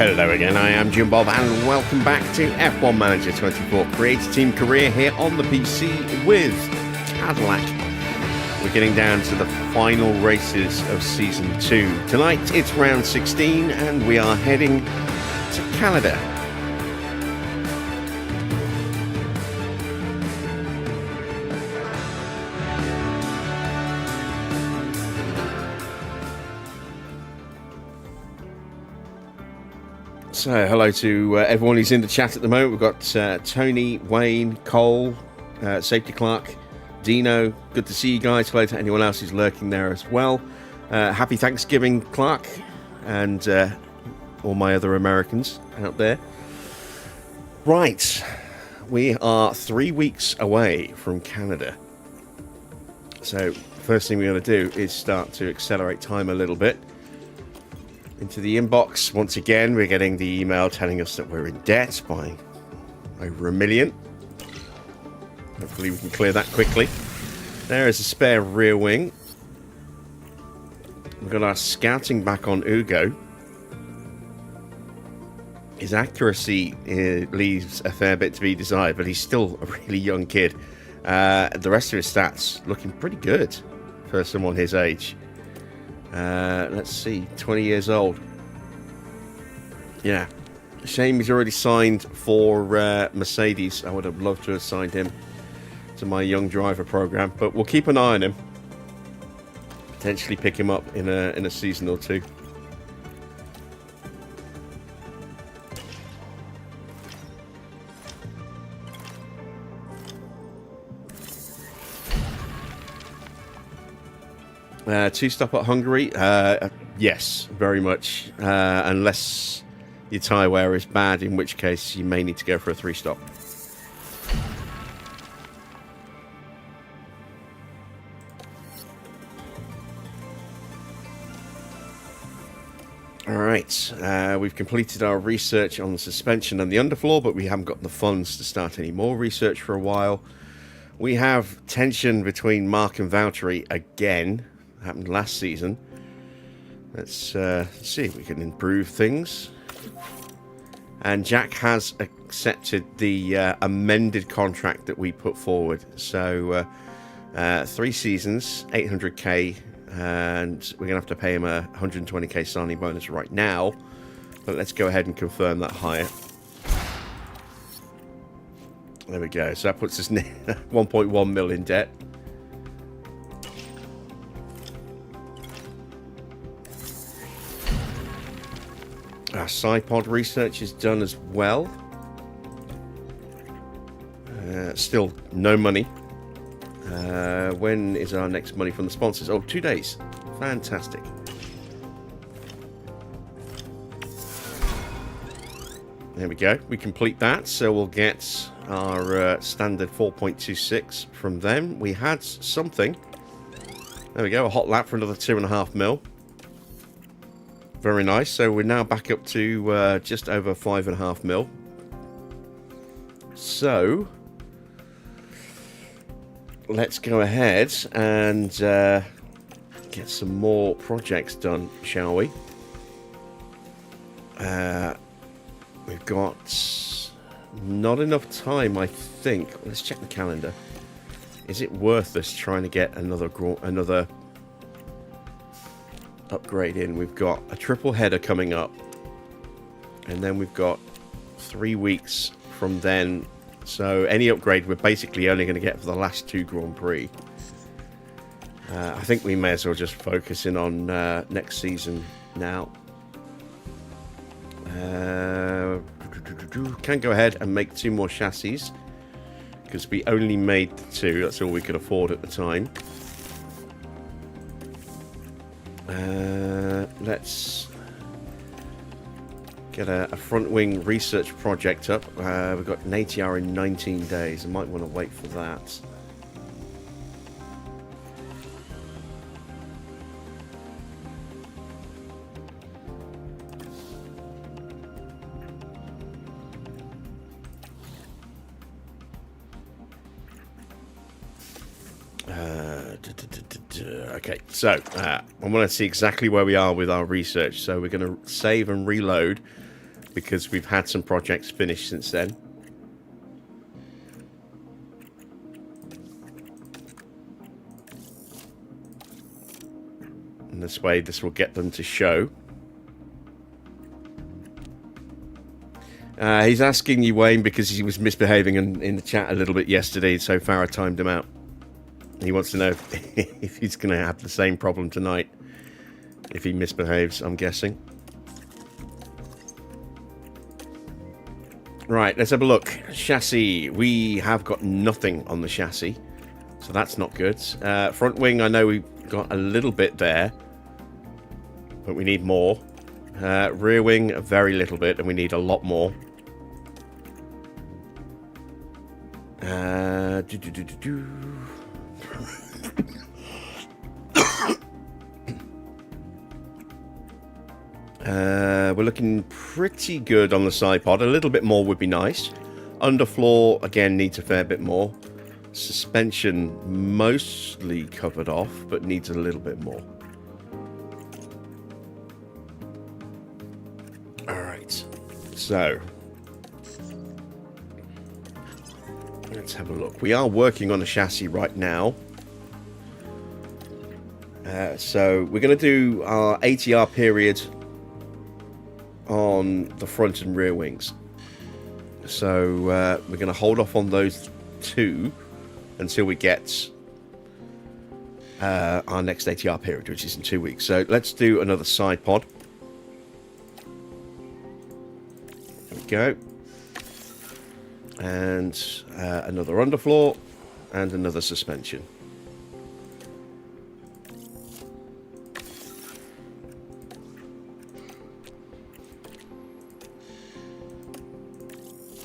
Hello again, I am Jim Bob and welcome back to F1 Manager 24 Creator Team Career here on the PC with Cadillac. We're getting down to the final races of Season 2. Tonight it's round 16 and we are heading to Canada. So, hello to everyone who's in the chat at the moment. We've got Tony, Wayne, Cole, Safety Clark, Dino. Good to see you guys. Hello to anyone else who's lurking there as well. Happy Thanksgiving, Clark, and all my other Americans out there. Right, we are 3 weeks away from Canada. So, first thing we're going to do is start to accelerate time a little bit. Into the inbox. Once again, we're getting the email telling us that we're in debt by over $1 million. Hopefully we can clear that quickly. There is a spare rear wing. We've got our scouting back on Ugo. His accuracy leaves a fair bit to be desired, but he's still a really young kid. The rest of his stats looking pretty good for someone his age. Let's see, 20 years old. Yeah, shame he's already signed for Mercedes. I would have loved to have signed him to my young driver program, but we'll keep an eye on him. Potentially pick him up in a season or two. Two-stop at Hungary? Yes, very much. Unless your tyre wear is bad, in which case you may need to go for a 3-stop. Alright, we've completed our research on the suspension and the underfloor, but we haven't got the funds to start any more research for a while. We have tension between Mark and Valtteri again. Happened last season. Let's see if we can improve things. And Jack has accepted the amended contract that we put forward. So 3 seasons, 800k, and we're gonna have to pay him a 120k signing bonus right now. But let's go ahead and confirm that hire. There we go. So that puts us near 1.1 mil in debt. Our SciPod research is done as well. Still no money. When is our next money from the sponsors? Oh, 2 days. Fantastic. There we go. We complete that, so we'll get our standard 4.26 from them. We had something. There we go. A hot lap for another 2.5 mil. Very nice. So we're now back up to just over 5.5 mil. So let's go ahead and get some more projects done, shall we? We've got not enough time, I think. Let's check the calendar. Is it worth us trying to get another upgrade in? We've got a triple header coming up, and then we've got 3 weeks from then, so any upgrade we're basically only going to get for the last 2 Grand Prix. I think we may as well just focus in on next season now. Can go ahead and make 2 more chassis because we only made 2. That's all we could afford at the time. Let's get a front wing research project up. We've got an ATR in 19 days. I might want to wait for that. Okay, so I want to see exactly where we are with our research. So we're going to save and reload. because we've had some projects finished since then. And this way, this will get them to show. He's asking you, Wayne, because he was misbehaving in the chat a little bit yesterday, so Farah timed him out. He wants to know if he's going to have the same problem tonight if he misbehaves, I'm guessing. Right, let's have a look. Chassis. We have got nothing on the chassis, so that's not good. Front wing, I know we've got a little bit there, but we need more. Rear wing, a very little bit, and we need a lot more. We're looking pretty good on the side pod. A little bit more would be nice. Underfloor, again, needs a fair bit more. Suspension, mostly covered off, but needs a little bit more. Alright, so let's have a look. We are working on a chassis right now. So we're going to do our ATR period on the front and rear wings. So we're going to hold off on those two until we get our next ATR period, which is in 2 weeks. So let's do another side pod. There we go. And another underfloor and another suspension.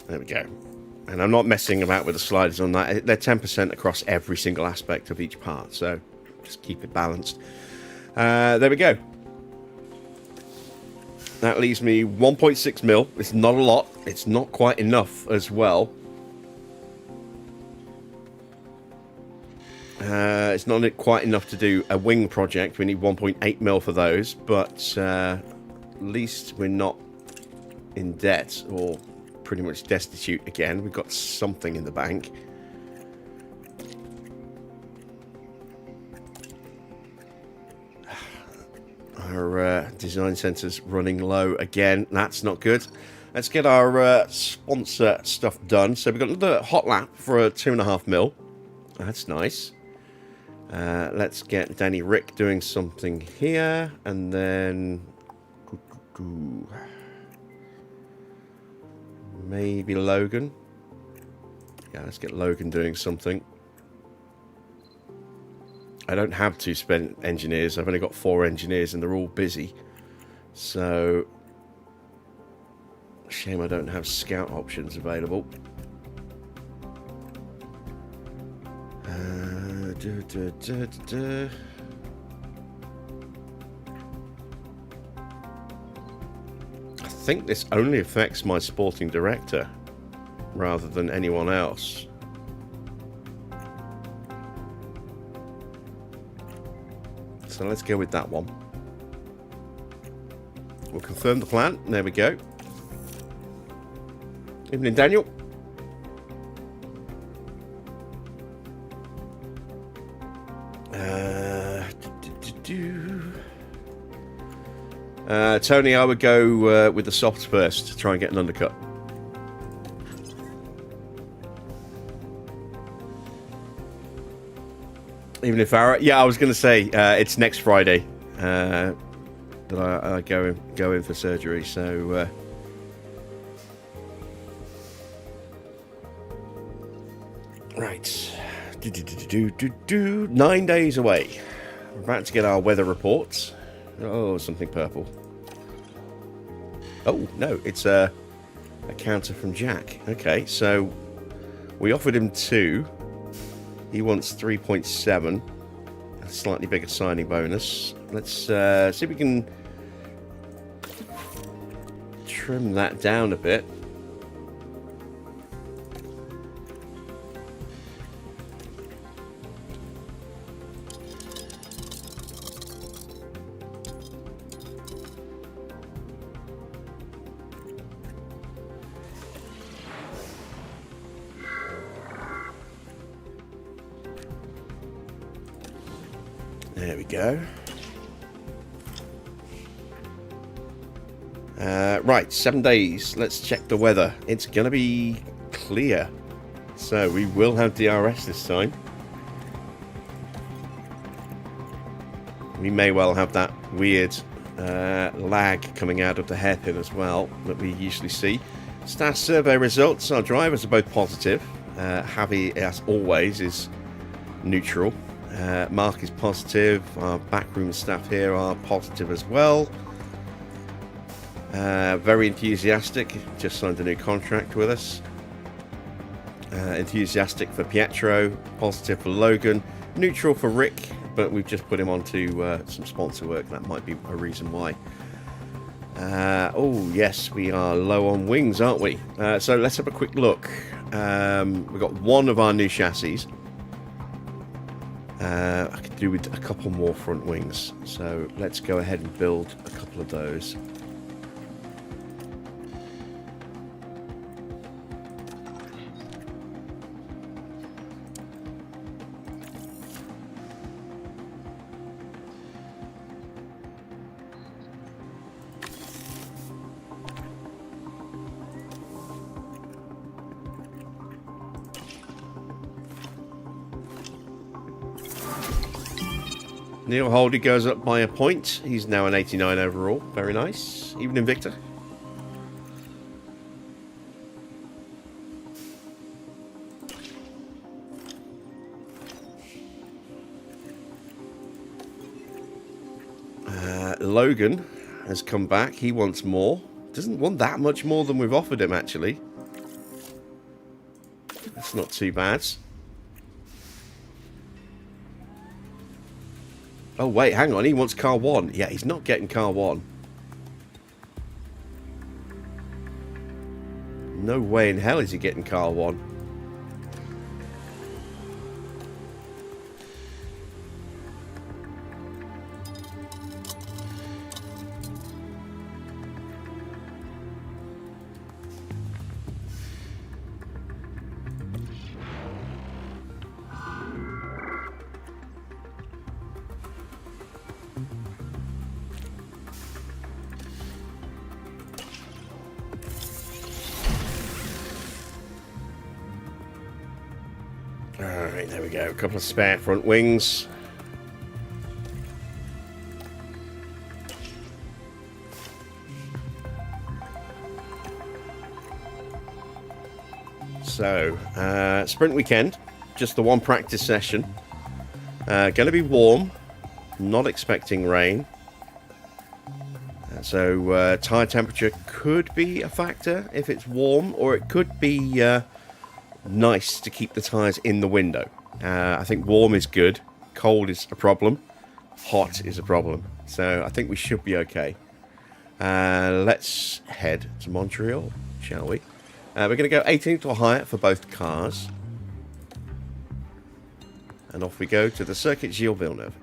There we go. And I'm not messing about with the sliders on that. They're 10% across every single aspect of each part, so just keep it balanced. There we go. That leaves me 1.6 mil. It's not a lot. It's not quite enough as well. It's not quite enough to do a wing project. We need 1.8 mil for those, but at least we're not in debt or pretty much destitute again. We've got something in the bank. Our design center's running low again. That's not good. Let's get our sponsor stuff done. So we've got another hot lap for a 2.5 mil. That's nice. Let's get Danny Rick doing something here, and then maybe Logan. Yeah, let's get Logan doing something. I don't have 2 spent engineers. I've only got 4 engineers, and they're all busy. So, shame I don't have scout options available. I think this only affects my sporting director rather than anyone else. So let's go with that one. We'll confirm the plan. There we go. Evening, Daniel. Tony, I would go with the softs first to try and get an undercut. Even if yeah, I was going to say it's next Friday that I go in for surgery. So right, 9 days away. We're about to get our weather reports. Oh, something purple. Oh, no, it's a counter from Jack. Okay, so we offered him 2. He wants 3.7. A slightly bigger signing bonus. Let's see if we can trim that down a bit. There we go. Right, 7 days. Let's check the weather. It's going to be clear. So we will have DRS this time. We may well have that weird lag coming out of the hairpin as well that we usually see. Staff survey results. Our drivers are both positive. Javi, as always, is neutral. Mark is positive. Our backroom staff here are positive as well. Very enthusiastic. Just signed a new contract with us. Enthusiastic for Pietro. Positive for Logan. Neutral for Rick, but we've just put him onto some sponsor work. That might be a reason why. Oh, yes, we are low on wings, aren't we? So let's have a quick look. We've got one of our new chassis. I could do with a couple more front wings. So let's go ahead and build a couple of those. Neil Holdy goes up by a point. He's now an 89 overall. Very nice. Even in Victor. Logan has come back. He wants more. Doesn't want that much more than we've offered him, actually. That's not too bad. Oh, wait, hang on. He wants car 1. Yeah, he's not getting car 1. No way in hell is he getting car 1. Alright, there we go. A couple of spare front wings. So, sprint weekend. Just the one practice session. Going to be warm. Not expecting rain. So, tyre temperature could be a factor if it's warm, or it could be nice to keep the tyres in the window. I think warm is good. Cold is a problem. Hot is a problem. So, I think we should be okay. Let's head to Montreal, shall we? We're going to go 18th or higher for both cars. And off we go to the Circuit Gilles Villeneuve.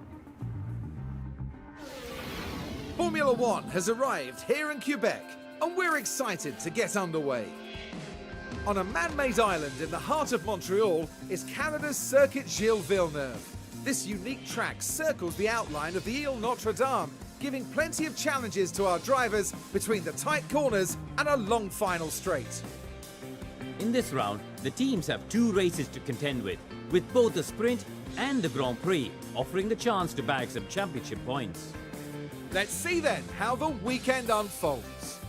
Formula One has arrived here in Quebec, and we're excited to get underway. On a man-made island in the heart of Montreal is Canada's Circuit Gilles Villeneuve. This unique track circles the outline of the Ile Notre Dame, giving plenty of challenges to our drivers between the tight corners and a long final straight. In this round, the teams have 2 races to contend with both the sprint and the Grand Prix offering the chance to bag some championship points. Let's see then how the weekend unfolds.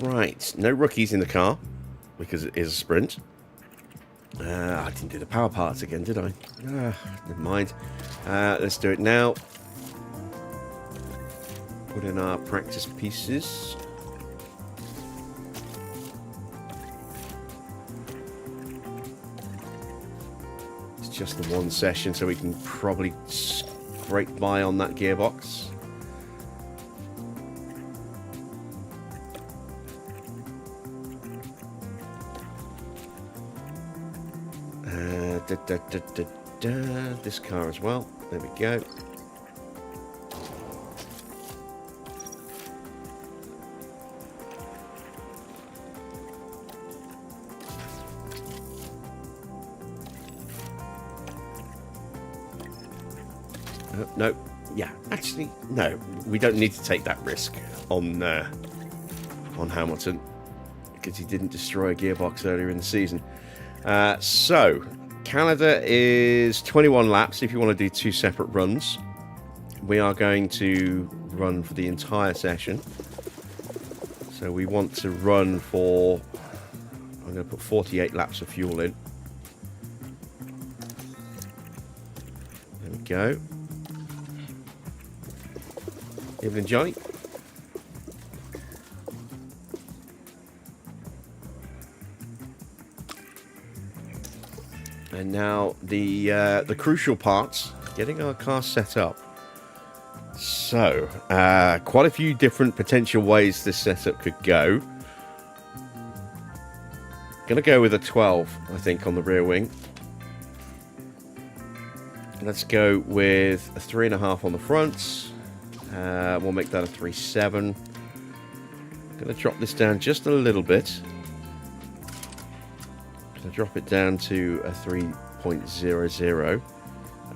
Right, no rookies in the car because it is a sprint. I didn't do the power parts again, did I? Never mind. Let's do it now. Put in our practice pieces. It's just the one session, so we can probably scrape by on that gearbox. This car as well. There we go. No, yeah, actually, no. We don't need to take that risk on Hamilton because he didn't destroy a gearbox earlier in the season. So, Canada is 21 laps if you want to do 2 separate runs. We are going to run for the entire session. So we want to run for... I'm going to put 48 laps of fuel in. There we go. Evening, Johnny. And now the crucial parts, getting our car set up. So, quite a few different potential ways this setup could go. Gonna go with a 12, I think, on the rear wing. Let's go with a 3.5 on the front. We'll make that a 3.7. Gonna drop this down just a little bit. Gonna drop it down to a 3.00.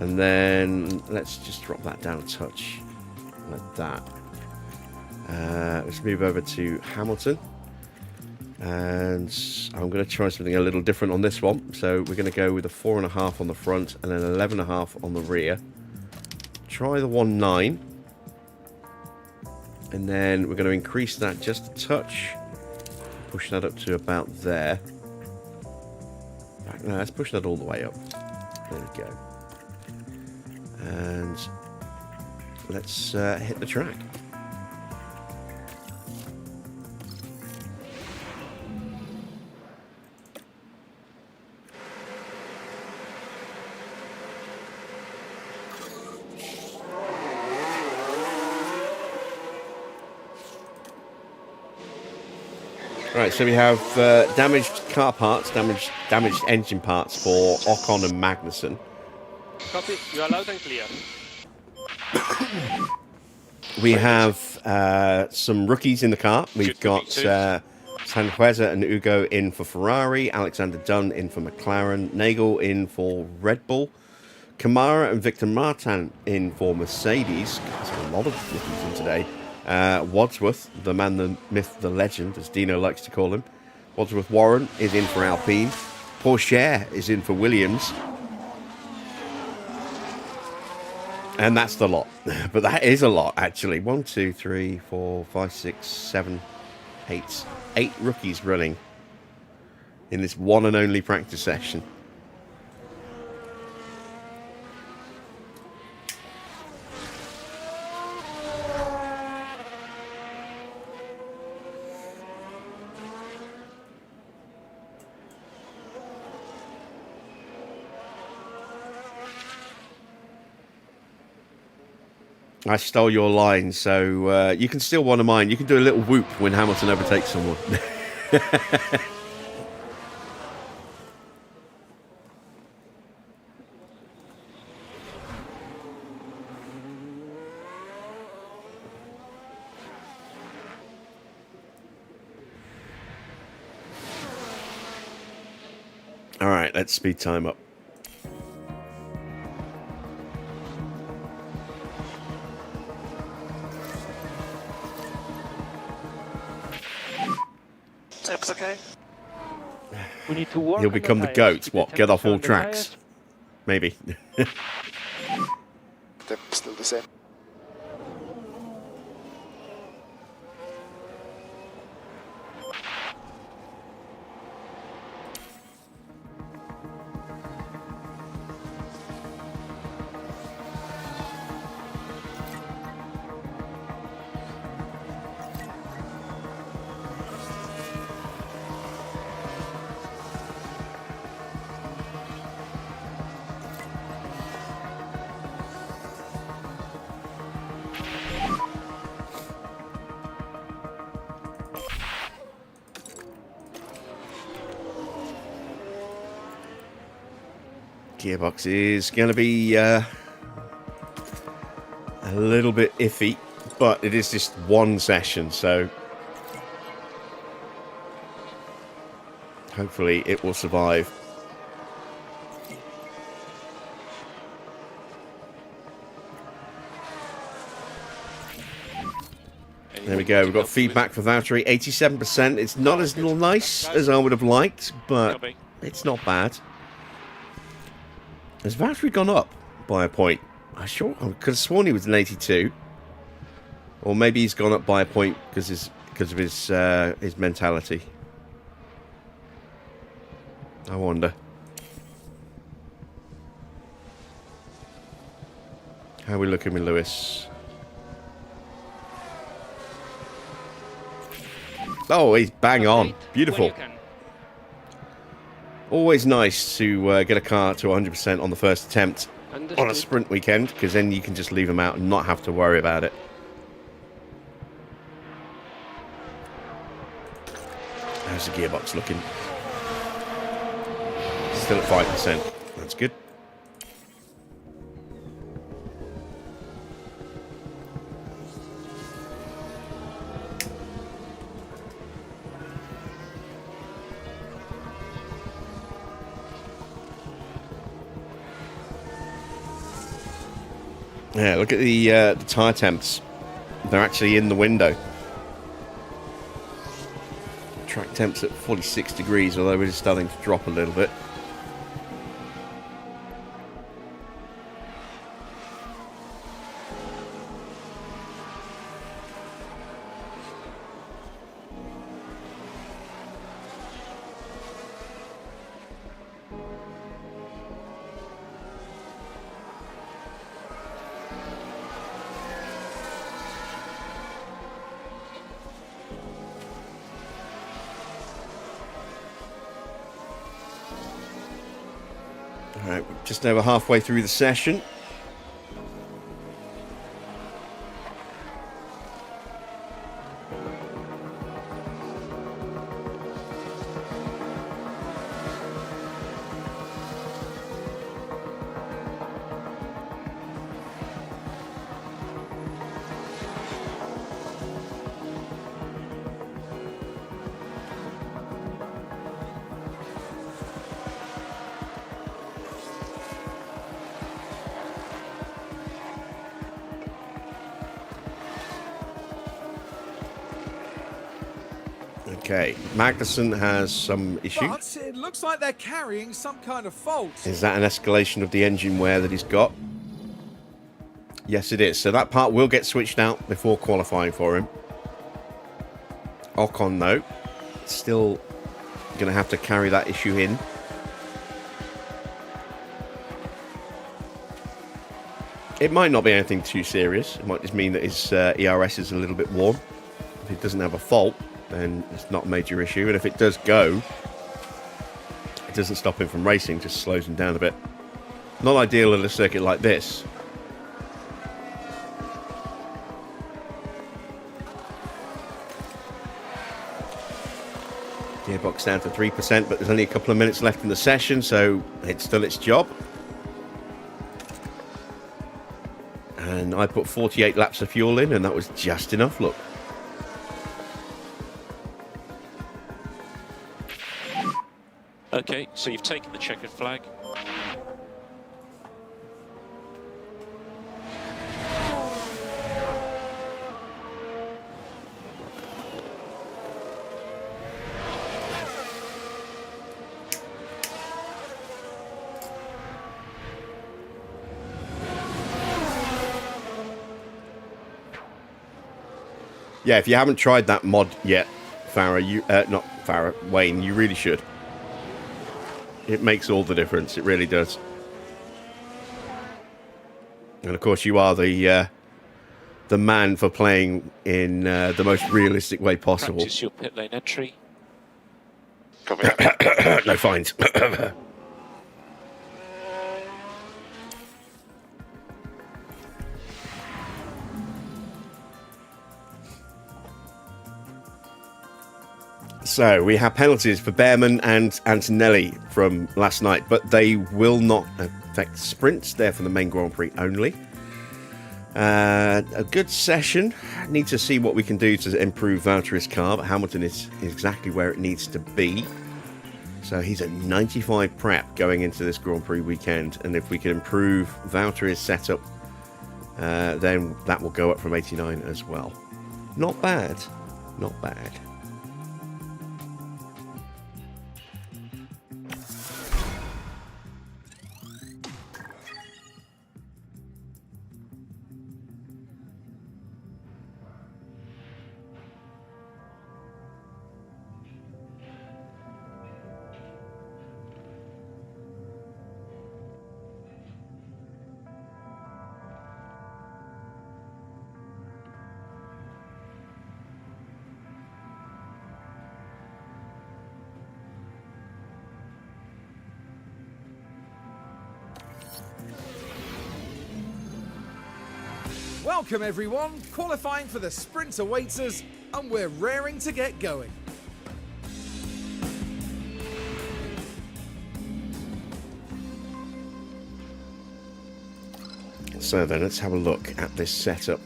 And then let's just drop that down a touch. Like that. Let's move over to Hamilton. And I'm going to try something a little different on this one. So we're going to go with a 4.5 on the front and then 11.5 on the rear. Try the 1.9. And then we're going to increase that just a touch. Push that up to about there. No, let's push that all the way up. There we go. And let's hit the track. Right, so we have damaged car parts, damaged engine parts for Ocon and Magnussen. Copy, you are loud and clear. We have some rookies in the car. We've got Sanhueza and Ugo in for Ferrari, Alexander Dunn in for McLaren, Nagel in for Red Bull, Kamara and Victor Martin in for Mercedes. There's a lot of rookies in today. Wadsworth, the man, the myth, the legend, as Dino likes to call him. Wadsworth Warren is in for Alpine. Porsche is in for Williams. And that's the lot. But that is a lot, actually. 1, 2, 3, 4, 5, 6, 7, 8. 8 rookies running in this one and only practice session. I stole your line, so you can steal one of mine. You can do a little whoop when Hamilton overtakes someone. All right, let's speed time up. That's okay. We need to work. He'll become the GOAT. What? Get off all tracks? Maybe. Still the same. Gearbox is going to be a little bit iffy, but it is just one session, so hopefully it will survive. There we go. We've got feedback for Valtteri, 87%. It's not as nice as I would have liked, but it's not bad. Has Valtteri gone up by a point? I could have sworn he was an 82, or maybe he's gone up by a point because of his mentality. I wonder. How are we looking with Lewis? Oh, he's bang on. Beautiful. Always nice to get a car to 100% on the first attempt on a sprint weekend, because then you can just leave them out and not have to worry about it. How's the gearbox looking? Still at 5%. That's good. Yeah, look at the tyre temps. They're actually in the window. Track temps at 46 degrees, although it is starting to drop a little bit. Alright, just over halfway through the session. Okay, Magnussen has some issue. But it looks like they're carrying some kind of fault. Is that an escalation of the engine wear that he's got? Yes, it is. So that part will get switched out before qualifying for him. Ocon, though, still going to have to carry that issue in. It might not be anything too serious. It might just mean that his ERS is a little bit warm. If it doesn't have a fault, then it's not a major issue. And if it does go, it doesn't stop him from racing, just slows him down a bit. Not ideal at a circuit like this. Gearbox down to 3%, but there's only a couple of minutes left in the session, so it's still its job. And I put 48 laps of fuel in, and that was just enough, look. Okay, so you've taken the checkered flag. Yeah, if you haven't tried that mod yet, Wayne, you really should. It makes all the difference. It really does. And of course, you are the man for playing in the most realistic way possible. Practice your pit lane entry. No fines. So we have penalties for Behrman and Antonelli from last night, but they will not affect sprints. They're for the main Grand Prix only. A good session. Need to see what we can do to improve Valtteri's car, but Hamilton is exactly where it needs to be. So he's at 95 prep going into this Grand Prix weekend, and if we can improve Valtteri's setup, then that will go up from 89 as well. Not bad. Not bad. Welcome everyone, qualifying for the sprint awaits us, and we're raring to get going. So then let's have a look at this setup.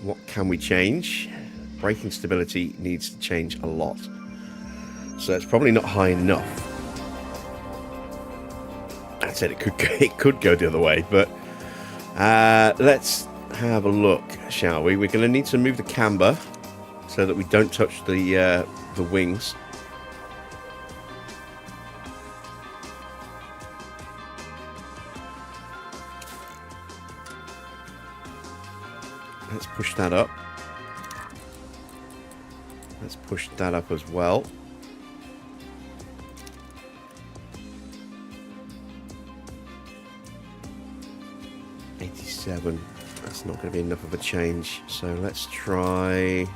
What can we change? Braking stability needs to change a lot. So it's probably not high enough. I said it could go the other way, but let's have a look, shall we? We're going to need to move the camber so that we don't touch the wings. Let's push that up. Let's push that up as well. That's not going to be enough of a change, so let's try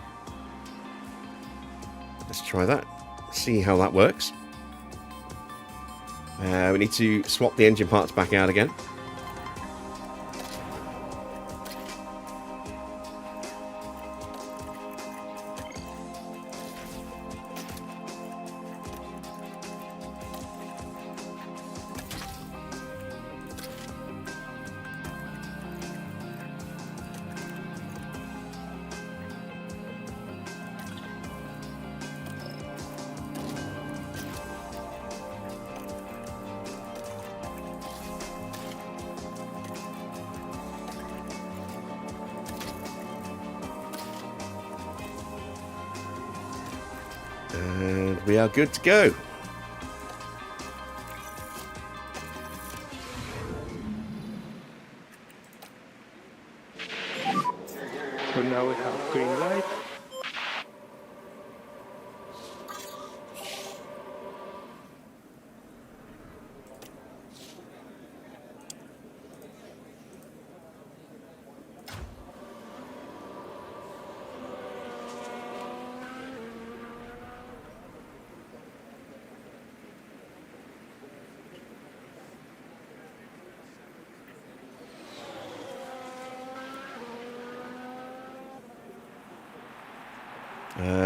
that, see how that works. We need to swap the engine parts back out again. And we are good to go. So now we have green light.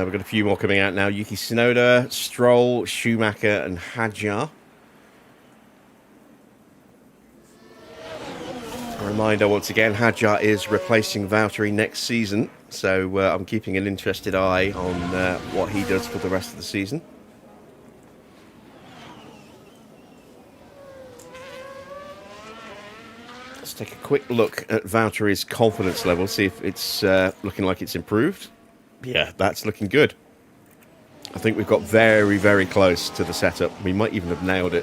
We've got a few more coming out now. Yuki Tsunoda, Stroll, Schumacher and Hadjar. A reminder once again, Hadjar is replacing Valtteri next season, so I'm keeping an interested eye on what he does for the rest of the season. Let's take a quick look at Valtteri's confidence level, see if it's looking like it's improved. Yeah, that's looking good. I think we've got very, very close to the setup. We might even have nailed it.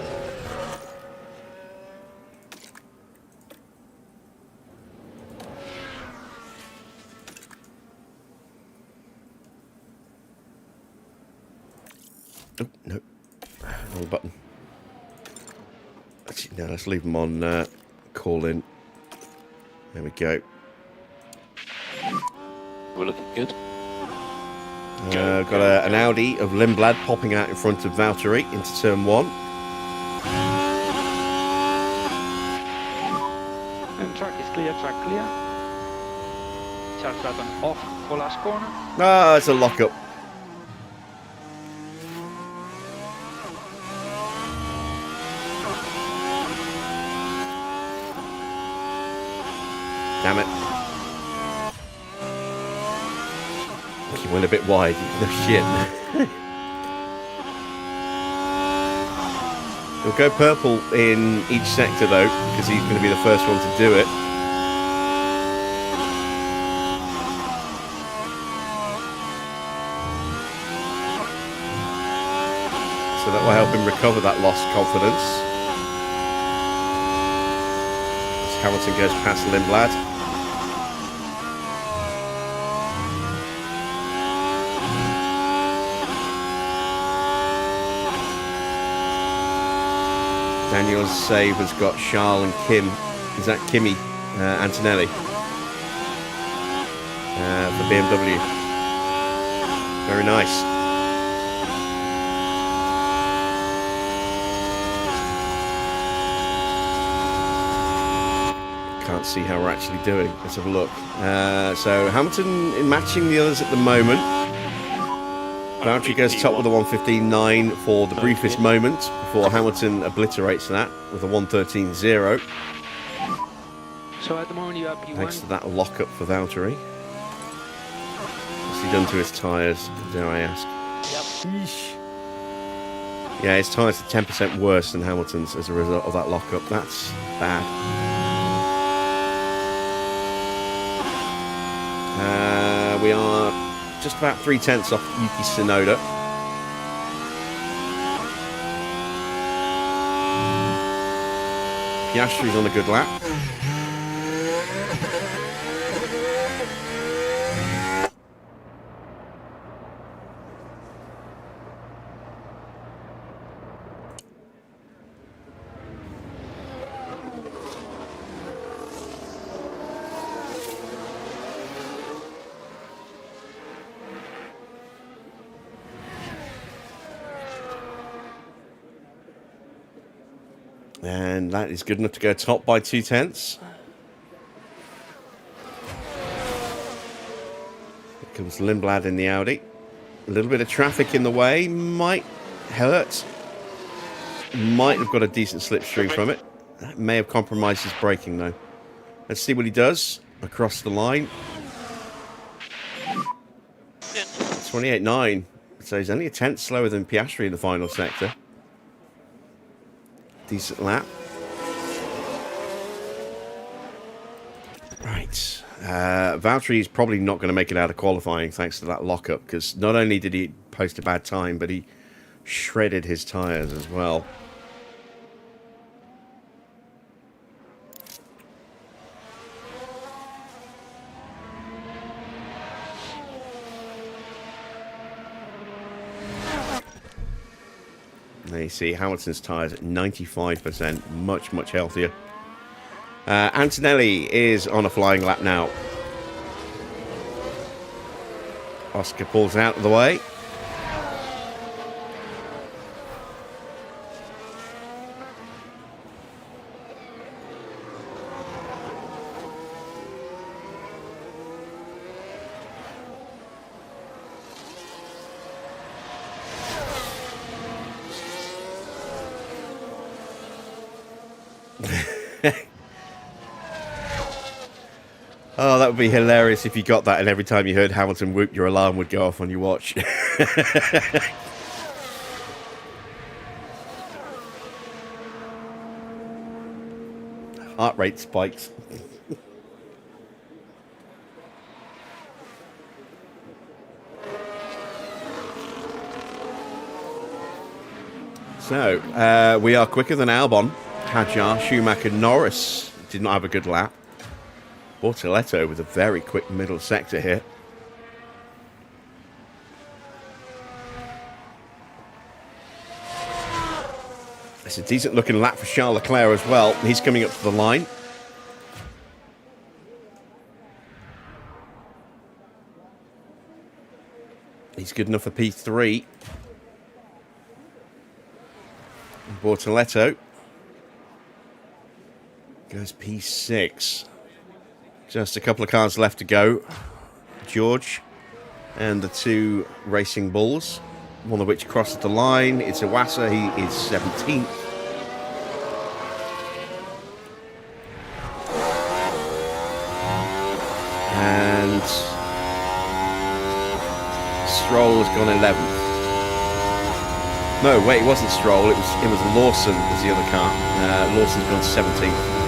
Oh, no. Wrong button. Actually, no, let's leave them on call in. There we go. We're looking good. Got an Audi of Lindblad popping out in front of Valtteri into turn 1. And track is clear, track clear. Charge button off for last corner. Ah, it's a lockup. Damn it. He went a bit wide. No shit. He'll go purple in each sector though, because he's going to be the first one to do it. So that will help him recover that lost confidence. As Hamilton goes past Lindblad. Daniel's save has got Charles and Kim. Is that Kimi? Antonelli. For BMW. Very nice. Can't see how we're actually doing. Let's have a look. So Hamilton in matching the others at the moment. Valtteri goes top with a 1:15.9 for the briefest moment before Hamilton obliterates that with a 1:13.0. So at the moment you have P1. Thanks to that lock-up for Valtteri. What's he done to his tyres, dare I ask? Yep. Yeah, his tyres are 10% worse than Hamilton's as a result of that lock-up. That's bad. We are just about 3/10 off Yuki Tsunoda. Piastri's on a good lap. And that is good enough to go top by 2/10. Here comes Lindblad in the Audi. A little bit of traffic in the way. Might hurt. Might have got a decent slipstream from it. That may have compromised his braking though. Let's see what he does. Across the line. 28.9. So he's only a tenth slower than Piastri in the final sector. Decent lap. Right. Valtteri is probably not going to make it out of qualifying thanks to that lockup, because not only did he post a bad time, but he shredded his tyres as well. There you see Hamilton's tyres at 95%, much, much healthier. Antonelli is on a flying lap now. Oscar pulls out of the way. Oh, that would be hilarious if you got that and every time you heard Hamilton whoop, your alarm would go off on your watch. Heart rate spikes. So, we are quicker than Albon. Hadjar, Schumacher, Norris did not have a good lap. Bortoletto with a very quick middle sector here. It's a decent looking lap for Charles Leclerc as well. He's coming up to the line. He's good enough for P3. Bortoletto goes P6. Just a couple of cars left to go. George and the two Racing Bulls, one of which crosses the line. It's Iwasa, he is 17th. And Stroll has gone 11th. No, wait, it wasn't Stroll. It was Lawson was the other car. Lawson's gone 17th.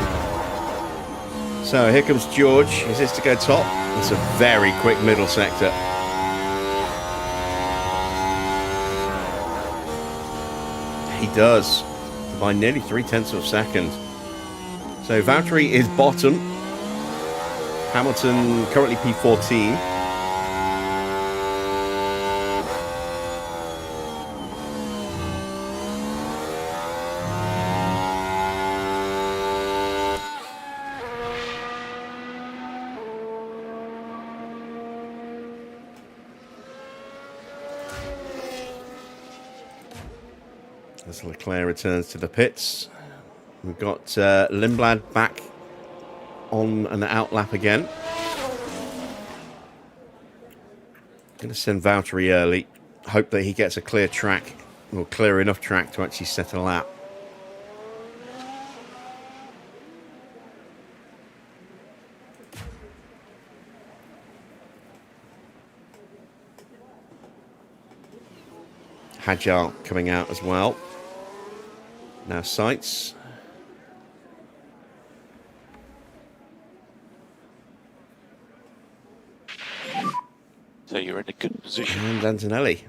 So here comes George. Is this to go top? It's a very quick middle sector. He does by nearly 0.3 of a second. So Valtteri is bottom. Hamilton currently P14. As Leclerc returns to the pits, we've got Lindblad back on an outlap again. Going to send Valtteri early. Hope that he gets a clear track, or clear enough track to actually set a lap. Hadjar coming out as well. Now Sights. So you're in a good position. And Antonelli.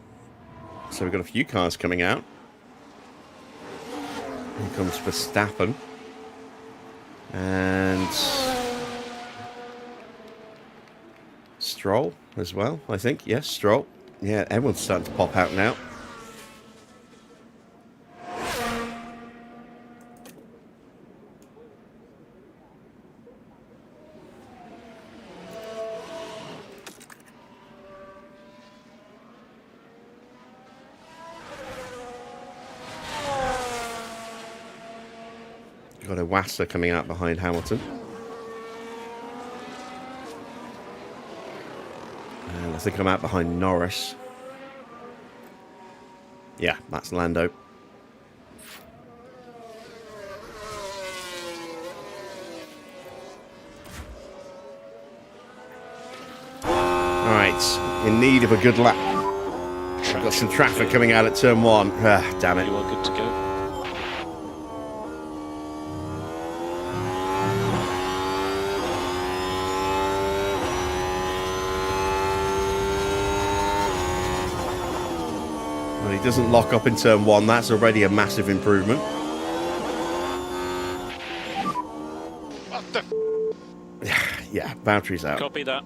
So we've got a few cars coming out. Here comes Verstappen. And Stroll as well, I think. Yes, Stroll. Yeah, everyone's starting to pop out now. Got a Wasser coming out behind Hamilton. And I think I'm out behind Norris. Yeah, that's Lando. Alright, in need of a good lap. Got some traffic coming out at turn 1. Ah, damn it. You are good to go. Well, he doesn't lock up in turn 1. That's already a massive improvement. What the? Yeah, Valtteri's out. Copy that.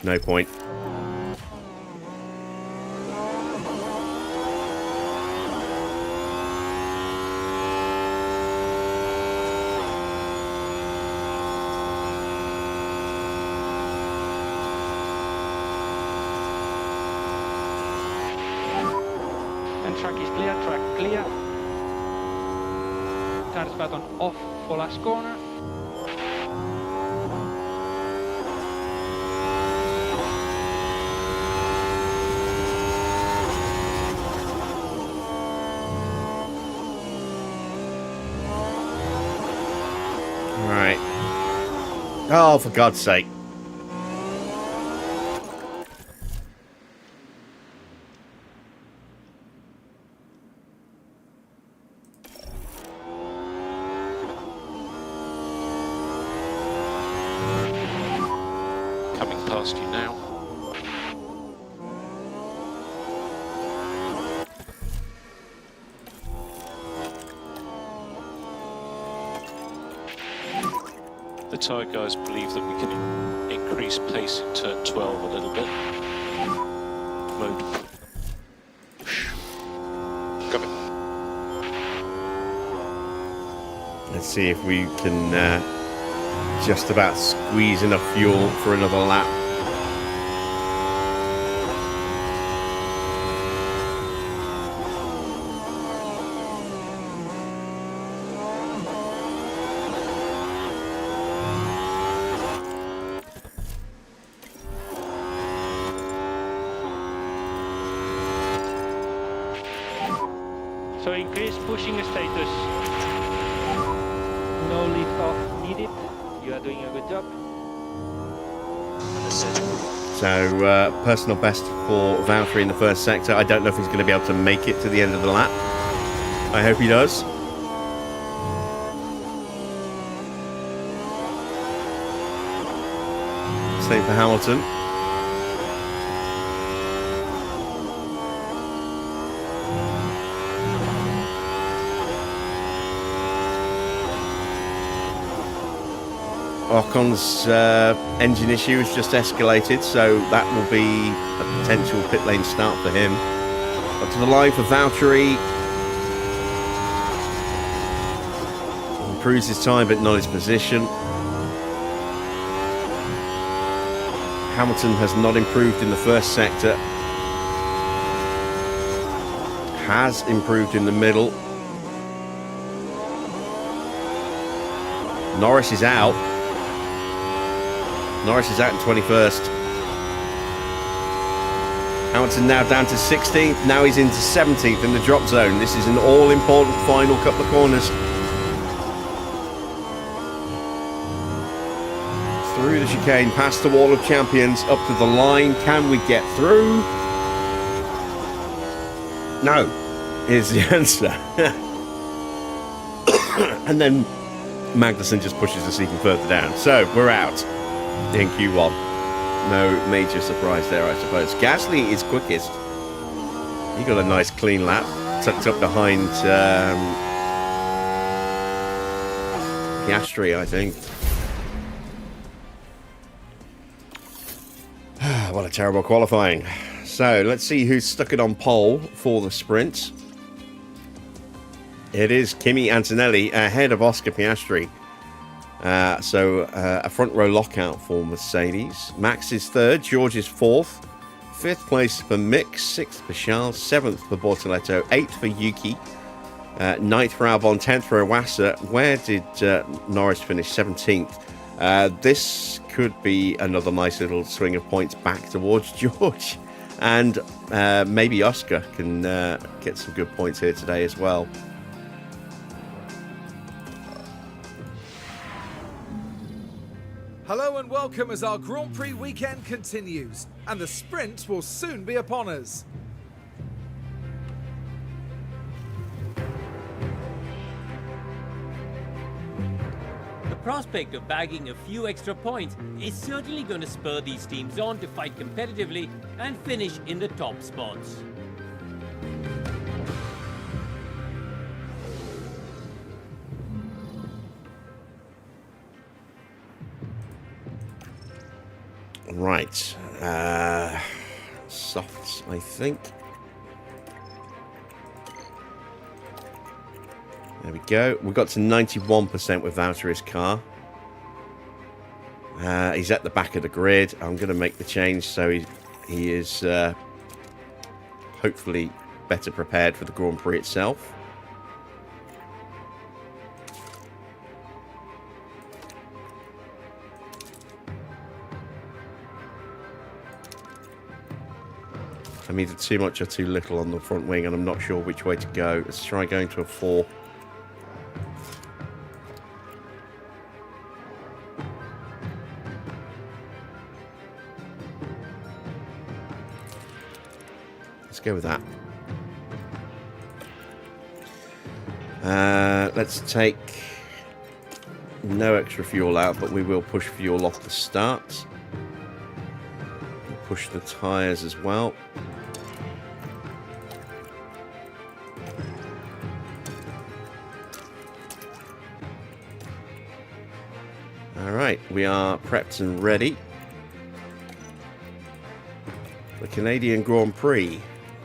No point. And track is clear, track clear. Tires button off for last corner. Right. Oh, for God's sake. Coming past you now. The tyre guys believe that we can increase pace in turn 12 a little bit. Mode. Coming. Let's see if we can just about squeeze enough fuel for another lap. So increase pushing status. No lift off needed. You are doing a good job. So, personal best for Valtteri in the first sector. I don't know if he's going to be able to make it to the end of the lap. I hope he does. Same for Hamilton. Ocon's engine issue has just escalated, so that will be a potential pit lane start for him. Up to the line for Valtteri. Improves his time, but not his position. Hamilton has not improved in the first sector. Has improved in the middle. Norris is out. Norris is out in 21st. Hamilton now down to 16th. Now he's into 17th in the drop zone. This is an all-important final couple of corners. Through the chicane, past the wall of champions, up to the line. Can we get through? No, is the answer. And then Magnussen just pushes us even further down. So we're out in Q1. No major surprise there, I suppose. Gasly is quickest. He got a nice clean lap, tucked up behind Piastri, I think. What a terrible qualifying. So let's see who's stuck it on pole for the sprint. It is Kimi Antonelli ahead of Oscar Piastri. So a front row lockout for Mercedes. Max is third, George is fourth. Fifth place for Mick, sixth for Charles, seventh for Bortoletto, eighth for Yuki, ninth for Albon, 10th for Iwasa. Where did Norris finish? 17th. This could be another nice little swing of points back towards George. And maybe Oscar can get some good points here today as well. Hello and welcome as our Grand Prix weekend continues, and the sprint will soon be upon us. The prospect of bagging a few extra points is certainly going to spur these teams on to fight competitively and finish in the top spots. Right. Softs, I think. There we go. We got to 91% with Valtteri's car. He's at the back of the grid. I'm going to make the change so he is hopefully better prepared for the Grand Prix itself. I'm either too much or too little on the front wing, and I'm not sure which way to go. Let's try going to a 4. Let's go with that. Let's take no extra fuel out, but we will push fuel off the start. Push the tyres as well. Alright, we are prepped and ready. The Canadian Grand Prix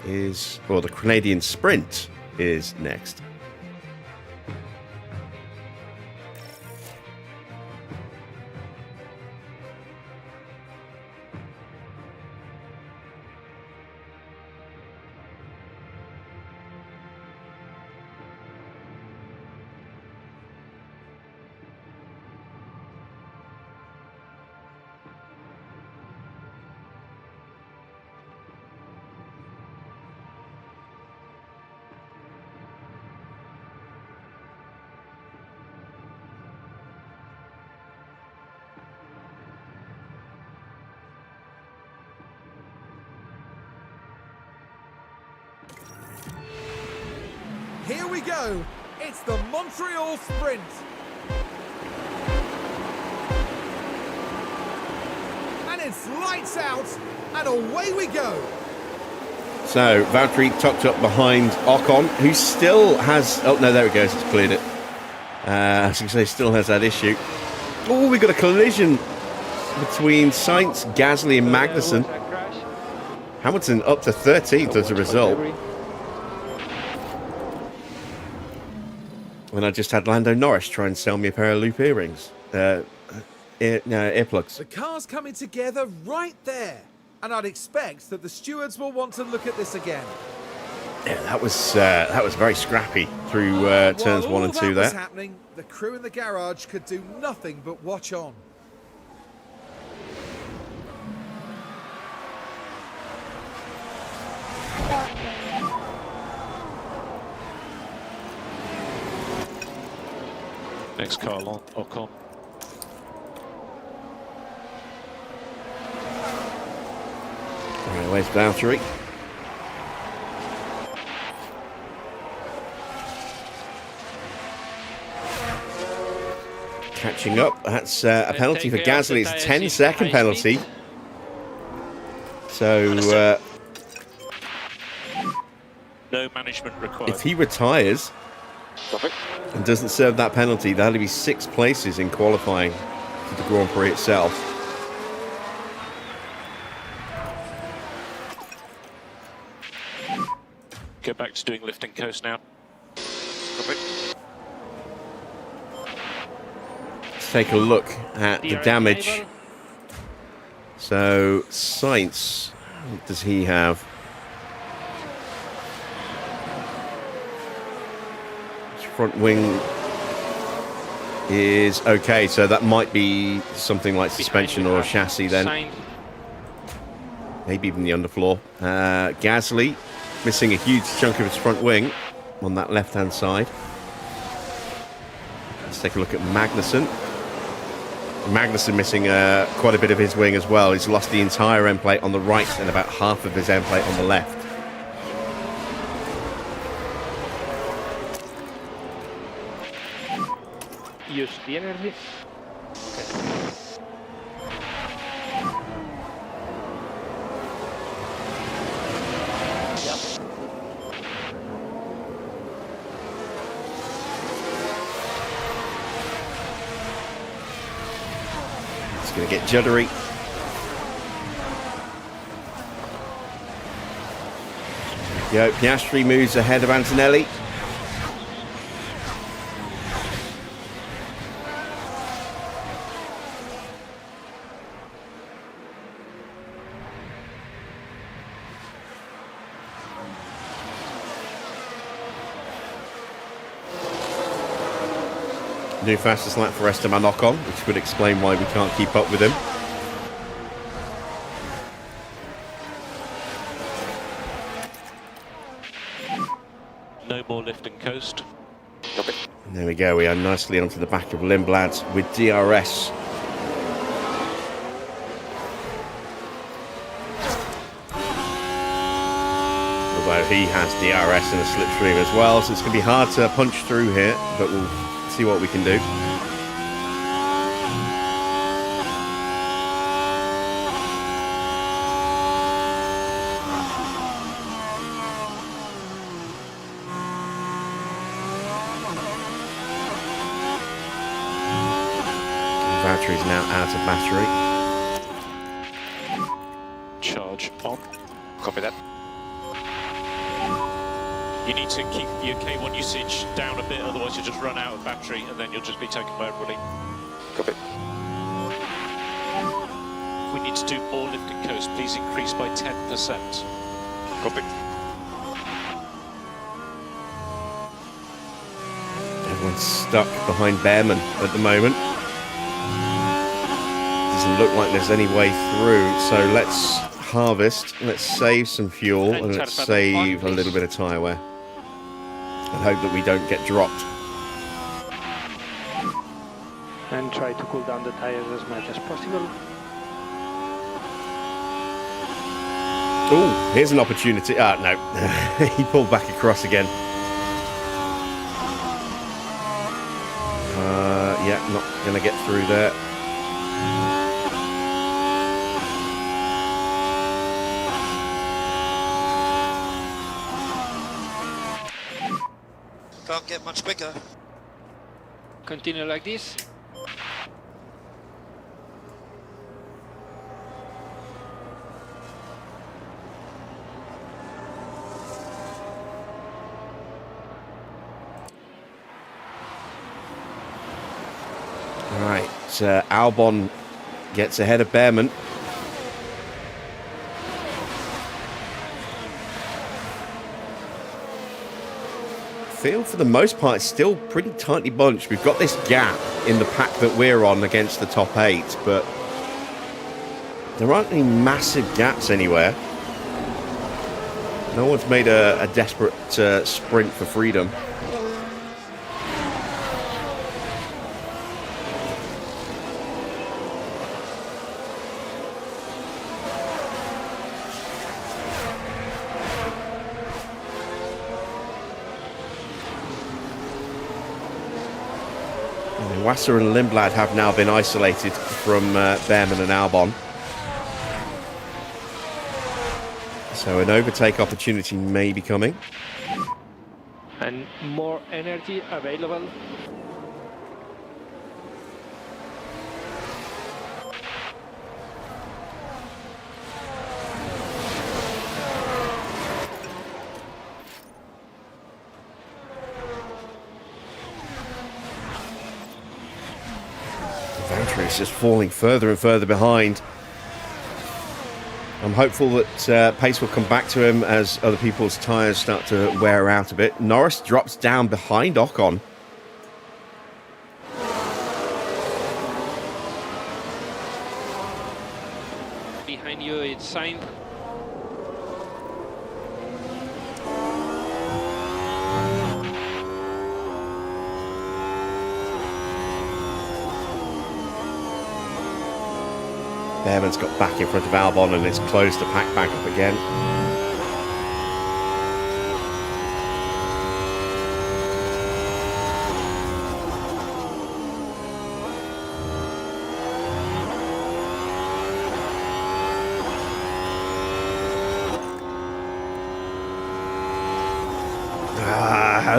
is, or the Canadian Sprint is next. Here we go. It's the Montreal Sprint. And it's lights out, and away we go. So, Valtteri tucked up behind Ocon, who still has... Oh, no, there it goes. It's cleared it. As you say, still has that issue. Oh, we got a collision between Sainz, Gasly and Magnussen. Hamilton up to 13th as a result. And I just had Lando Norris try and sell me a pair of loop earrings. Earplugs. The car's coming together right there. And I'd expect that the stewards will want to look at this again. Yeah, that was very scrappy through turns 1 and 2 While there. was happening, the crew in the garage could do nothing but watch on. Next car on Ocon. Right, where's Valtteri? Catching up. That's a penalty for Gasly. It's a 10-second penalty. So No management required. if he retires and doesn't serve that penalty, that'll be 6 places in qualifying for the Grand Prix itself. Go back to doing lift and coast now. Let's take a look at the damage. So, Sainz, what does he have? His front wing is okay, so that might be something like suspension or chassis then. Maybe even the underfloor. Gasly missing a huge chunk of his front wing on that left-hand side. Let's take a look at Magnussen. Magnussen missing quite a bit of his wing as well. He's lost the entire end plate on the right and about half of his end plate on the left. Use the energy. It's going to get juddery. There we go. Piastri moves ahead of Antonelli. New fastest lap for Esteban Ocon, which would explain why we can't keep up with him. No more lift and coast. And there we go, we are nicely onto the back of Lindblad with DRS. Although he has DRS and a slipstream as well, so it's going to be hard to punch through here, but we'll see what we can do. Battery is now out of battery. Charge on. Copy that. You need to keep your K1 usage down a bit, otherwise you'll just run out of battery and then you'll just be taken by everybody. Copy. We need to do more lift and coast. Please increase by 10%. Copy. Everyone's stuck behind Behrman at the moment. Doesn't look like there's any way through, so let's harvest, let's save some fuel, and let's save a little bit of tyre wear. And hope that we don't get dropped. And try to cool down the tires as much as possible. Oh, here's an opportunity. Ah, no. He pulled back across again. not going to get through there. Can't get much quicker. Continue like this. Right, Albon gets ahead of Behrman. Field for the most part is still pretty tightly bunched. We've got this gap in the pack that we're on against the top 8, but there aren't any massive gaps anywhere. No one's made a desperate sprint for freedom. Wasser and Lindblad have now been isolated from Behrman and Albon. So an overtake opportunity may be coming. And more energy available. It's just falling further and further behind. I'm hopeful that pace will come back to him as other people's tyres start to wear out a bit. Norris drops down behind Ocon. Behind you, it's Sainz. Behrman's got back in front of Albon and it's closed the pack back up again.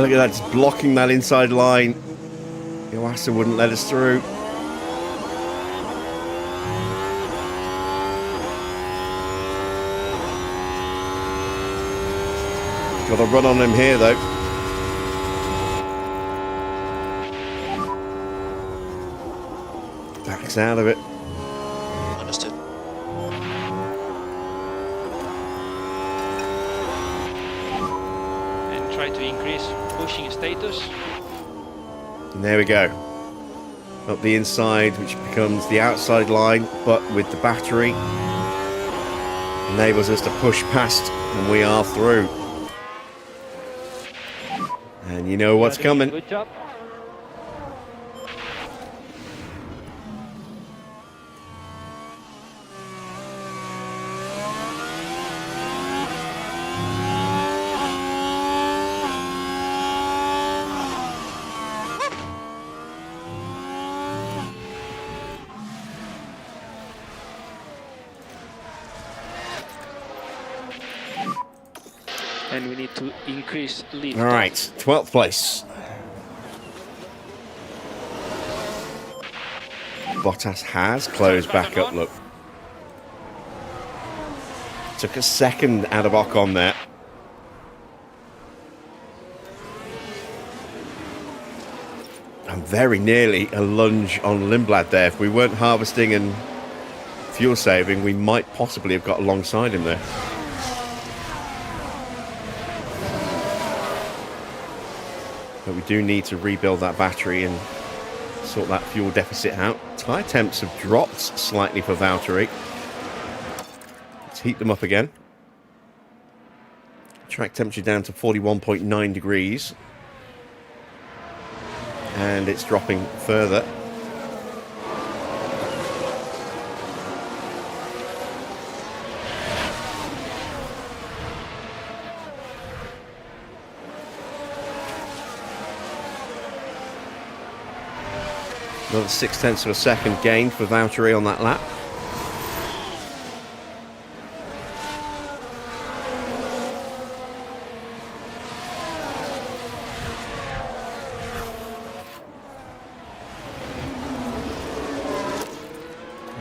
Look at that, just blocking that inside line. Iwasa wouldn't let us through. Got a run on him here, though. Backs out of it. Understood. And try to increase pushing status. And there we go. Up the inside, which becomes the outside line, but with the battery, enables us to push past, and we are through. And you know what's coming. Good job. And we need to increase lead. All right, 12th place. Bottas has closed back up, look. Took a second out of Ocon there. And very nearly a lunge on Lindblad there. If we weren't harvesting and fuel saving, we might possibly have got alongside him there. But we do need to rebuild that battery and sort that fuel deficit out. Tyre temps have dropped slightly for Valtteri. Let's heat them up again. Track temperature down to 41.9 degrees. And it's dropping further. Another 0.6 of a second gain for Valtteri on that lap.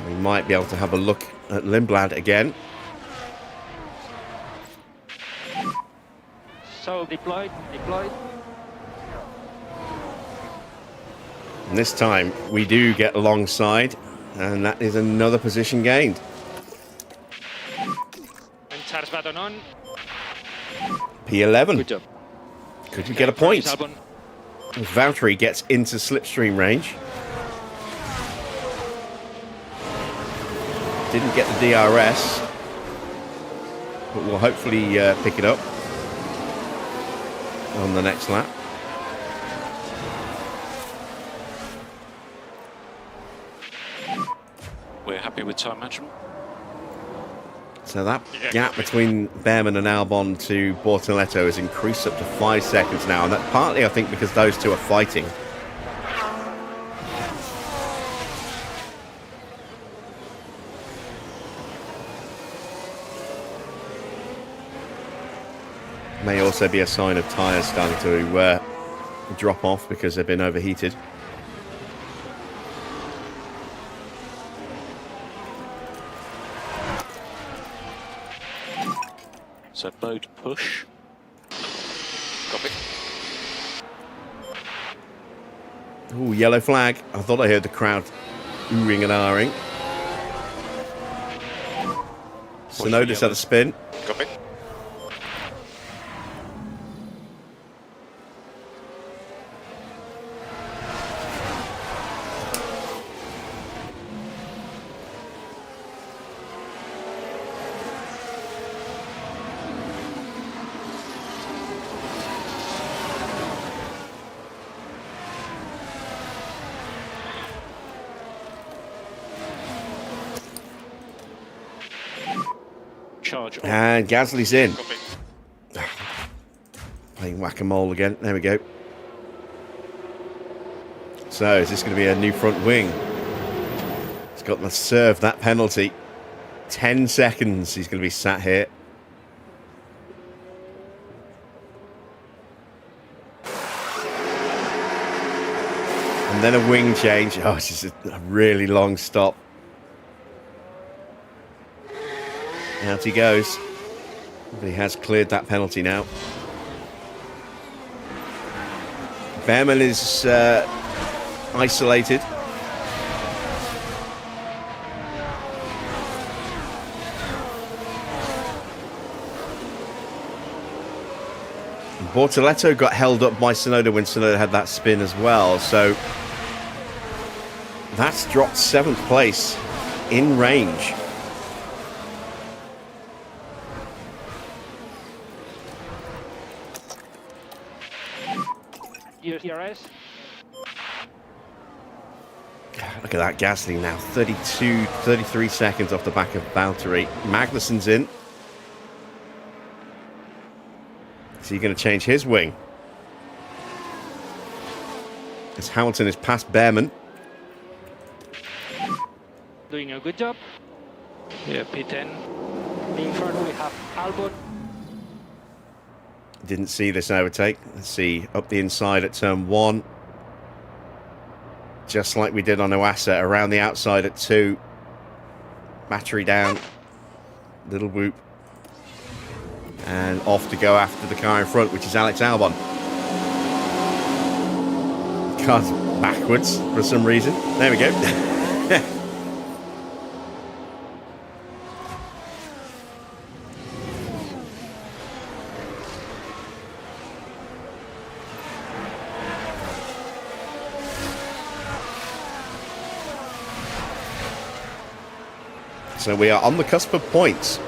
We might be able to have a look at Lindblad again. So deployed. And this time we do get alongside, and that is another position gained. And charge button on. P11. Good job. Could we get a point? Albon. Valtteri gets into slipstream range. Didn't get the DRS, but we'll hopefully pick it up on the next lap. We're happy with time management. So that gap between Behrman and Albon to Bortoletto has increased up to 5 seconds now, and that's partly, I think, because those two are fighting. May also be a sign of tyres starting to drop off because they've been overheated. So mode push. Copy. Ooh, yellow flag. I thought I heard the crowd oohing and ahhing. Sonoda's had a spin. Copy. Charge on. And Gasly's in. Copy. Playing whack-a-mole again. There we go. So, is this going to be a new front wing? He's got to serve that penalty. 10 seconds he's going to be sat here. And then a wing change. Oh, it's just a really long stop. Out he goes. But he has cleared that penalty now. Behrman is isolated. Bortoletto got held up by Tsunoda when Tsunoda had that spin as well. So that's dropped 7th place in range. DRS. Look at that Gasly now. 33 seconds off the back of Valtteri. Magnussen's in. Is he going to change his wing? As Hamilton is past Behrman. Doing a good job. Yeah, P10. In front we have Albon. Didn't see this overtake. Let's see. Up the inside at turn 1. Just like we did on Oasa. Around the outside at 2. Battery down. Little whoop. And off to go after the car in front, which is Alex Albon. Car's backwards for some reason. There we go. So we are on the cusp of points.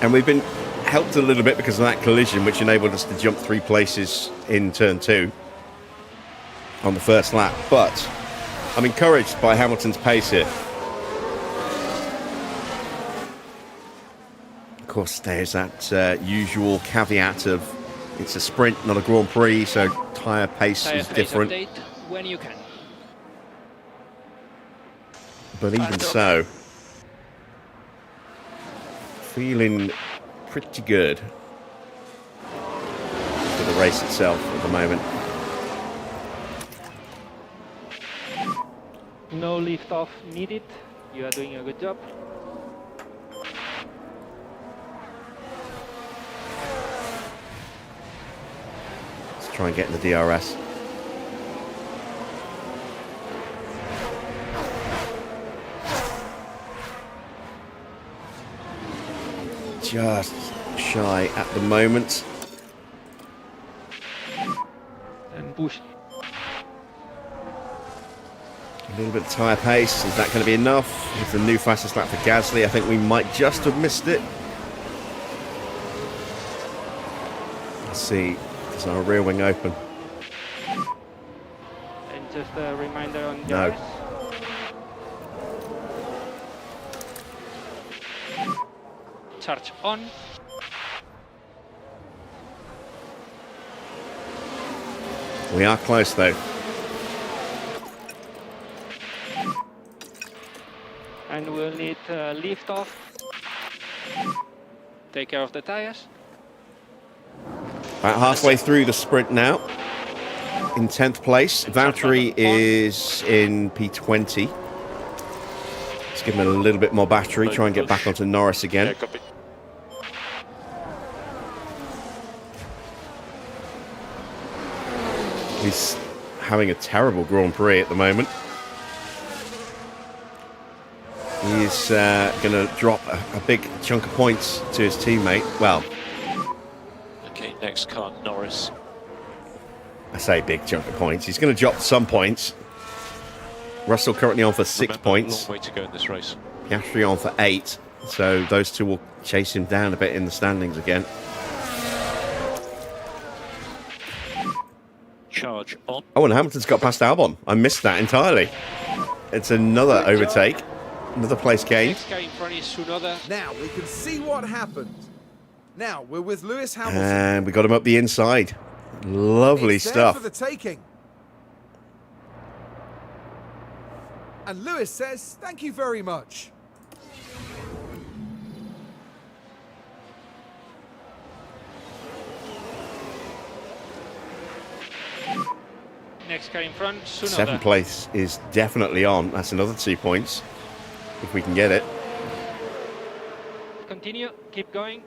And we've been helped a little bit because of that collision, which enabled us to jump 3 places in turn 2 on the first lap. But I'm encouraged by Hamilton's pace here. Of course, there's that usual caveat of it's a sprint, not a Grand Prix, so tyre pace is different. Update when you can. but even so, feeling pretty good for the race itself at the moment. No lift off needed. You are doing a good job. Let's try and get in the DRS. Just shy at the moment. And push. A little bit of tyre pace. Is that going to be enough? With the new fastest lap for Gasly, I think we might just have missed it. Let's see. Is our rear wing open? And just a reminder on No. DRS. Charge on. We are close though. And we'll need lift off. Take care of the tires. About halfway through the sprint now. In 10th place. Valtteri is in P20. Let's give him a little bit more battery. Try and get back onto Norris again. Yeah, copy. He's having a terrible Grand Prix at the moment. He's going to drop a big chunk of points to his teammate. Well, Okay, next car, Norris. I say big chunk of points. He's going to drop some points. Russell currently on for 6 Remember, points. long way to go in this race. Piastri on for 8. So those two will chase him down a bit in the standings again. Charge on. Oh, and Hamilton's got past Albon. I missed that entirely. It's another overtake. Another place gain. Next guy in front is Tsunoda. Now we can see what happened. Now we're with Lewis Hamilton. And we got him up the inside. Lovely It's there stuff. for the taking. And Lewis says, thank you very much. Next car in front, Tsunoda. 7th place is definitely on. That's another 2 points. If we can get it. Continue, keep going.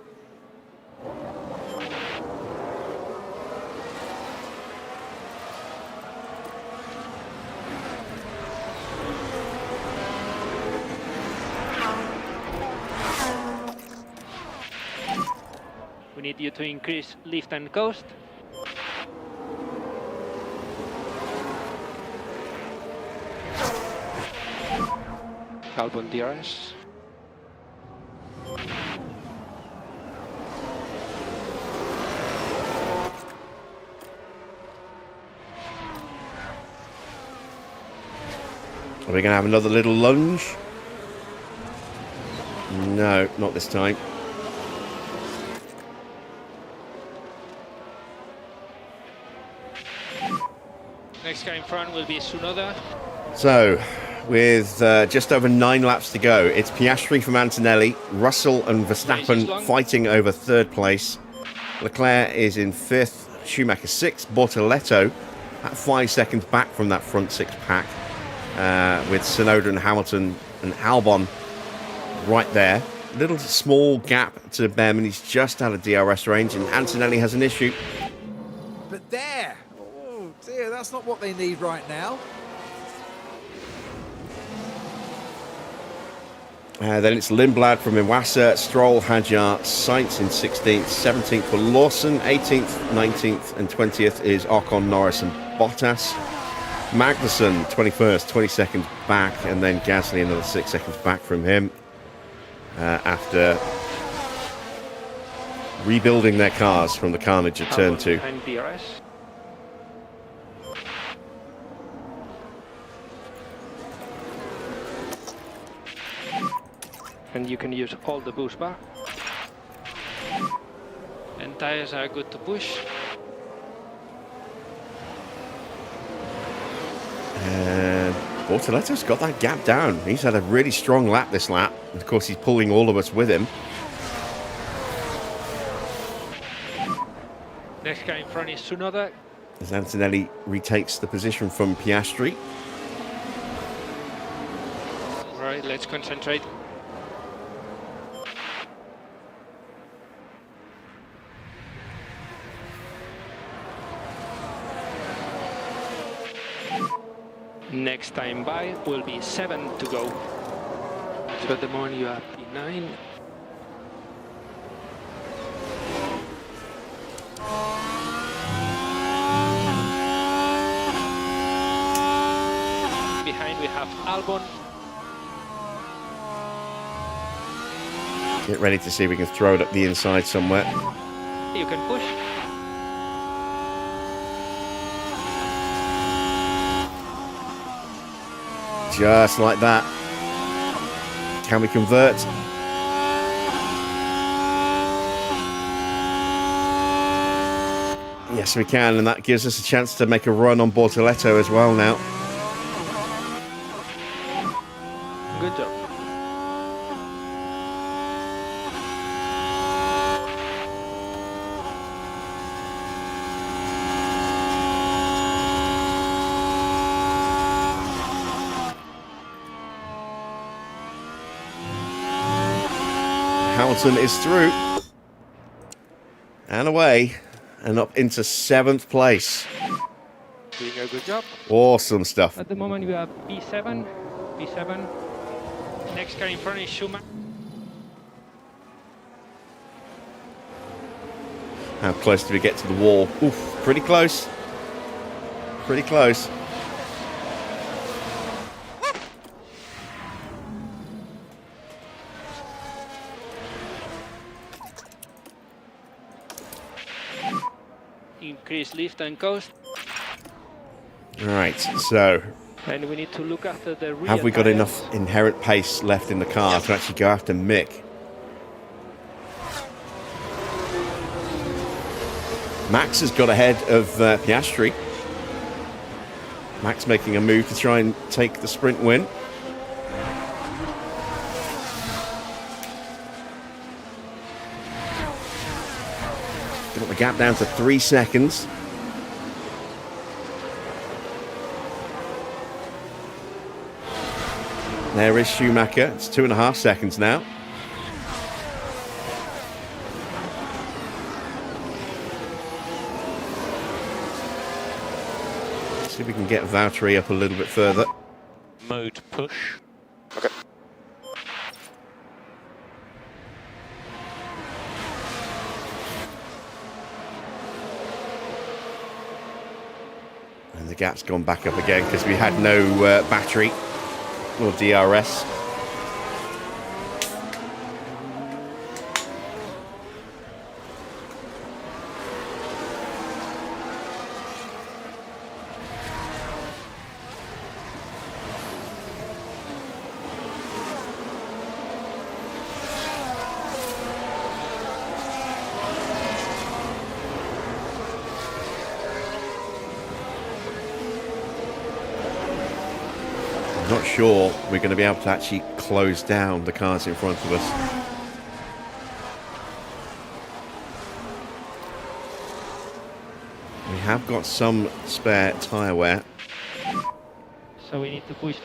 We need you to increase lift and coast. Albon DRS. Are we going to have another little lunge? No, not this time. Next car in front will be Tsunoda. So, with just over 9 laps to go, it's Piastri from Antonelli, Russell and Verstappen fighting over 3rd place. Leclerc is in 5th, Schumacher 6th, Bortoletto at 5 seconds back from that front 6 pack, with Tsunoda and Hamilton and Albon right there. Little small gap to Behrman. He's just out of DRS range, and Antonelli has an issue. But there. Oh dear, that's not what they need right now. Then it's Lindblad from Iwasa, Stroll, Hadjar, Sainz in 16th, 17th for Lawson, 18th, 19th and 20th is Ocon, Norris and Bottas. Magnussen, 21st, 22nd back, and then Gasly another 6 seconds back from him after rebuilding their cars from the carnage at turn 2. And DRS. And you can use all the boost bar. And tires are good to push. And Bortoletto's got that gap down. He's had a really strong lap this lap. And of course, he's pulling all of us with him. Next guy in front is Tsunoda. As Antonelli retakes the position from Piastri. Right, let's concentrate. Next time by will be 7 to go. So at the moment you have P9. Behind we have Albon. Get ready to see if we can throw it up the inside somewhere. You can push. Just like that. Can we convert? Yes, we can, and that gives us a chance to make a run on Bortoletto as well now. Good job. Hamilton is through. And away. And up into 7th place. Doing a good job. Awesome stuff. At the moment we have P7. P7. Next car in front is Schumacher. How close do we get to the wall? Oof, pretty close. Pretty close. Increase lift and coast. Right, so And we need to look after the rear have we got tires. enough inherent pace left in the car to actually go after Mick? Max has got ahead of Piastri. Max making a move to try and take the sprint win. Got the gap down to 3 seconds. There is Schumacher. It's 2.5 seconds now. See if we can get Valtteri up a little bit further. Mode push. Okay. And the gap's gone back up again because we had no battery or DRS. I'm not sure we're going to be able to actually close down the cars in front of us. We have got some spare tyre wear. So we need to push.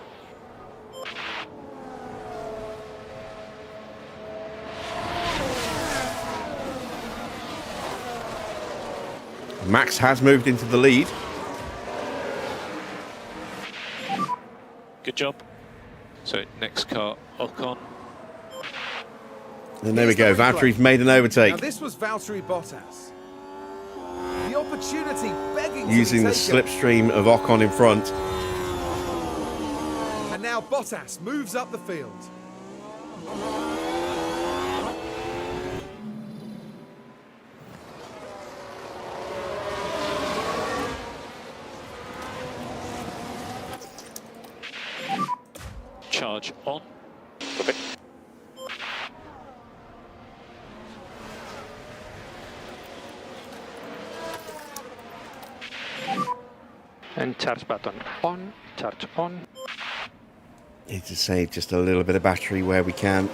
Max has moved into the lead. Good job. So next car, Ocon. And there we go. Valtteri's made an Now overtake this was Valtteri Bottas. The opportunity begging using to the be taken. slipstream of Ocon in front. And now Bottas moves up the field. Charge on. Okay. And charge button on, charge on. Need to save just a little bit of battery where we can.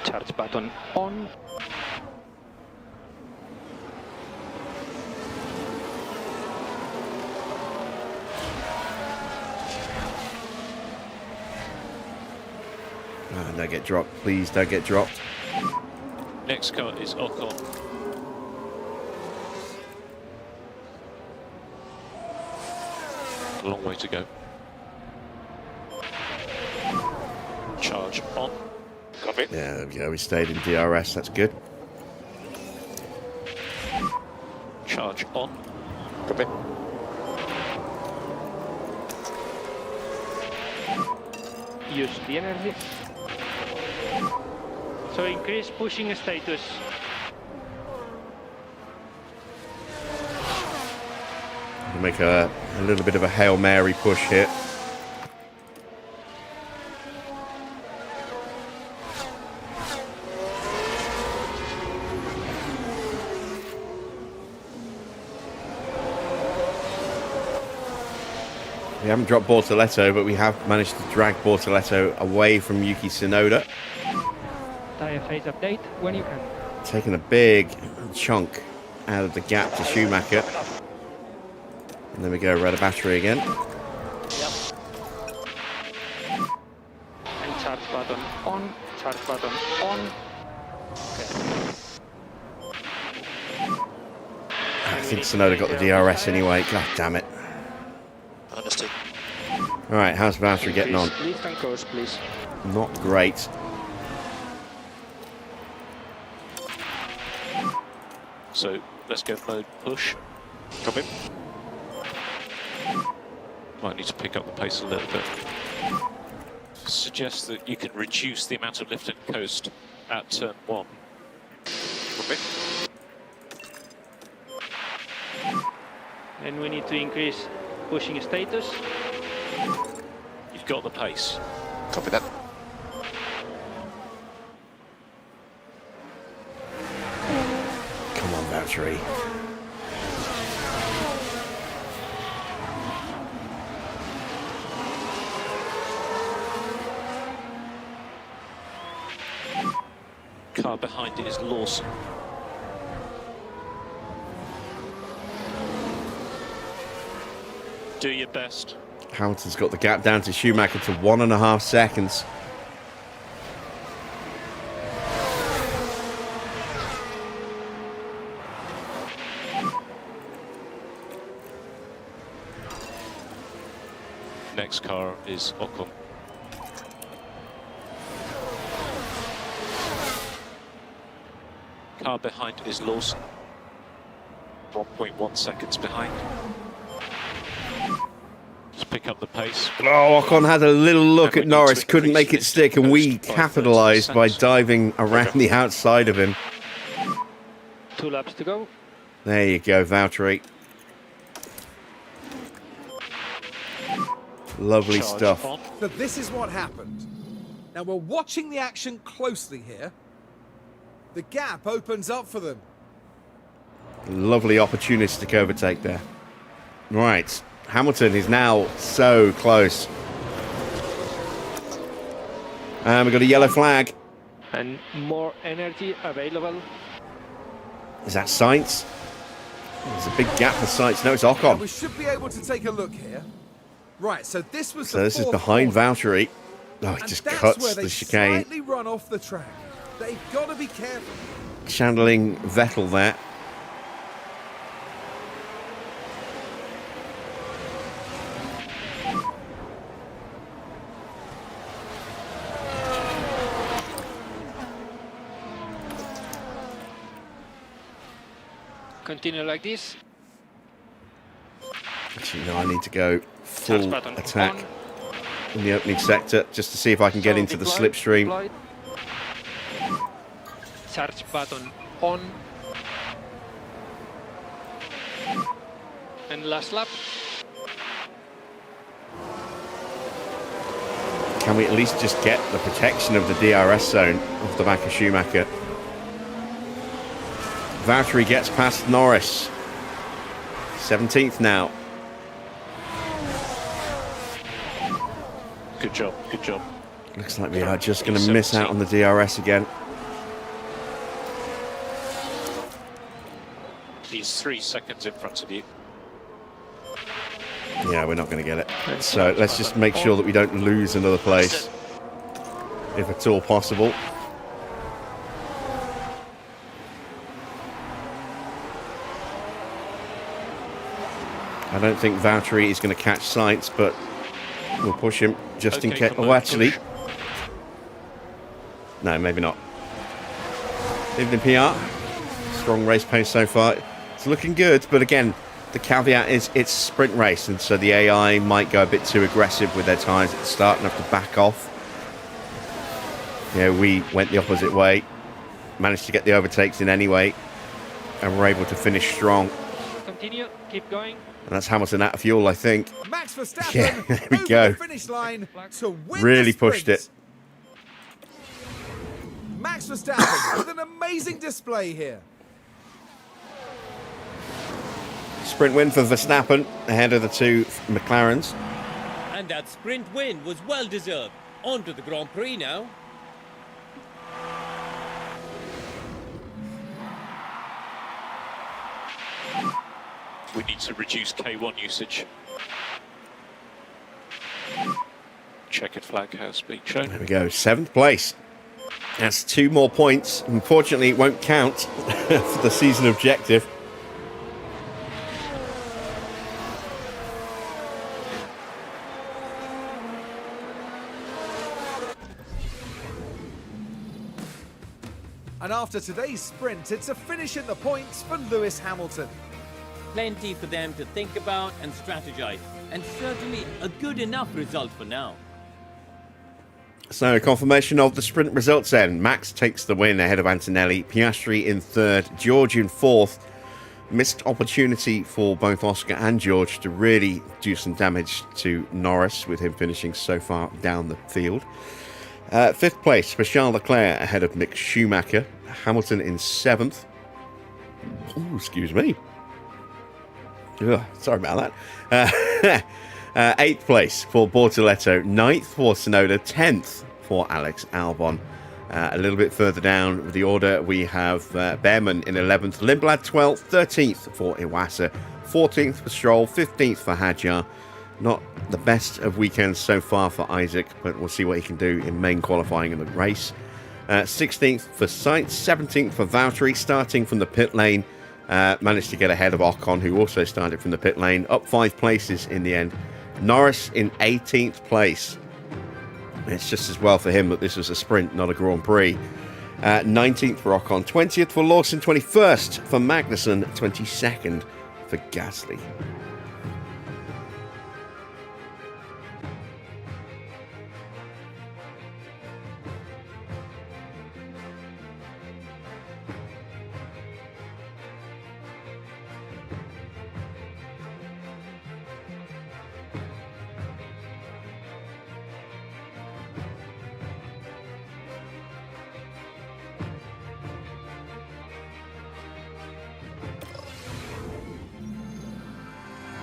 Charge button on. Oh, don't get dropped. Please don't get dropped. Next car is Ocon. A long way to go. Charge on. Copy. Yeah, there we go. We stayed in DRS. That's good. Charge on. Copy. Use the energy. So increase pushing status. We'll make a little bit of a Hail Mary push here. We haven't dropped Bortoletto, but we have managed to drag Bortoletto away from Yuki Tsunoda. Tyre phase update when you can. Taking a big chunk out of the gap to Schumacher. And then we go red battery again. And charge button on. Charge button on. Okay. I think Tsunoda got the DRS anyway. God damn it. Understood. Alright, how's battery getting on? Lift and coast, please. Not great. So let's go mode push. Copy. Might need to pick up the pace a little bit. Suggest that you can reduce the amount of lift and coast at turn 1. Copy. And we need to increase pushing status. You've got the pace. Copy that. Come on, battery. Car behind it is Lawson. Do your best. Hamilton's got the gap down to Schumacher to 1.5 seconds. Next car is Ocon. Car behind is Lawson. 1.1 seconds behind. Just pick up the pace. Oh, Ocon had a little look And at we need Norris, to couldn't make it increase stick, and lift we and coast by capitalised by 30%. diving around the outside of him. 2 laps to go. There you go, Valtteri. Lovely Charge stuff. on. So this is what happened. Now we're watching the action closely here. The gap opens up for them. Lovely opportunistic overtake there. Right, Hamilton is now so close. And we've got a yellow flag. And more energy available. Is that Sainz? There's a big gap for Sainz. No, it's Now Ocon. we should be able to take a look here. Right, so this was So the this is fourth behind corner, Valtteri. Oh, he and just that's where cuts they the chicane. slightly run off the track. They've got to be careful. Channeling Vettel there. Continue like this. Actually, no, I need to go Charge full button attack on. in the opening sector just to see if I can get So into the deploy, slipstream. deploy. Charge button on. And last lap. Can we at least just get the protection of the DRS zone off the back of Schumacher? Valtteri gets past Norris. 17th now. Good job, good job. Looks like we are just going to miss out on the DRS again. He's 3 seconds in front of you. Yeah, we're not going to get it. So let's just make sure that we don't lose another place, if at all possible. I don't think Valtteri is going to catch Sainz, but we'll push him just in case. Oh, actually. No, maybe not. Evening PR. Strong race pace so far. It's looking good, but again, the caveat is it's a sprint race, and so the AI might go a bit too aggressive with their tyres at the start and have to back off. Yeah, we went the opposite way, managed to get the overtakes in anyway, and we're able to finish strong. Continue, keep going. And that's Hamilton out of fuel, I think. Max Verstappen Yeah, there we over go. the finish line to win Really the sprint. pushed it. Max Verstappen with an amazing display here. Sprint win for Verstappen ahead of the two McLarens. And that sprint win was well deserved. On to the Grand Prix now. We need to reduce K1 usage. Checkered flag has been shown. There we go, 7th place. That's 2 more points. Unfortunately, it won't count for the season objective. And after today's sprint, it's a finish in the points for Lewis Hamilton. Plenty for them to think about and strategize, and certainly a good enough result for now. So, confirmation of the sprint results then. Max takes the win ahead of Antonelli. Piastri in 3rd. George in 4th. Missed opportunity for both Oscar and George to really do some damage to Norris, with him finishing so far down the field. 5th place for Charles Leclerc ahead of Mick Schumacher. Hamilton in 7th. Ooh, excuse me. Ugh, sorry about that. 8th place for Bortoletto. 9th for Tsunoda. 10th for Alex Albon. A little bit further down with the order, we have Behrman in 11th. Lindblad 12th. 13th for Iwasa. 14th for Stroll. 15th for Hadjar. Not the best of weekends so far for Isaac, but we'll see what he can do in main qualifying in the race. 16th for Sainz. 17th for Valtteri, starting from the pit lane. Managed to get ahead of Ocon, who also started from the pit lane, up 5 places in the end. Norris in 18th place. It's just as well for him that this was a sprint, not a Grand Prix. 19th for Ocon, 20th for Lawson, 21st for Magnussen, 22nd for Gasly.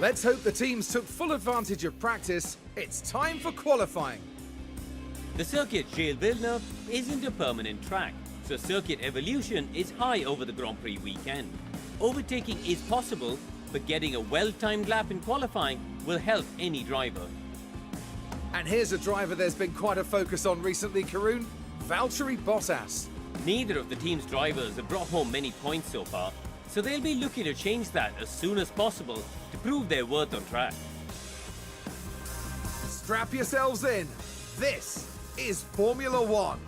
Let's hope the teams took full advantage of practice. It's time for qualifying. The circuit Gilles Villeneuve isn't a permanent track, so circuit evolution is high over the Grand Prix weekend. Overtaking is possible, but getting a well-timed lap in qualifying will help any driver. And here's a driver there's been quite a focus on recently, Karun, Valtteri Bottas. Neither of the team's drivers have brought home many points so far, so they'll be looking to change that as soon as possible to prove their worth on track. Strap yourselves in. This is Formula One.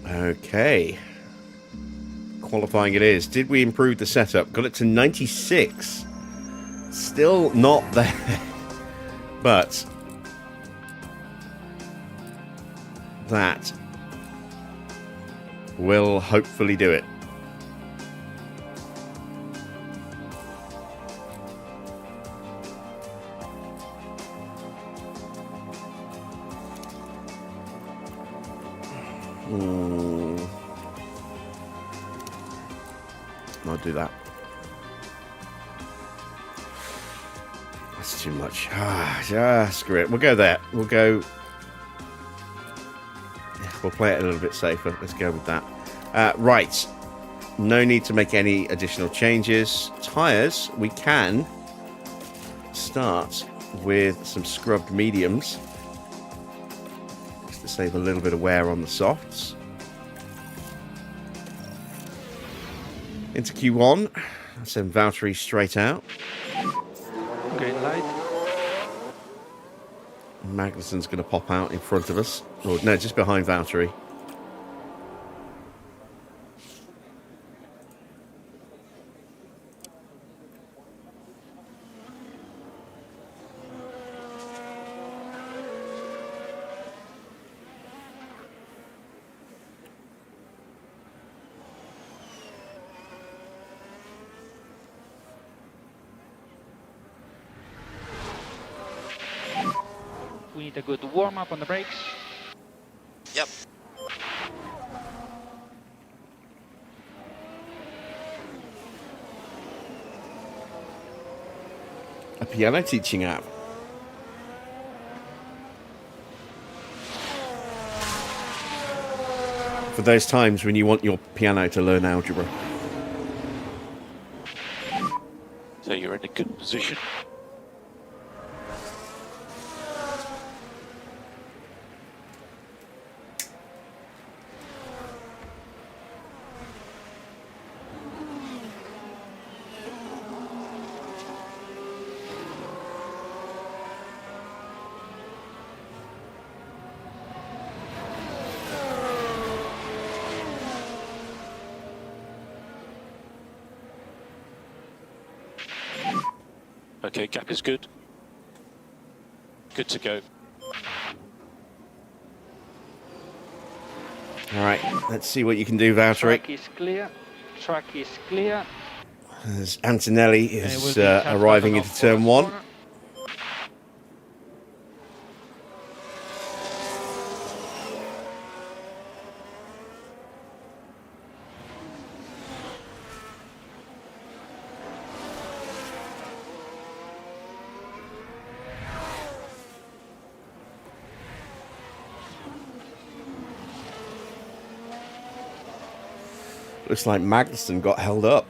Okay. Qualifying it is. Did we improve the setup? Got it to 96. Still not there. But that will hopefully do it. I'll do that. That's too much. Screw it. We'll go there. We'll go... We'll play it a little bit safer. Let's go with that. Right. No need to make any additional changes. Tyres, we can start with some scrubbed mediums. Just to save a little bit of wear on the softs. Into Q1. Send Valtteri straight out. Green light. Magnussen's going to pop out in front of us. Or, no, just behind Valtteri. We need a good warm-up on the brakes. Yep. A piano teaching app. For those times when you want your piano to learn algebra. So you're in a good position. Okay, gap is good. Good to go. All right, let's see what you can do, Valtteri. Track is clear. Track is clear. As Antonelli is Will be tapped arriving off into for turn the one. corner. Looks like Magnussen got held up.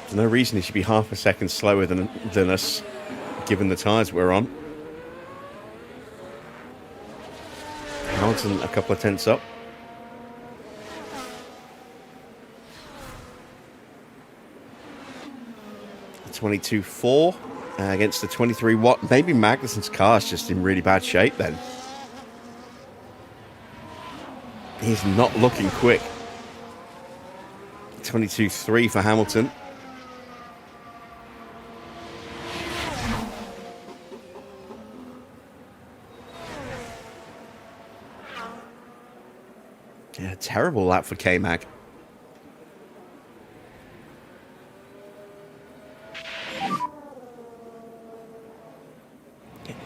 There's no reason he should be half a second slower than us, given the tyres we're on. Hamilton a couple of tenths up. The 22.4 against the 23 watt. Maybe Magnussen's car is just in really bad shape then. He's not looking quick. 22.3 for Hamilton. Yeah, terrible lap for K-Mag.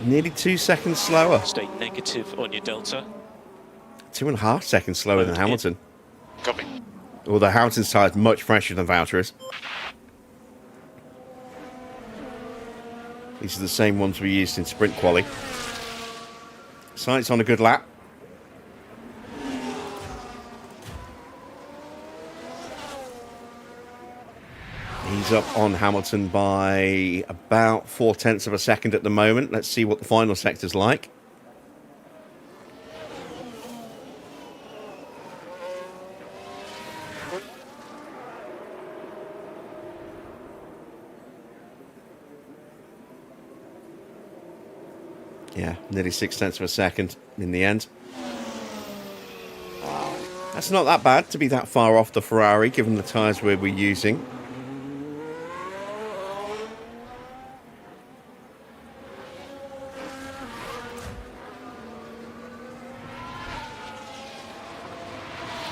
Nearly 2 seconds slower. Stay negative on your delta. 2.5 seconds slower than Hamilton. Copy. Although Hamilton's tyre is much fresher than Valtteri's. These are the same ones we used in sprint quali. Sainz on a good lap. He's up on Hamilton by about 0.4 of a second at the moment. Let's see what the final sector's like. Yeah, nearly 0.6 of a second in the end. That's not that bad to be that far off the Ferrari, given the tyres we're using.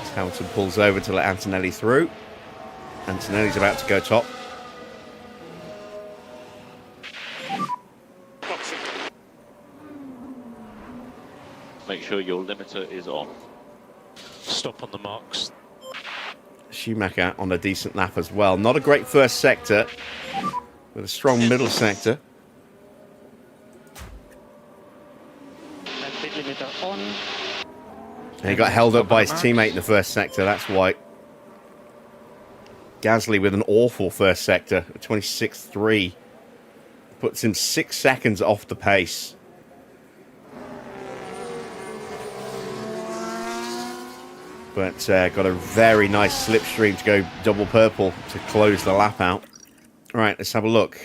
As Hamilton pulls over to let Antonelli through. Antonelli's about to go top. Make sure your limiter is on. stop on the marks. Schumacher on a decent lap as well. Not a great first sector, with a strong middle sector. And speed limiter on. And he got held up by his teammate in the first sector, that's why. Gasly with an awful first sector, a 26.3. Puts him 6 seconds off the pace. But got a very nice slipstream to go double purple to close the lap out. All right, let's have a look.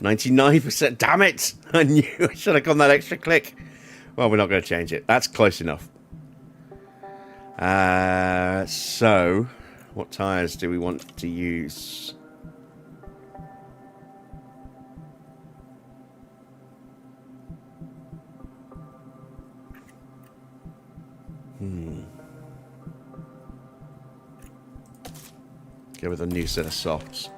99%. Damn it! I knew I should have gone that extra click. Well, we're not going to change it. That's close enough. So, what tyres do we want to use? Go with a new set of softs.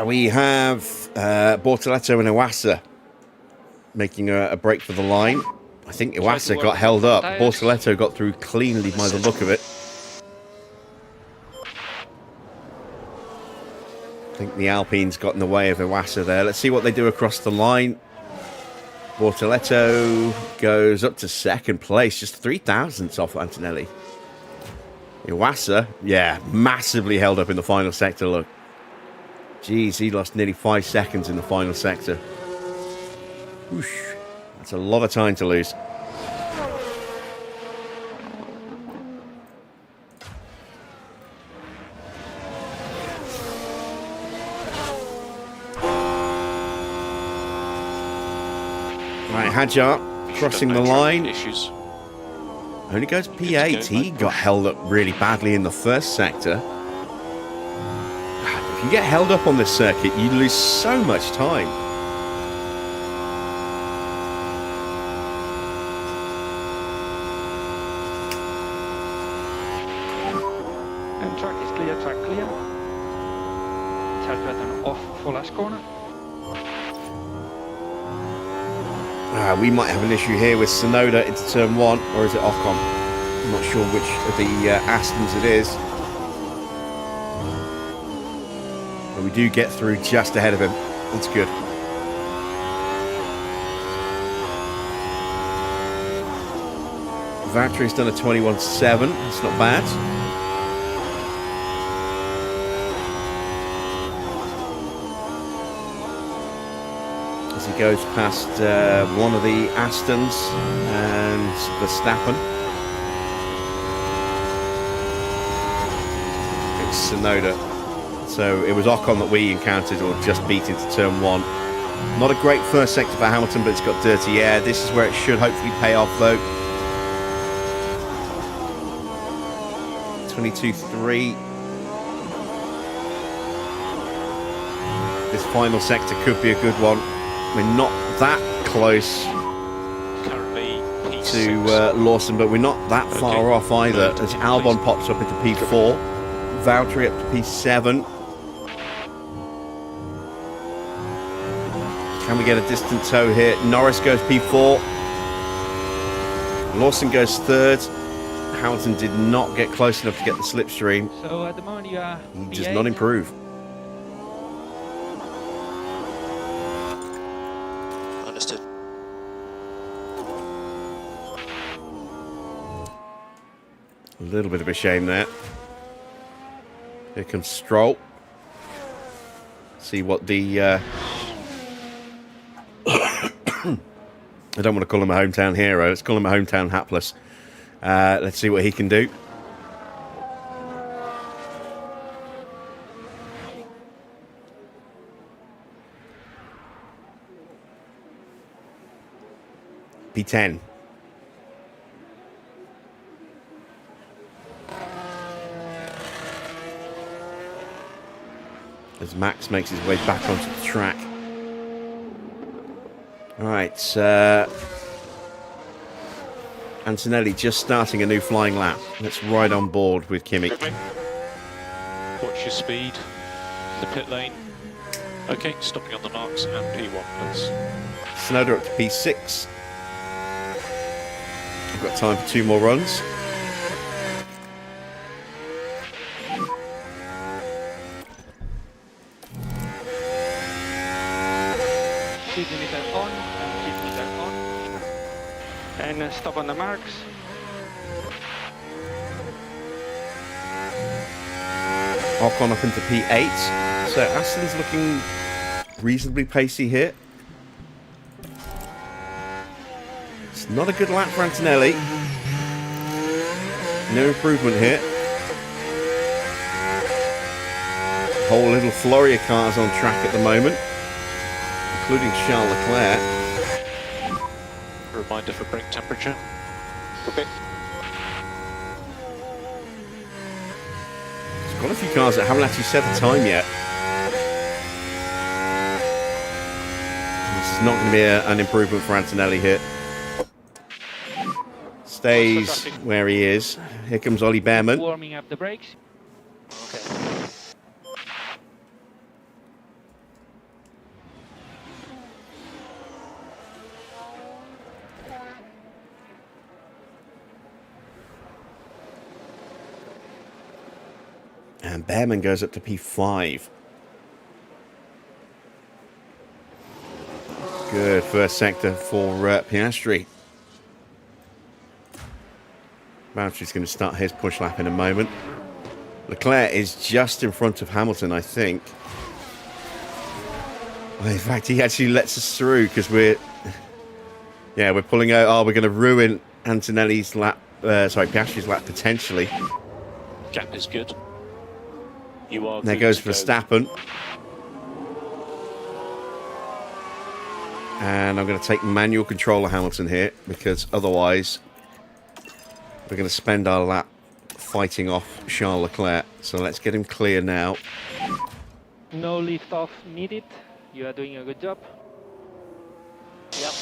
We have Bortoleto and Iwasa making a break for the line. I think Iwasa got held up. Bortoleto got through cleanly by the look of it. I think the Alpines got in the way of Iwasa there. Let's see what they do across the line. Bortoleto goes up to second place, just 3 thousandths off Antonelli. Iwasa, yeah, massively held up in the final sector, look. Jeez, he lost nearly 5 seconds in the final sector. Whoosh. That's a lot of time to lose. Right, Hadjar crossing the line. Issues. Only goes P8. He got held up really badly in the first sector. If you get held up on this circuit, you lose so much time. And track is clear, track clear. Third button off for last corner. We might have an issue here with Sonoda into turn 1, or is it Ocon? I'm not sure which of the Astons it is. But we do get through just ahead of him. That's good. Valtteri's done a 21.7. It's not bad. As he goes past one of the Astons and Verstappen. It's Sonoda. So it was Ocon that we encountered or just beat into turn 1. Not a great first sector for Hamilton, but it's got dirty air. This is where it should hopefully pay off though. 22.3. This final sector could be a good one. We're not that close Currently to Lawson, but we're not that far off either. As Albon pops up into P4, Valtteri up to P7. Can we get a distant tow here? Norris goes P4. Lawson goes 3rd. Hamilton did not get close enough to get the slipstream. So at the moment you are He does not improve. Understood. A little bit of a shame there. Here comes Stroll. See what the I don't want to call him a hometown hero. Let's call him a hometown hapless. Let's see what he can do. P10. As Max makes his way back onto the track. All right, Antonelli just starting a new flying lap. Let's ride on board with Kimi. Watch your speed in the pit lane. Okay, stopping on the marks and P1, please. Snowder up to P6. I've got time for 2 more runs. Speed limiter on, speed limiter on. And stop on the marks. Ocon up into P8. So Aston's looking reasonably pacey here. It's not a good lap for Antonelli. No improvement here. Whole little flurry of cars on track at the moment, including Charles Leclerc. Reminder for brake temperature. Okay. There's got a few cars that haven't actually set the time yet. This is not going to be an improvement for Antonelli here. Stays where he is. Here comes Ollie Behrman. Warming up the brakes. Okay. And Behrman goes up to P5. Good first sector for Piastri. Valtteri's going to start his push lap in a moment. Leclerc is just in front of Hamilton, I think. Well, in fact, he actually lets us through because we're pulling out. Oh, we're going to ruin Antonelli's lap. Piastri's lap potentially. Gap is good. You are. There goes Verstappen. And I'm going to take manual control of Hamilton here because otherwise we're going to spend our lap fighting off Charles Leclerc. So let's get him clear now. No lift off needed. You are doing a good job. Yep.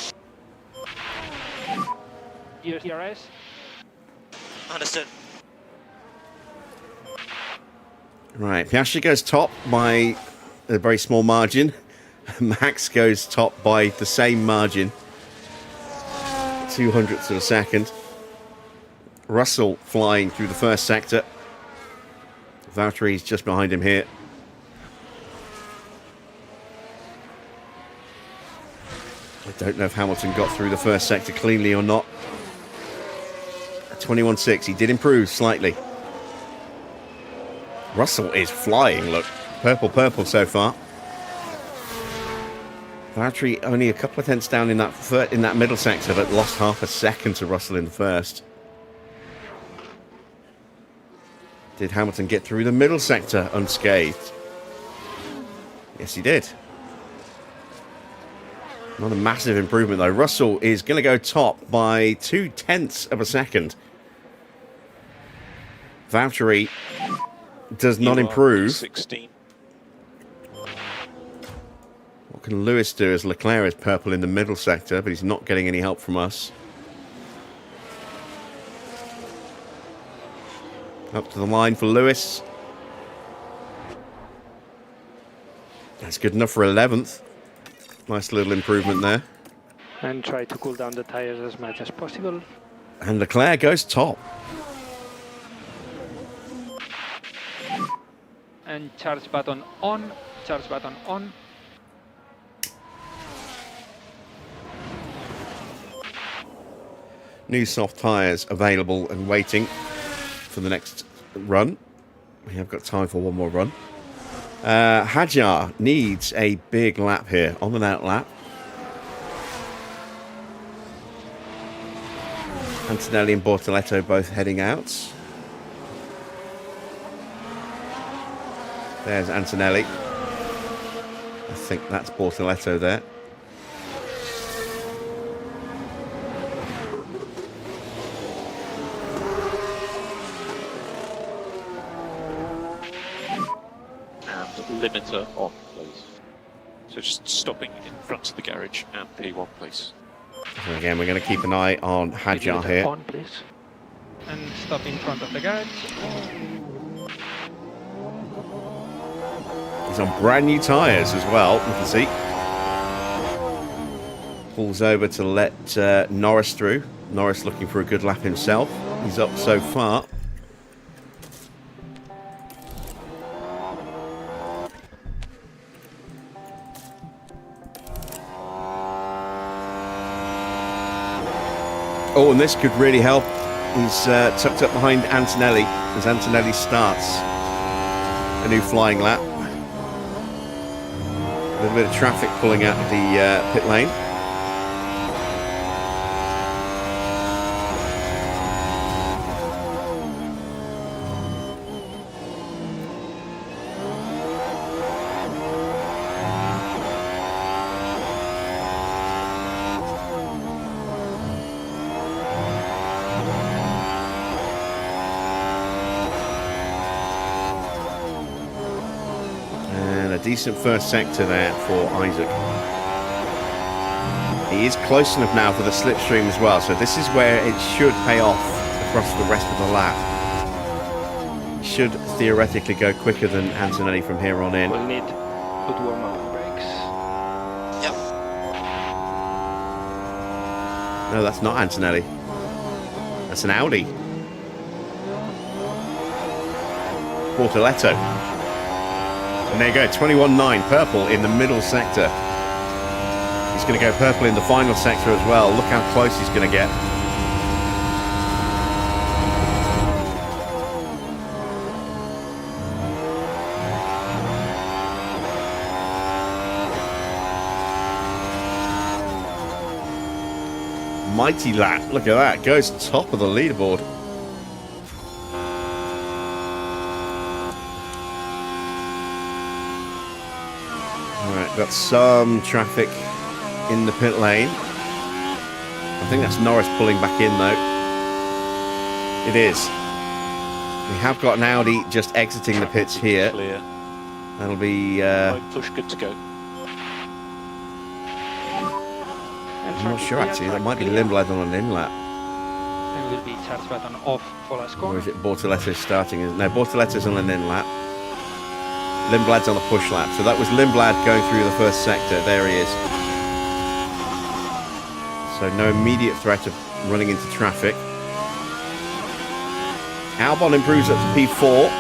Here's DRS. Understood. Right, Piastri goes top by a very small margin. Max goes top by the same margin. 0.02 of a second. Russell flying through the first sector. Valtteri's just behind him here. I don't know if Hamilton got through the first sector cleanly or not. 21.6, he did improve slightly. Russell is flying, look. Purple so far. Valtteri only a couple of tenths down in that middle sector, but lost half a second to Russell in the first. Did Hamilton get through the middle sector unscathed? Yes, he did. Not a massive improvement, though. Russell is going to go top by 0.2 of a second. Valtteri does not improve. 16. What can Lewis do as Leclerc is purple in the middle sector, but he's not getting any help from us. Up to the line for Lewis. That's good enough for 11th. Nice little improvement there. And try to cool down the tires as much as possible. And Leclerc goes top. And charge button on. Charge button on. New soft tyres available and waiting for the next run. We have got time for one more run. Hadjar needs a big lap here, on and out lap. Antonelli and Bortoletto both heading out. There's Antonelli. I think that's Bortoletto there. And limiter on, please. So just stopping in front of the garage and P1, please. So again, we're going to keep an eye on Hadjar here. On, please. And stop in front of the garage. He's on brand new tyres as well, you can see. Pulls over to let Norris through. Norris looking for a good lap himself. He's up so far. Oh, and this could really help. He's tucked up behind Antonelli as Antonelli starts a new flying lap. A little bit of traffic pulling out of the pit lane. Decent first sector there for Isaac. He is close enough now for the slipstream as well, so this is where it should pay off across the rest of the lap. Should theoretically go quicker than Antonelli from here on in. We'll need good warm-up brakes. Yep. No, that's not Antonelli. That's an Audi. Bortoletto. And there you go, 21.9, purple in the middle sector. He's going to go purple in the final sector as well. Look how close he's going to get. Mighty lap, look at that, goes top of the leaderboard. Got some traffic in the pit lane. I think that's Norris pulling back in though. It is. We have got an Audi just exiting the pits here. Clear. That'll be... push, good to go. I'm not sure actually, that might be Lindblad on an in-lap. And will be charge button off for last corner. Or is it Bortoletto starting? No, Bortoletto's on an in-lap. Lindblad's on a push lap. So that was Lindblad going through the first sector. There he is. So no immediate threat of running into traffic. Albon improves up to P4.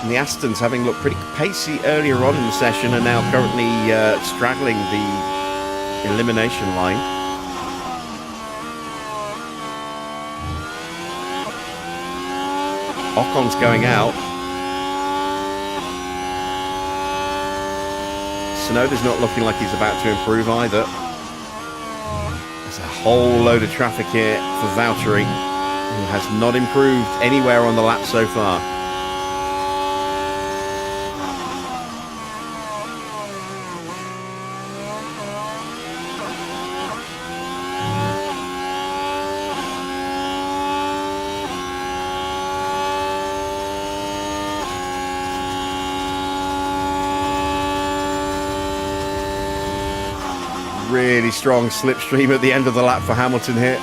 And the Astons, having looked pretty pacey earlier on in the session, are now currently straddling the elimination line. Ocon's going out. Tsunoda's not looking like he's about to improve either. There's a whole load of traffic here for Valtteri, who has not improved anywhere on the lap so far. Really strong slipstream at the end of the lap for Hamilton here.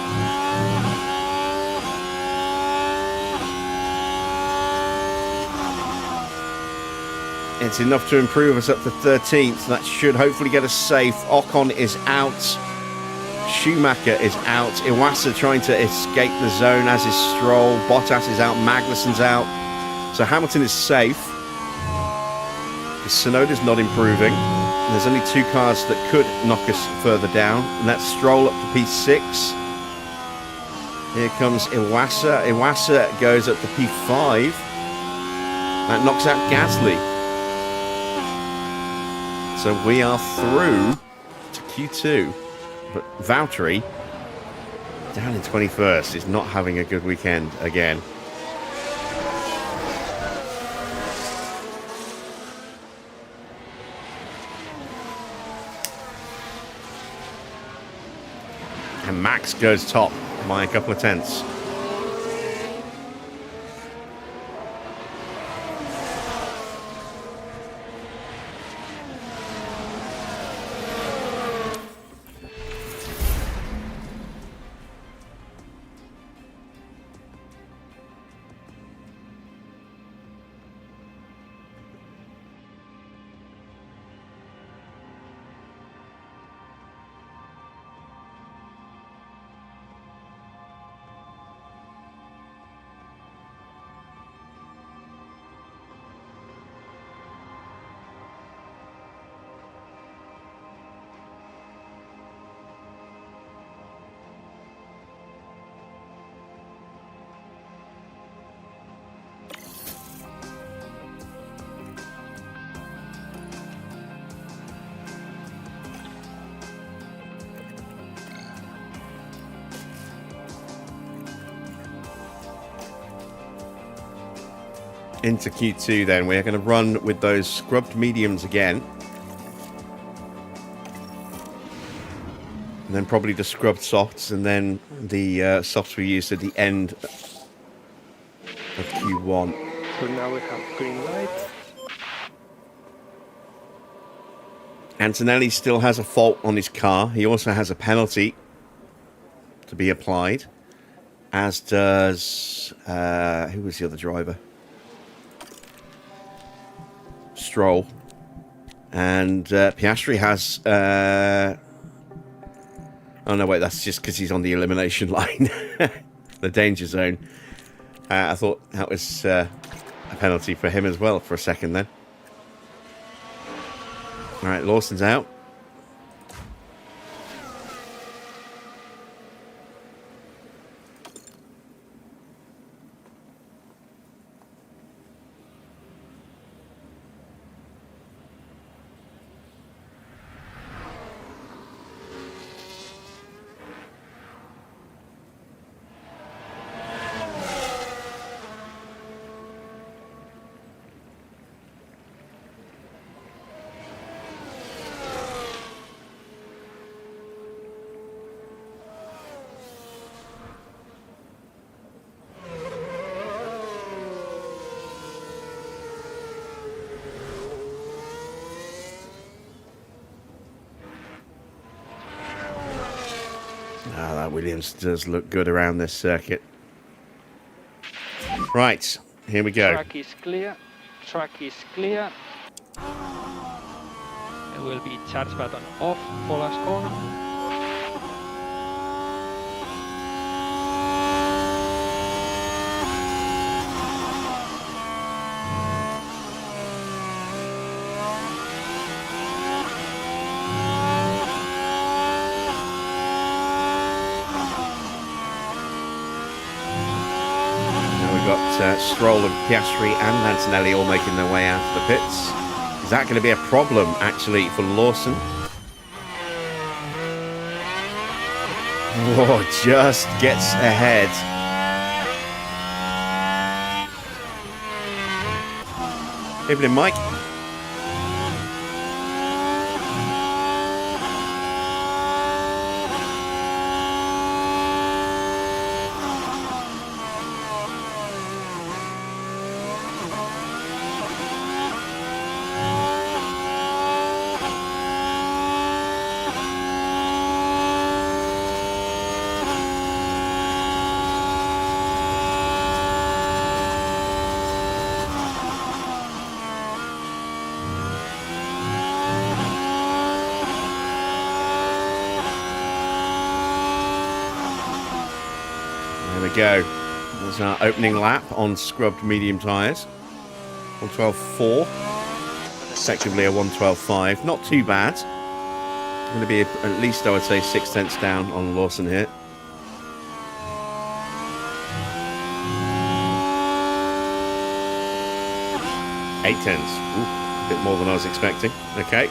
It's enough to improve us up to 13th. That should hopefully get us safe. Ocon is out. Schumacher is out. Iwasa trying to escape the zone, as is Stroll. Bottas is out. Magnussen's out. So Hamilton is safe. Tsunoda's not improving. There's only two cars that could knock us further down, and that's Stroll up to P6. Here comes Iwasa. Iwasa goes up to P5. That knocks out Gasly. So we are through to Q2. But Valtteri down in 21st is not having a good weekend again. And Max goes top by a couple of tenths. Into Q2 then. We're going to run with those scrubbed mediums again. And then probably the scrubbed softs, and then the softs we used at the end of Q1. So now we have green light. Antonelli still has a fault on his car. He also has a penalty to be applied, as does who was the other driver? Stroll. And Piastri has oh no, wait, that's just because he's on the elimination line. The danger zone. I thought that was a penalty for him as well for a second then. Alright, Lawson's out. That Williams does look good around this circuit. Right, here we go. Track is clear. Track is clear. It will be charge button off for last corner. Stroll and Piastri and Antonelli all making their way out of the pits. Is that going to be a problem, actually, for Lawson? Oh, just gets ahead. Evening, Mike. Go. There's our opening lap on scrubbed medium tyres. 112.4. Effectively a 112.5. Not too bad. Going to be at least, I would say, 6 tenths down on Lawson here. Eight tenths. Ooh, a bit more than I was expecting. Okay.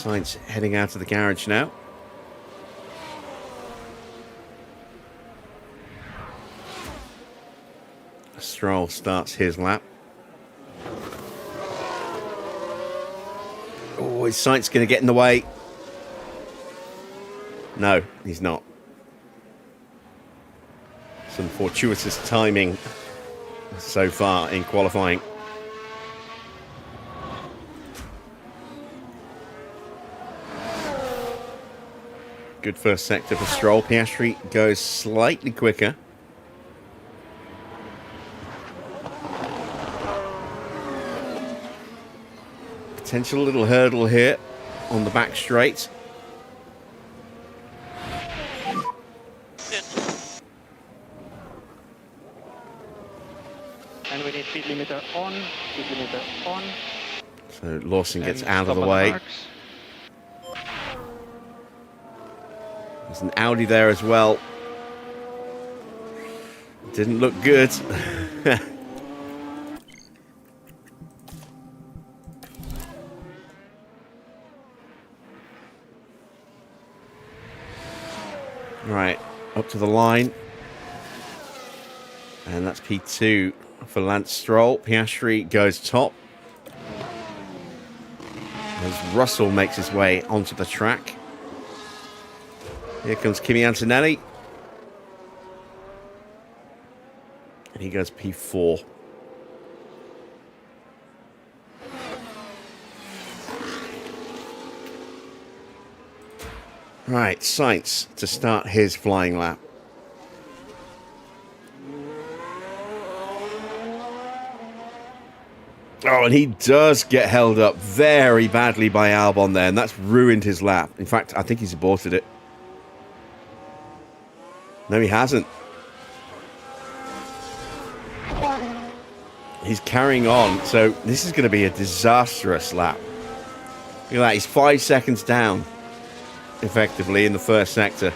Sainz heading out of the garage now. Stroll starts his lap. Oh, is Sainz going to get in the way? No, he's not. Some fortuitous timing so far in qualifying. Good first sector for Stroll. Piastri goes slightly quicker. Potential little hurdle here on the back straight. And we need speed limiter on, speed limiter on. So Lawson gets And out of stop the on way. marks. There's an Audi there as well. Didn't look good. Right, up to the line. And that's P2 for Lance Stroll. Piastri goes top. As Russell makes his way onto the track. Here comes Kimi Antonelli. And he goes P4. Right, Sainz to start his flying lap. Oh, and he does get held up very badly by Albon there, and that's ruined his lap. In fact, I think he's aborted it. No, he hasn't. He's carrying on, so this is going to be a disastrous lap. Look at that, he's 5 seconds down, effectively, in the first sector.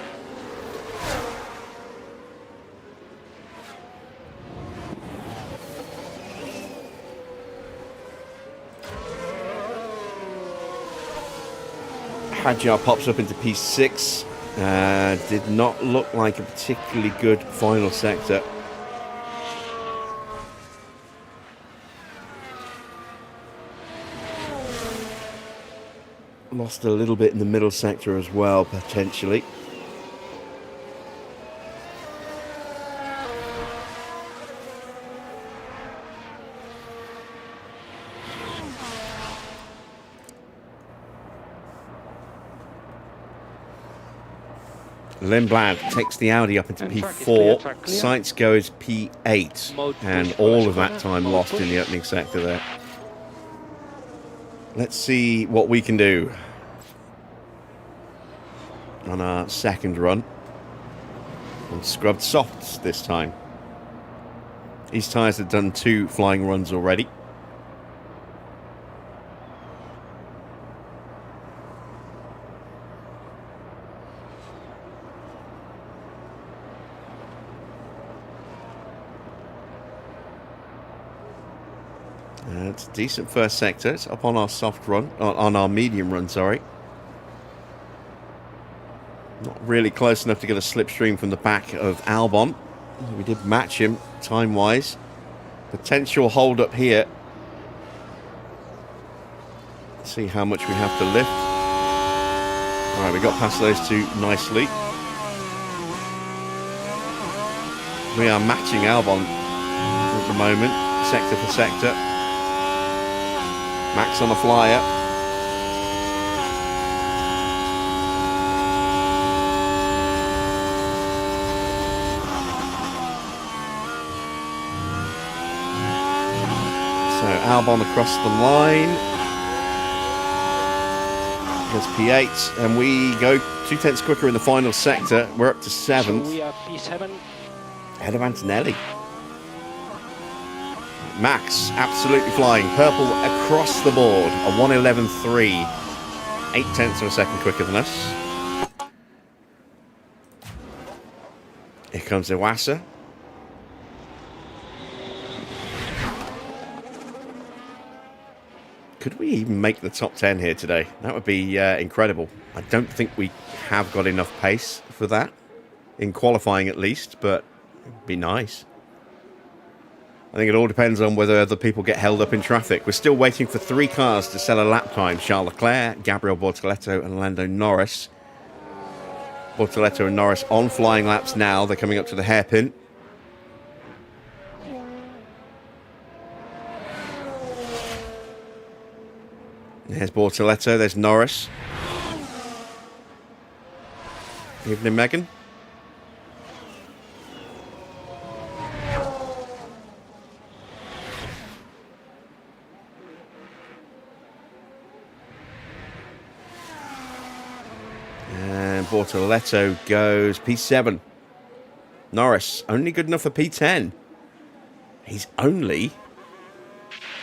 Hadjar pops up into P6. Did not look like a particularly good final sector. Lost a little bit in the middle sector as well, potentially. Lindblad takes the Audi up into And P4. track clear. Sainz goes P8. Mode And push, all push, of that push, time mode lost in push. the opening sector there. Let's see what we can do on our second run. On scrubbed softs this time. These tyres have done 2 flying runs already. It's a decent first sector. It's up on our soft run, on our medium run, sorry. Not really close enough to get a slipstream from the back of Albon. We did match him time-wise. Potential hold up here. Let's see how much we have to lift. All right, we got past those two nicely. We are matching Albon at the moment, sector for sector. Max on a flyer. So Albon across the line. Gets P8, and we go 2 tenths quicker in the final sector. We're up to 7th, So we are P7. ahead of Antonelli. Max absolutely flying. Purple across the board. A 1:11.3. 8 tenths of a second quicker than us. Here comes Iwasa. could we even make the top 10 here today? That would be incredible. I don't think we have got enough pace for that, in qualifying at least, but it'd be nice. I think it all depends on whether other people get held up in traffic. We're still waiting for 3 cars to sell a lap time. Charles Leclerc, Gabriel Bortoleto and Lando Norris. Bortoleto and Norris on flying laps now. They're coming up to the hairpin. There's Bortoleto, there's Norris. Evening, Megan. And Bortoleto goes P7. Norris, only good enough for P10. He's only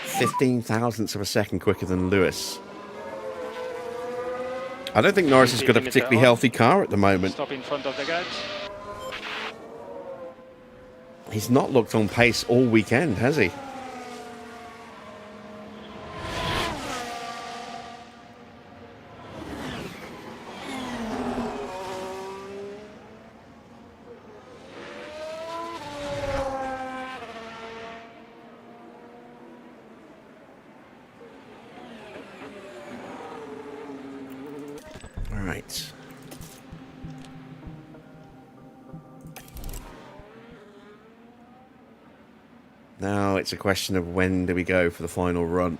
15 thousandths of a second quicker than Lewis. I don't think Norris has got a particularly healthy car at the moment. Stop in front of the garage. He's not looked on pace all weekend, has he? Right. Now it's a question of when do we go for the final run.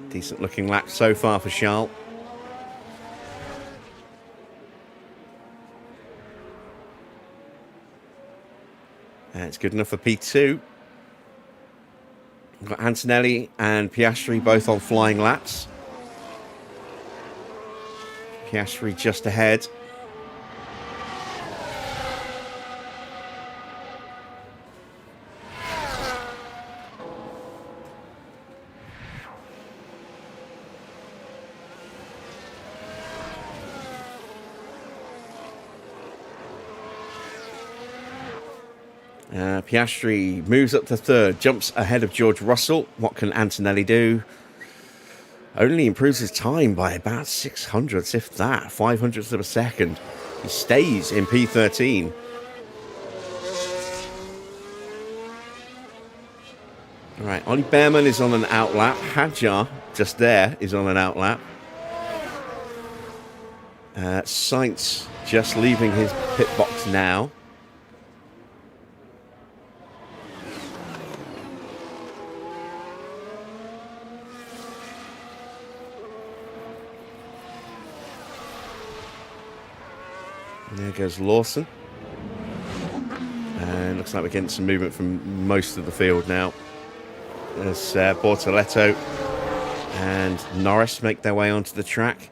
Decent looking lap so far for Charles. It's good enough for P2. We've got Antonelli and Piastri both on flying laps. Piastri just ahead. Piastri moves up to third, jumps ahead of George Russell. What can Antonelli do? Only improves his time by about 600ths, if that, 500ths of a second. He stays in P13. All right, Ollie Behrman is on an outlap. Hadjar, just there, is on an outlap. Sainz just leaving his pit box now. There goes Lawson. And looks like we're getting some movement from most of the field now. There's Bortoleto and Norris make their way onto the track.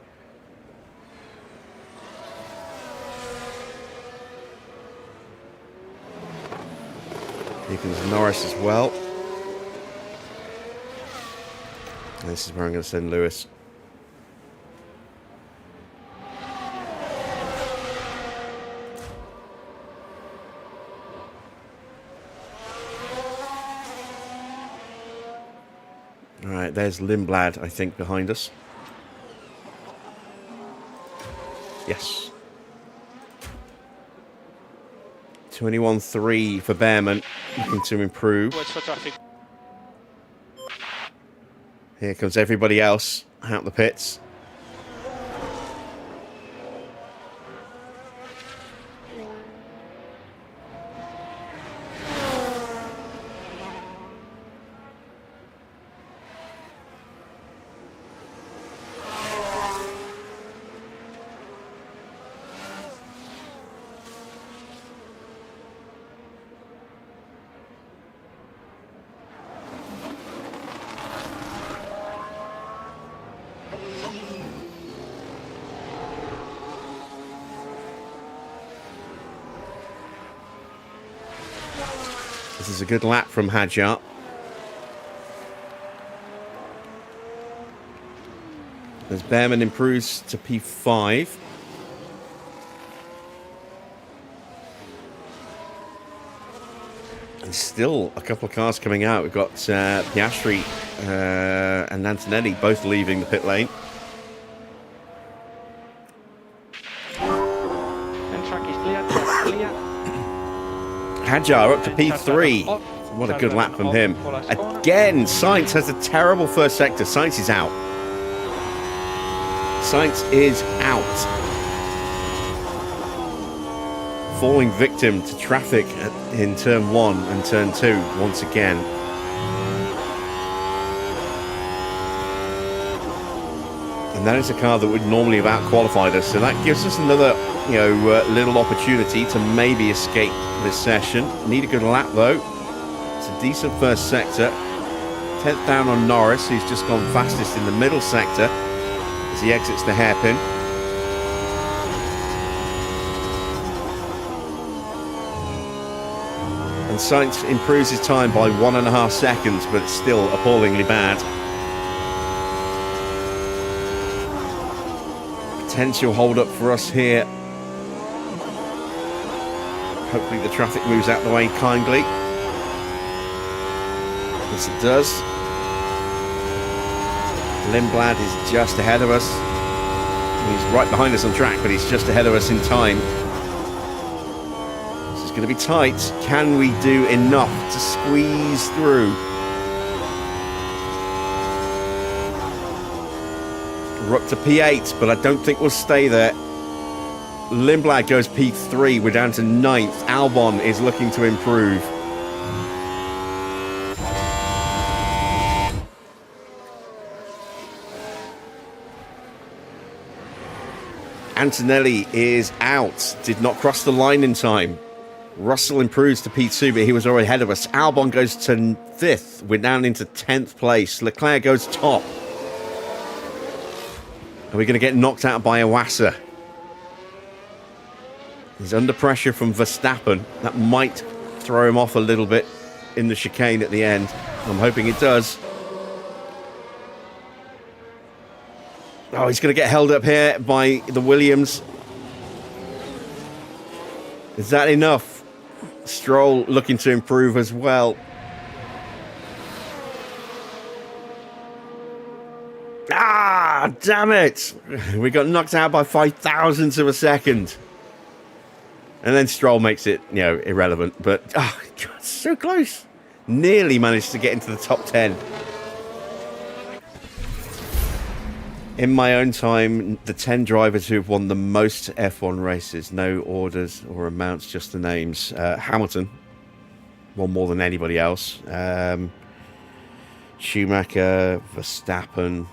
Here comes Norris as well. And this is where I'm going to send Lewis. All right, there's Lindblad, I think, behind us. Yes. 21.3 for Behrman, looking to improve. What's for traffic? Here comes everybody else out the pits. This is a good lap from Hadjar. As Behrman improves to P5. And still a couple of cars coming out. We've got Piastri and Antonelli both leaving the pit lane. And track is clear, track clear. Hadjar up to P3. What a good lap from him. Again, Sainz has a terrible first sector. Sainz is out. Sainz is out. Falling victim to traffic in turn 1 and turn 2 once again. And that is a car that would normally have out-qualified us, so that gives us another, little opportunity to maybe escape this session. Need a good lap though. It's a decent first sector. 10th down on Norris, who's just gone fastest in the middle sector as he exits the hairpin. And Sainz improves his time by 1.5 seconds, but it's still appallingly bad. Potential hold up for us here. Hopefully the traffic moves out the way kindly. Yes, it does. Lindblad is just ahead of us. He's right behind us on track, but he's just ahead of us in time. This is going to be tight. Can we do enough to squeeze through? We're up to P8, but I don't think we'll stay there. Lindblad goes P3. We're down to 9th. Albon is looking to improve. Antonelli is out. Did not cross the line in time. Russell improves to P2, but he was already ahead of us. Albon goes to 5th. We're down into 10th place. Leclerc goes top. Are we going to get knocked out by Iwasa? He's under pressure from Verstappen. That might throw him off a little bit in the chicane at the end. I'm hoping it does. Oh, he's going to get held up here by the Williams. Is that enough? Stroll looking to improve as well. Ah, damn it. We got knocked out by 0.005 of a second. And then Stroll makes it, irrelevant. But, oh, God, so close. Nearly managed to get into the top 10. In my own time, the 10 drivers who have won the most F1 races, no orders or amounts, just the names. Hamilton won more than anybody else. Schumacher, Verstappen,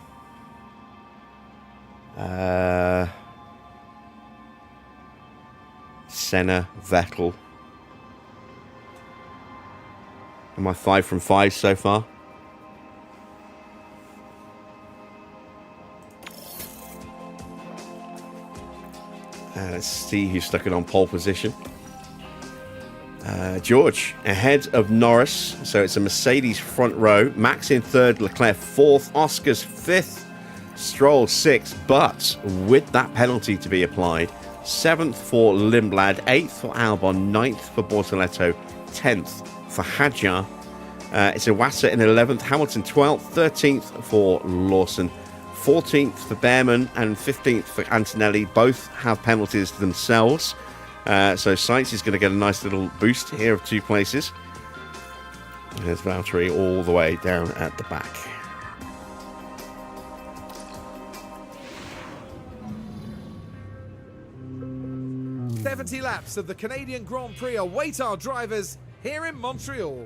Senna, Vettel. Am I 5 from 5 so far? Let's see who's stuck it on pole position. George ahead of Norris, so it's a Mercedes front row. Max in 3rd, Leclerc 4th, Oscar's 5th, Stroll 6th, but with that penalty to be applied. 7th for Lindblad, 8th for Albon, 9th for Bortoletto, 10th for Hadjar. It's Iwasa in 11th, Hamilton 12th, 13th for Lawson, 14th for Behrman and 15th for Antonelli. Both have penalties themselves. So Sainz is going to get a nice little boost here of 2 places. There's Valtteri all the way down at the back. "70 laps of the Canadian Grand Prix await our drivers here in Montreal."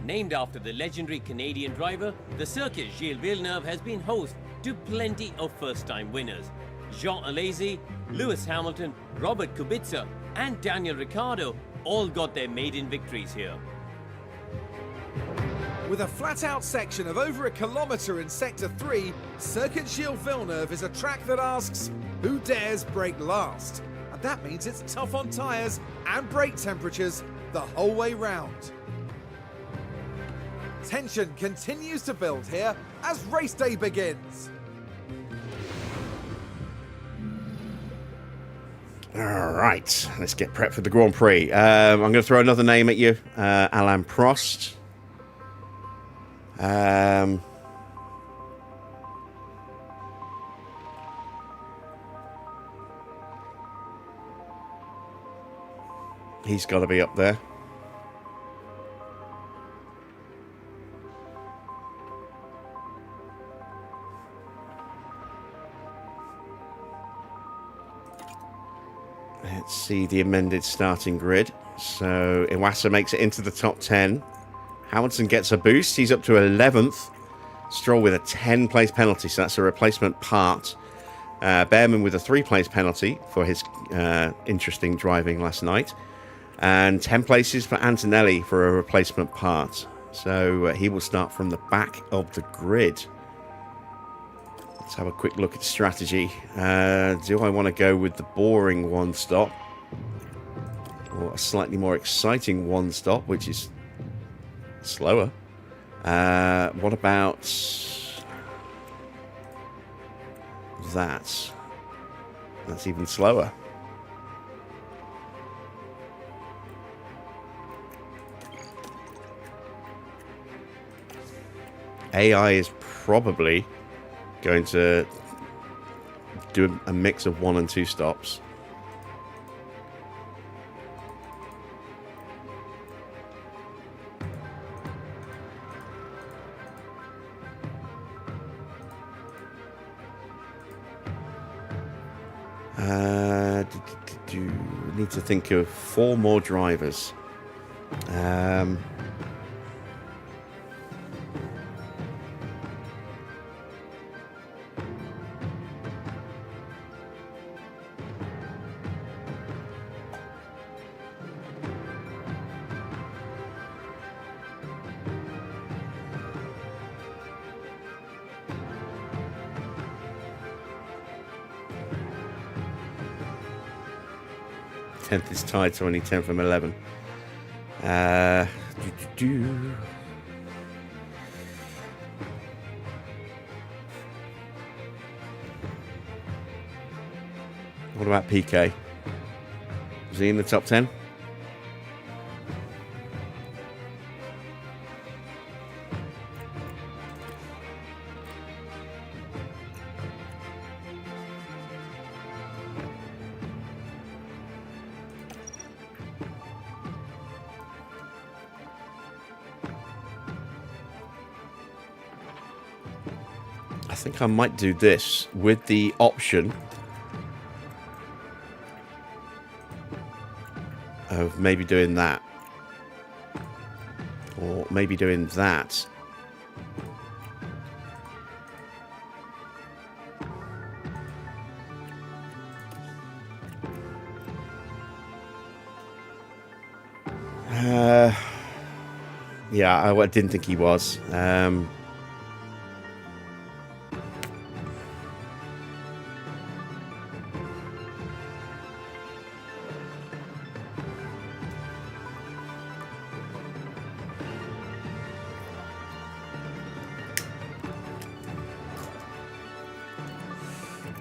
Named after the legendary Canadian driver, the circuit Gilles Villeneuve has been host to plenty of first-time winners. Jean Alesi, Lewis Hamilton, Robert Kubica and Daniel Ricciardo all got their maiden victories here. With a flat-out section of over 1 kilometre in Sector 3, Circuit Gilles Villeneuve is a track that asks, who dares brake last? And that means it's tough on tyres and brake temperatures the whole way round. Tension continues to build here as race day begins. All right, let's get prepped for the Grand Prix. I'm going to throw another name at you, Alain Prost. He's got to be up there. Let's see the amended starting grid. So Iwasa makes it into the top 10. Hamilton gets a boost. He's up to 11th. Stroll with a 10-place penalty, so that's a replacement part. Behrman with a 3-place penalty for his interesting driving last night. And 10 places for Antonelli for a replacement part. So he will start from the back of the grid. Let's have a quick look at strategy. Do I want to go with the boring one stop? Or a slightly more exciting one stop, which is slower? What about that? That's even slower. AI is probably going to do a mix of 1 and 2 stops. Need to think of 4 more drivers. Tenth is tied, so only 10 from 11. What about PK? Is he in the top 10? I think I might do this with the option of maybe doing that, or maybe doing that. Yeah, I didn't think he was.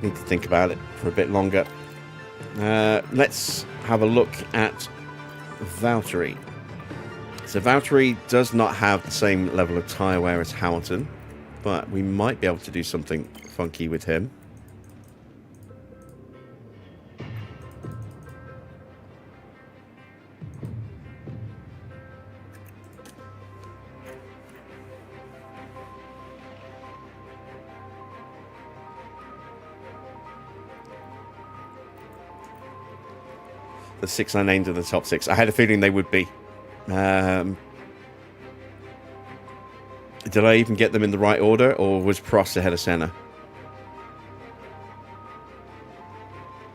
Need to think about it for a bit longer. Let's have a look at Valtteri. So Valtteri does not have the same level of tyre wear as Hamilton, but we might be able to do something funky with him. The 6 I named in the top 6. I had a feeling they would be. Did I even get them in the right order, or was Prost ahead of Senna?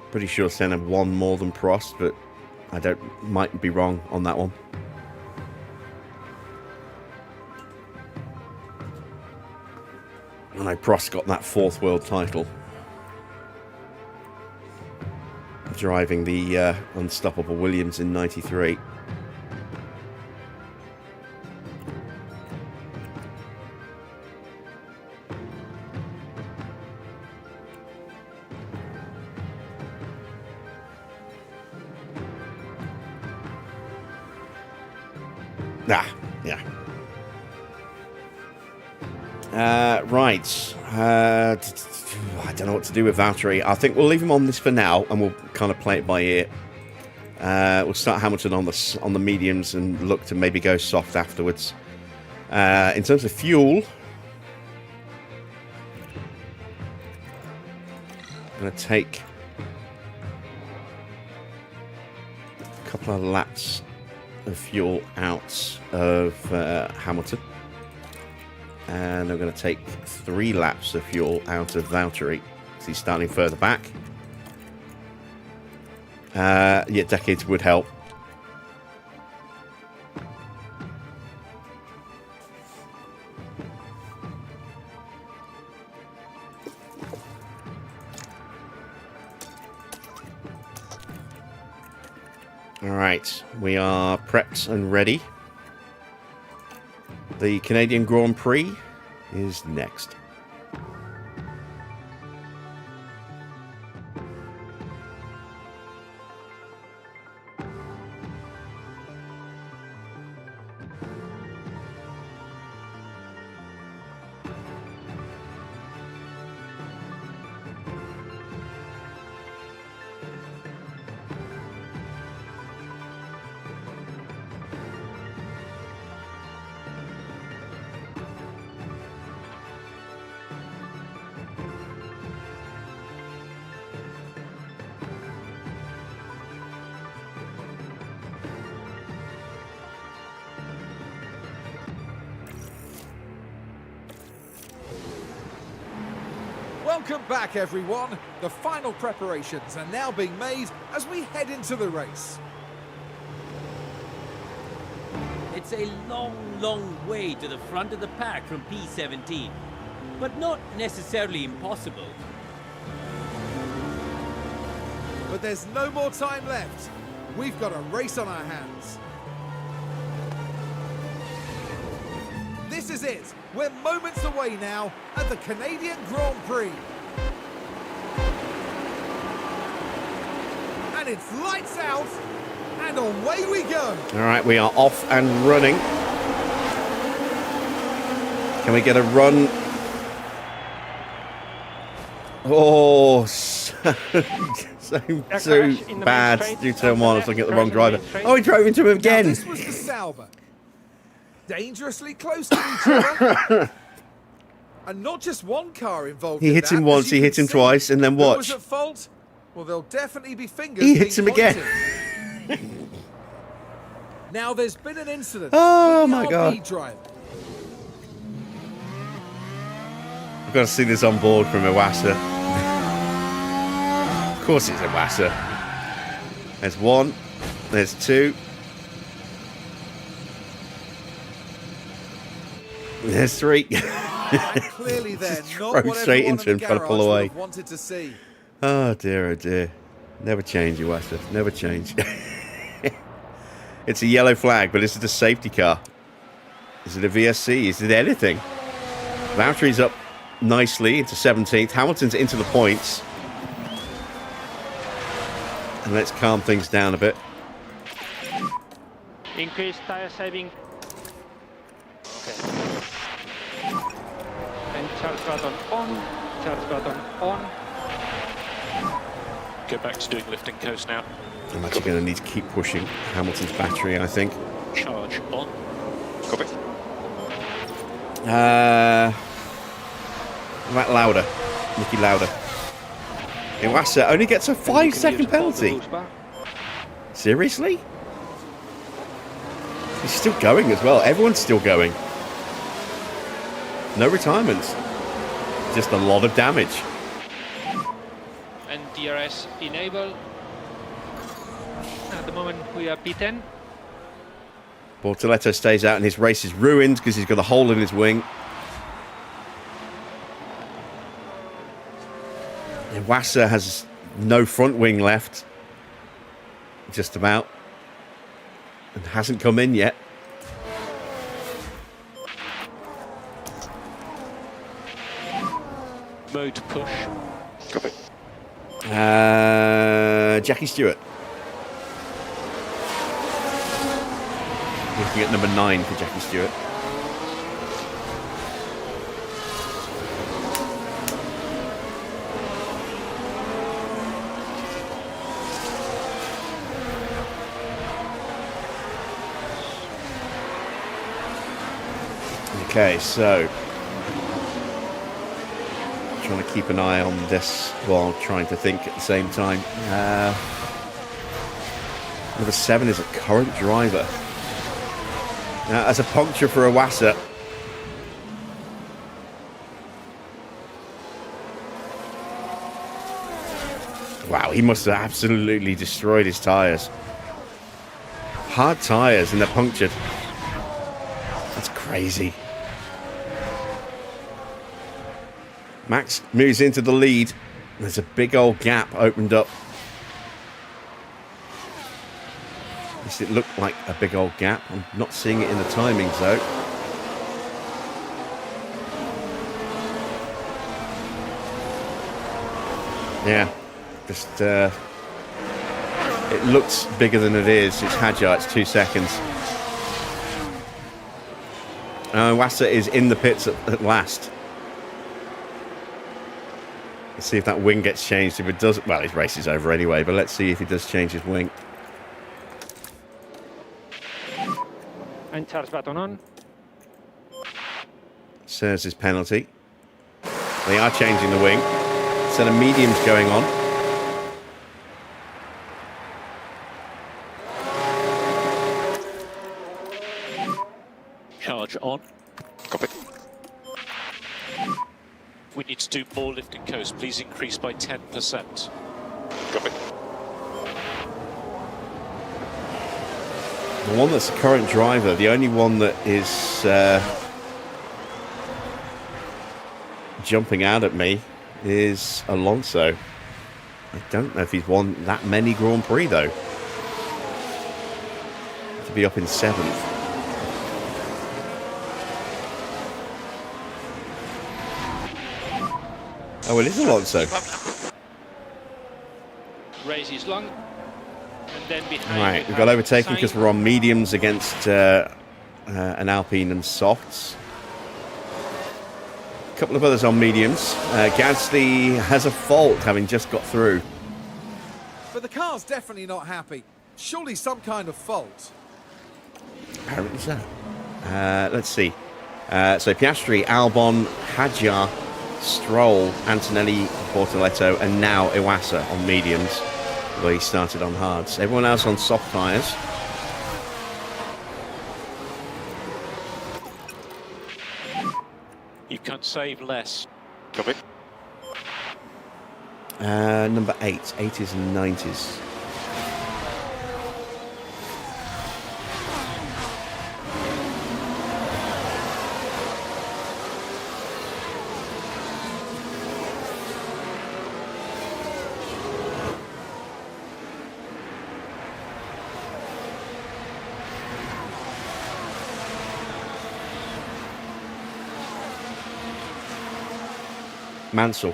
Pretty sure Senna won more than Prost, but I might be wrong on that one. I know Prost got that 4th world title, driving the unstoppable Williams in '93. Yeah. Right. I don't know what to do with Valtteri. I think we'll leave him on this for now, and we'll kind of play it by ear. We'll start Hamilton on the mediums and look to maybe go soft afterwards. In terms of fuel, I'm going to take a couple of laps of fuel out of Hamilton. And I'm going to take 3 laps of fuel out of Valtteri, because he's starting further back. Yeah, decades would help. Alright, we are prepped and ready. The Canadian Grand Prix is next. Welcome back, everyone. The final preparations are now being made as we head into the race. It's a long, long way to the front of the pack from P17, but not necessarily impossible. But there's no more time left. We've got a race on our hands. This is it. We're moments away now at the Canadian Grand Prix. And it's lights out, and away we go. All right, we are off and running. Can we get a run? Oh, so bad. Due turn 1, I was looking at the wrong driver. Oh, he drove into him again. Now, this was the Sauber. Dangerously close to each other. And not just one car involved. He hit him once, he hit him twice, and then Who was watch. at fault? Well, there'll definitely be fingers. He hits him being again. pointed. Now, there's been an incident. Oh, with the my RB God. driver. I've got to see this on board from Iwasa. Of course it's Iwasa. There's 1. There's 2. There's 3. And clearly they're Just not drove what straight everyone into in the him, trying to pull garage would away. have wanted to see. Oh dear, oh dear. Never change, Iwasa. Never change. It's a yellow flag, but is it a safety car? Is it a VSC? Is it anything? Valtteri's up nicely into 17th. Hamilton's into the points. And let's calm things down a bit. Increase tire saving. Okay. And charge button on. Charge button on. Go back to doing lift and coast now. I'm actually going to need to keep pushing Hamilton's battery, I think. Charge on. Copy. Matt Lauda. Nicky Lauda. Iwasa only gets a 5-second penalty. Seriously? He's still going as well. Everyone's still going. No retirements. Just a lot of damage. And DRS enable. At the moment we are P10. Bortoletto stays out and his race is ruined because he's got a hole in his wing. Iwasa has no front wing left. Just about. And hasn't come in yet. Mode push. Copy. Jackie Stewart. Nicky looking at number 9 for Jackie Stewart. Okay, so trying to keep an eye on this while trying to think at the same time. Number 7 is a current driver. Now, as a puncture for Iwasa. Wow, he must have absolutely destroyed his tyres. Hard tyres and they're punctured. That's crazy. Max moves into the lead. There's a big old gap opened up. At least it looked like a big old gap. I'm not seeing it in the timings though. Yeah, just it looks bigger than it is. It's Hadjar, it's 2 seconds. Wassa is in the pits at last. Let's see if that wing gets changed. If it does, well, his race is over anyway, but let's see if he does change his wing. And charge button on. Serves his penalty. They are changing the wing. Set of mediums going on. Charge on. Copy. We need to do more lift and coast. Please increase by 10%. Copy. The one that's the current driver, the only one that is jumping out at me is Alonso. I don't know if he's won that many Grand Prix though. To be up in 7th. Oh, it is Alonso. Race is long. And then behind. Right, we've got overtaken because we're on mediums against an Alpine and softs. A couple of others on mediums. Gasly has a fault, having just got through. But the car's definitely not happy. Surely some kind of fault. Apparently so. Let's see. So Piastri, Albon, Hadjar, Stroll, Antonelli, Bortoletto, and now Iwasa on mediums, where he started on hards. Everyone else on soft tyres. You can save less. Copy. Number 8. 80s and 90s. Mansell.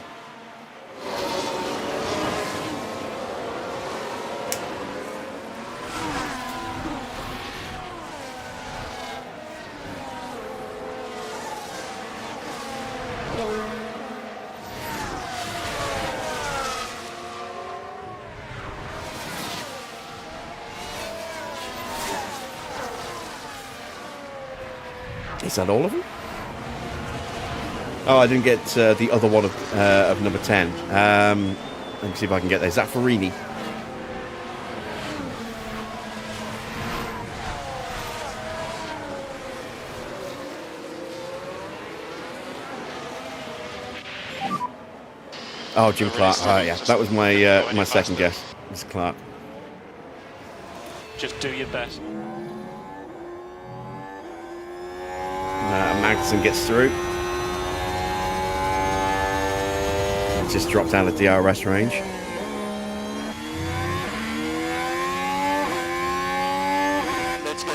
Is that all of them? Oh, I didn't get the other one of number 10. Let me see if I can get there. Is that Farini? Oh, Jim Clark. Oh, yeah. That was my my second guess. Mr. Clark. Just do your best. Magnussen gets through. Just dropped out of DRS range. Let's go.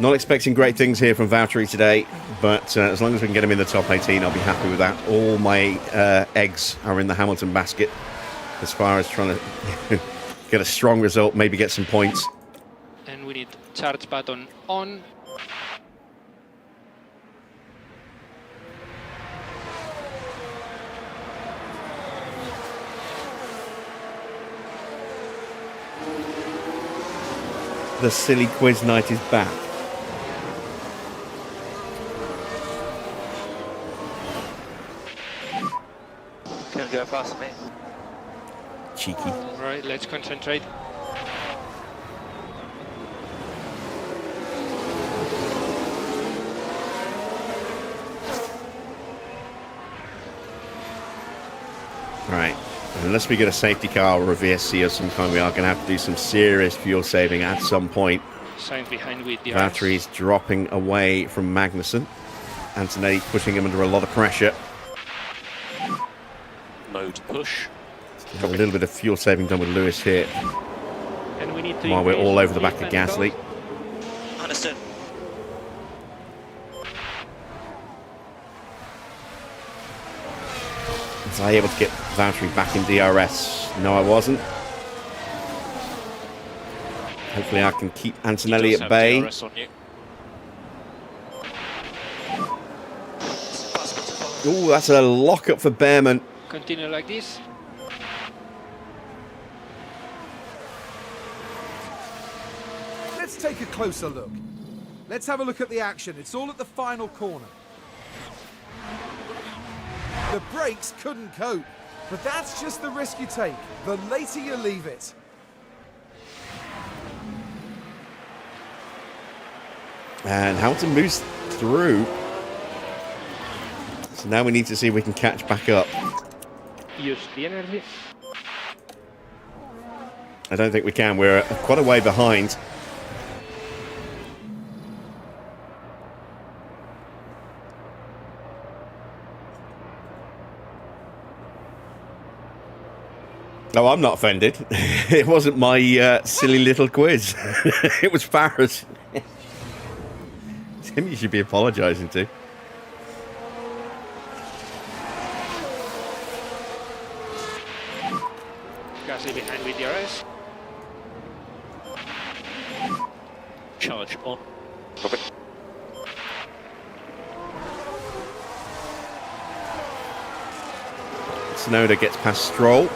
Not expecting great things here from Valtteri today, but as long as we can get him in the top 18, I'll be happy with that. All my eggs are in the Hamilton basket as far as trying to get a strong result, maybe get some points. And we need charge button on. The silly quiz night is back. Can go faster, mate. Cheeky. Right, let's concentrate. Right. Unless we get a safety car or a VSC of some kind, we are going to have to do some serious fuel saving at some point. Sainz behind with the Battery's dropping away from Magnussen. Antonelli putting him under a lot of pressure. Mode push. Have a little bit of fuel saving done with Lewis here And we need to while we're increase all over the fuel back of Gasly. Understood. Was I able to get Valtteri back in DRS? No, I wasn't. Hopefully I can keep Antonelli at bay. DRS on you. Oh, that's a lock-up for Behrman. Continue like this. Let's take a closer look. Let's have a look at the action. It's all at the final corner. The brakes couldn't cope, but that's just the risk you take. The later you leave it. And Hamilton moves through. So now we need to see if we can catch back up. Use the energy. I don't think we can. We're quite a way behind. No, I'm not offended. It wasn't my silly little quiz. It was Farah's. Tim, you should be apologising to. Gasly behind with DRS. Charge on. Copy. Tsunoda gets past Stroll.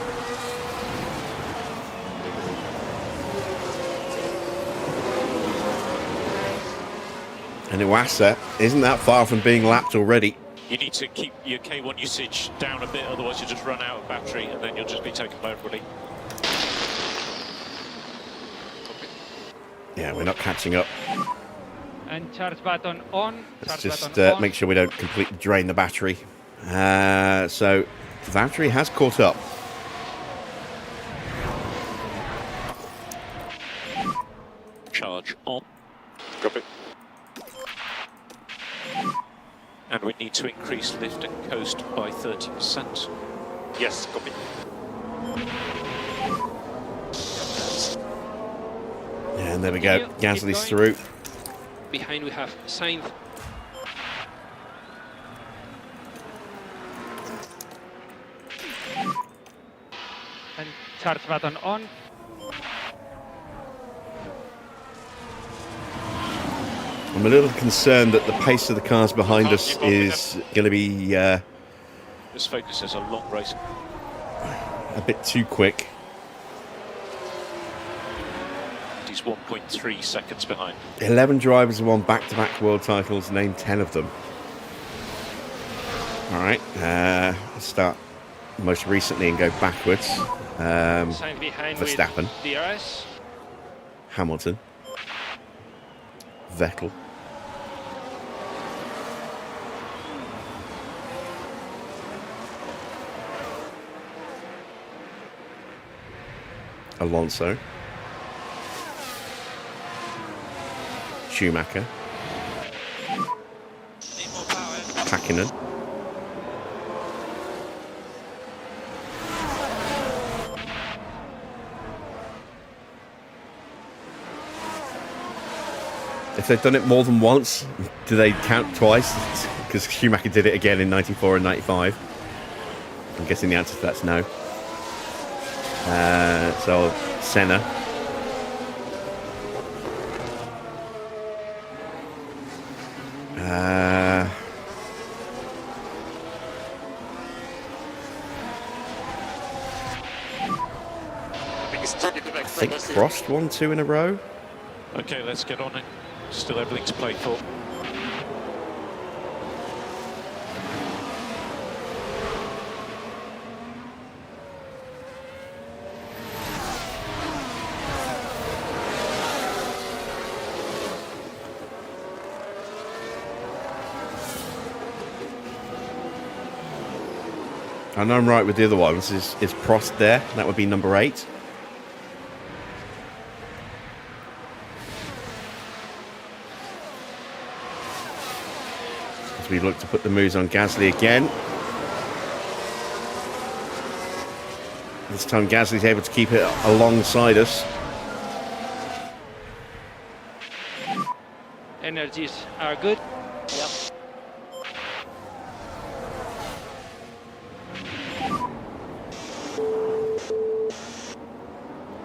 And Iwasa isn't that far from being lapped already. You need to keep your K1 usage down a bit, otherwise you'll just run out of battery and then you'll just be taken by everybody. Yeah, we're not catching up. And charge button on. Let's Charge just button on. make sure we don't completely drain the battery. So, Valtteri has caught up. Charge on. Copy. And we need to increase lift and coast by 30%. Yes, copy. And there we go. Keep Gasly's going. through. Behind we have Sainz. And charge button on. I'm a little concerned that the pace of the cars behind us is going to be This Focus is a long race. a bit too quick. He's 1.3 seconds behind. 11 drivers have won back-to-back world titles. Name 10 of them. All right. Let's start most recently and go backwards. Sainz behind Verstappen. with DRS. Hamilton. Vettel. Alonso. Schumacher. Hakkinen. If they've done it more than once, do they count twice? Because Schumacher did it again in 94 and 95. I'm guessing the answer to that's no. So, Senna. think crossed 1-2 in a row. Okay, let's get on it. Still everything to play for. I know I'm right with the other ones. Is Prost there? That would be number 8. As we look to put the moves on Gasly again. This time Gasly's able to keep it alongside us. Energies are good. Yep.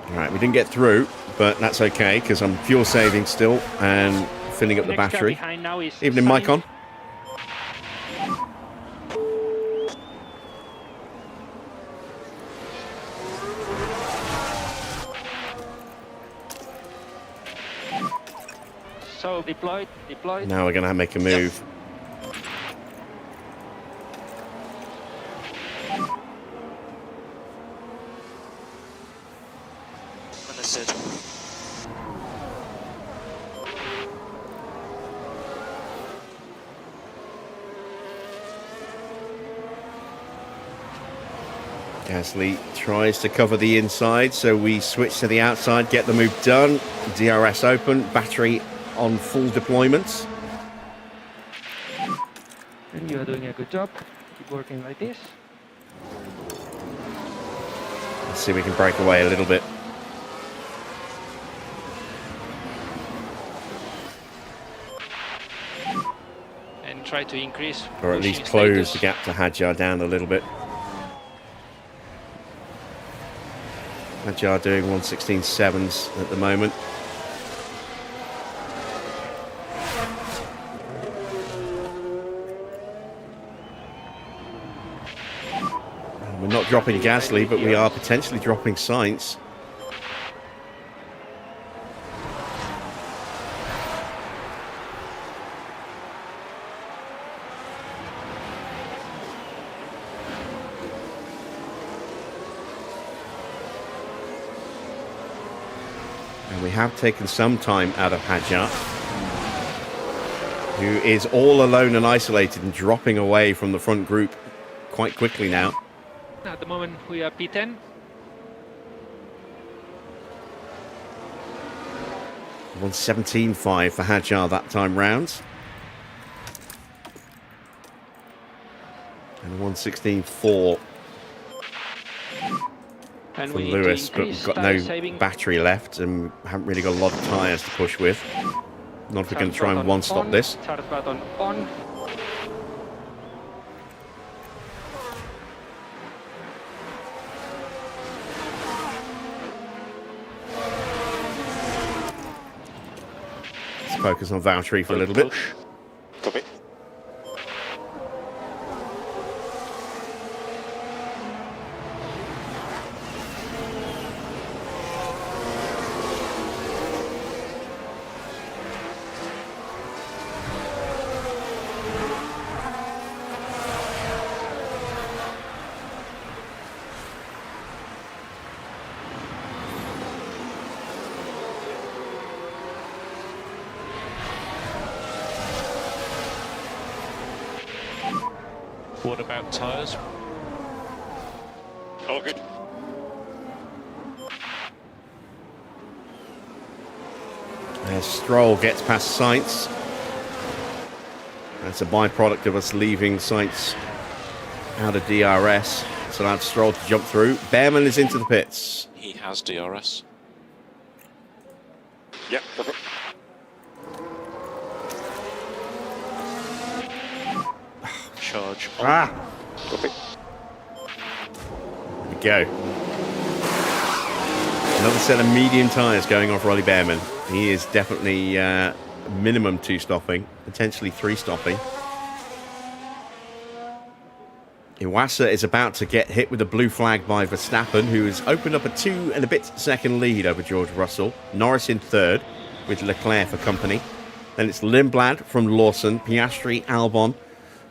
Alright, we didn't get through, but that's okay because I'm fuel saving still and filling up the Next car battery. behind now is Evening, Sainz. Micon. So deployed. Now we're going to make a move. Understood. Gasly tries to cover the inside, so we switch to the outside, get the move done. DRS open, battery on full deployment. And you are doing a good job. Keep working like this. Let's see if we can break away a little bit. And try to increase. Or at least pushing close status. the gap to Hadjar down a little bit. Hadjar doing 1:16.7s at the moment. We're not dropping Gasly, but we are potentially dropping Sainz. And we have taken some time out of Hadjar, who is all alone and isolated and dropping away from the front group quite quickly now. At the moment we are P10. One 17.5 for Hadjar that time round. And 1:16.4 And for we need to Lewis, but increase we've got tire no saving. battery left and haven't really got a lot of tyres to push with. Not if we're going to try and Start one-stop button this. on, Start button on. Let's focus on Valtteri for a little bit. Push. Copy. What about tyres? All good. As Stroll gets past Sainz. That's a byproduct of us leaving Sainz out of DRS. So that's Stroll to jump through. Behrman is into the pits. He has DRS. Yep, copy. Charge on. Ah! Copy. There we go. Another set of medium tyres going off Rolly Behrman. He is definitely minimum 2 stopping, potentially 3 stopping. Iwasa is about to get hit with a blue flag by Verstappen, who has opened up a 2 and a bit second lead over George Russell. Norris in third, with Leclerc for company. Then it's Lindblad from Lawson, Piastri, Albon.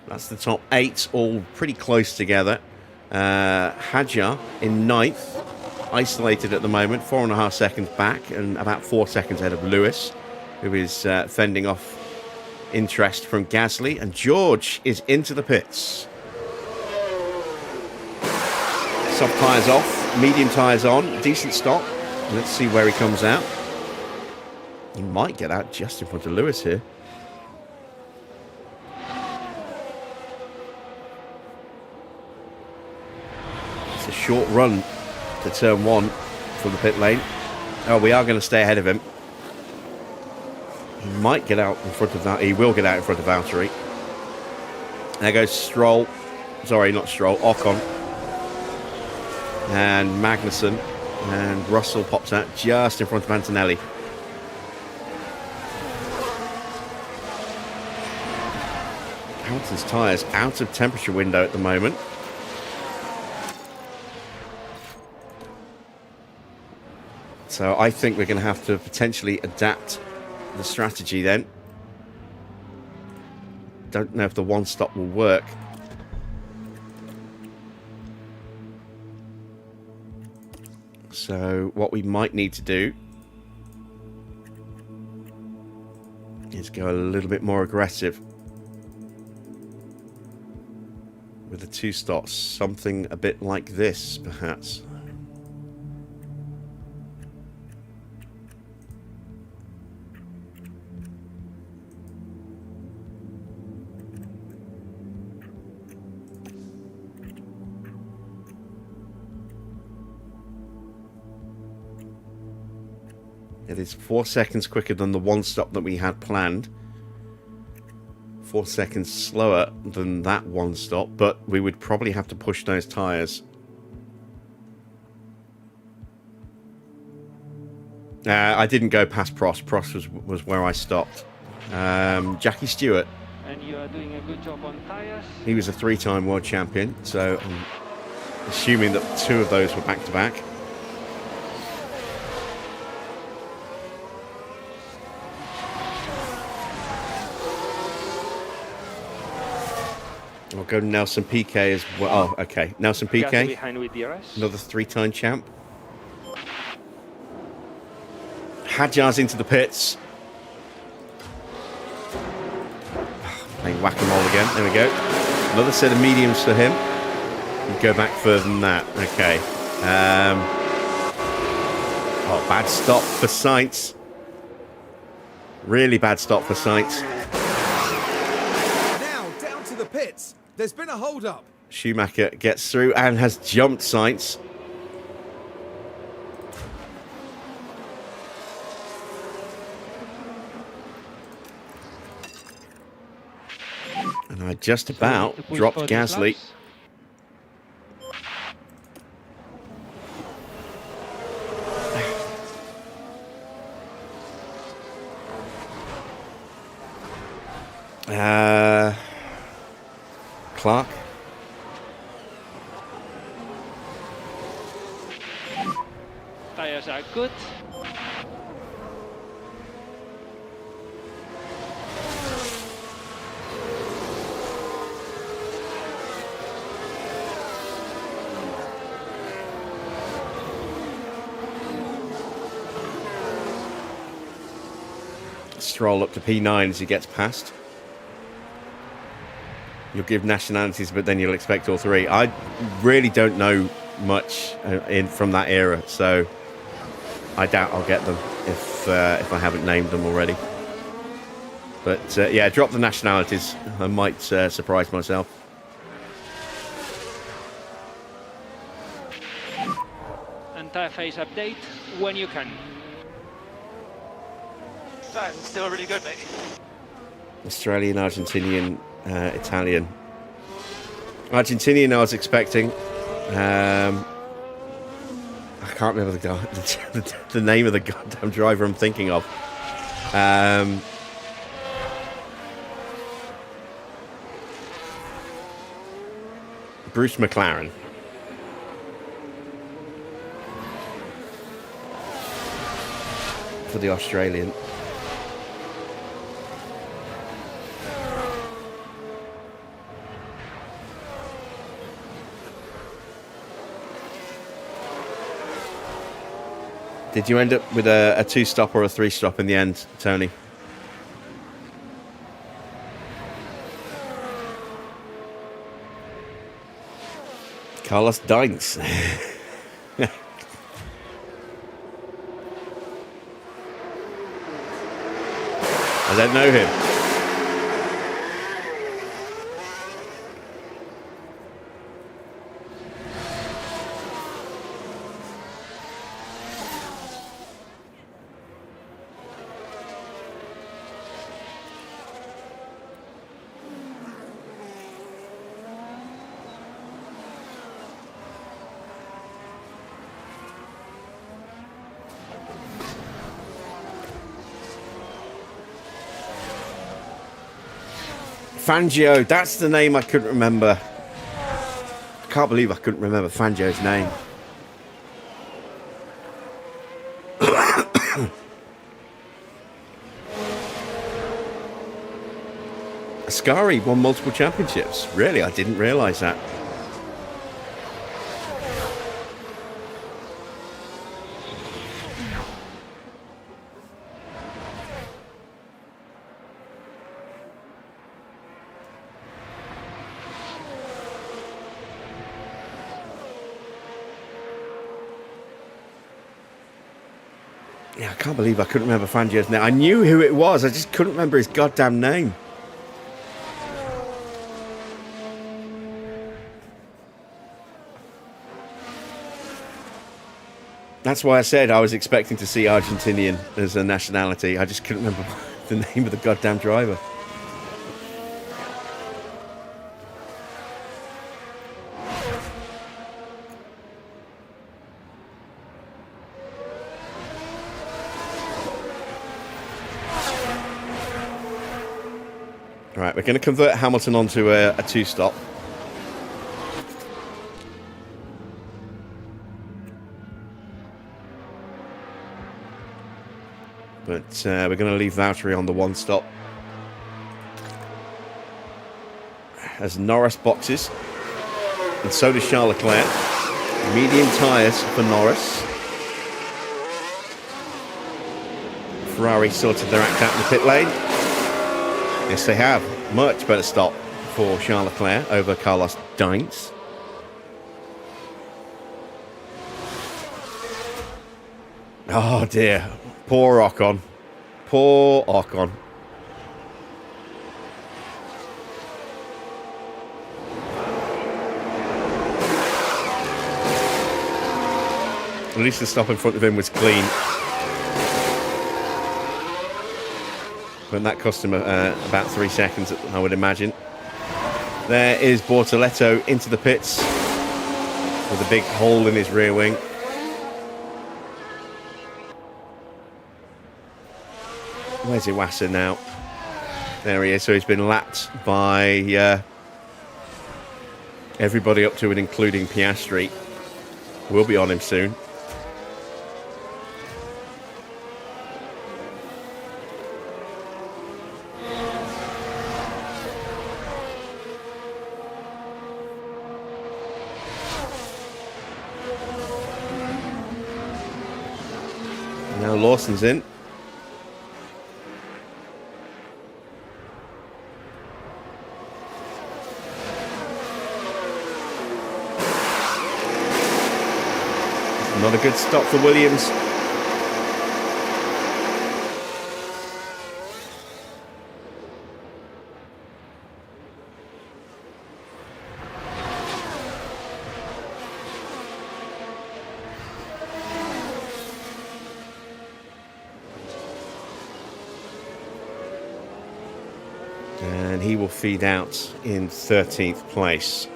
That's the top 8, all pretty close together. Hadjar in 9th, isolated at the moment, 4.5 seconds back, and about 4 seconds ahead of Lewis, who is fending off interest from Gasly. And George is into the pits. Soft tyres off, medium tyres on, decent stop. Let's see where he comes out. He might get out just in front of Lewis here. It's a short run to turn 1 from the pit lane. Oh, we are going to stay ahead of him. He might get out in front of that. He will get out in front of Valtteri. There goes Stroll. Sorry, not Stroll. Ocon. And Magnussen. And Russell pops out just in front of Antonelli. Hamilton's tyres out of temperature window at the moment. So I think we're going to have to potentially adapt the strategy then. Don't know if the one stop will work. So what we might need to do is go a little bit more aggressive with the 2 stops. Something a bit like this, perhaps. It is 4 seconds quicker than the 1 stop that we had planned. 4 seconds slower than that 1 stop, but we would probably have to push those tyres. I didn't go past Prost. Prost was where I stopped. Jackie Stewart. And you are doing a good job on tyres. He was a 3-time world champion, so I'm assuming that 2 of those were back-to-back. I'll go Nelson Piquet as well. Oh, okay. Nelson Piquet, Behind with DRS. another 3-time champ. Hadjar's into the pits. Playing whack-a-mole again. There we go. Another set of mediums for him. You go back further than that. Okay. Oh, bad stop for Sainz. Really bad stop for Sainz. Now down to the pits. There's been a hold-up. Schumacher gets through and has jumped Sainz. And I just about dropped Gasly. Clark. Tires are good. Stroll up to P9 as he gets past. You'll give nationalities, but then you'll expect all 3. I really don't know much from that era, so I doubt I'll get them if I haven't named them already. But yeah, drop the nationalities. I might surprise myself. And tyre phase update when you can. Still really good, mate. Australian, Argentinian, Italian. Argentinian I was expecting. I can't remember the name of the goddamn driver I'm thinking of. Bruce McLaren. For the Australian. Did you end up with a 2-stop or a 3-stop in the end, Tony? Carlos Sainz. I don't know him. Fangio, that's the name I couldn't remember. I can't believe I couldn't remember Fangio's name. Ascari won multiple championships. Really, I didn't realise that. Yeah, I can't believe I couldn't remember Fangio's name. I knew who it was, I just couldn't remember his goddamn name. That's why I said I was expecting to see Argentinian as a nationality. I just couldn't remember the name of the goddamn driver. Right, we're going to convert Hamilton onto a 2-stop. But we're going to leave Valtteri on the 1-stop. As Norris boxes. And so does Charles Leclerc. Medium tyres for Norris. Ferrari sorted their act out in the pit lane. Yes, they have. Much better stop for Charles Leclerc over Carlos Sainz. Oh dear. Poor Ocon. Poor Ocon. At least the stop in front of him was clean. But that cost him about 3 seconds, I would imagine. There is Bortoletto into the pits with a big hole in his rear wing. Where's Iwasa now? There he is. So he's been lapped by everybody up to and including Piastri. We'll be on him soon. Now Lawson's in. Not a good stop for Williams. And he will feed out in 13th place.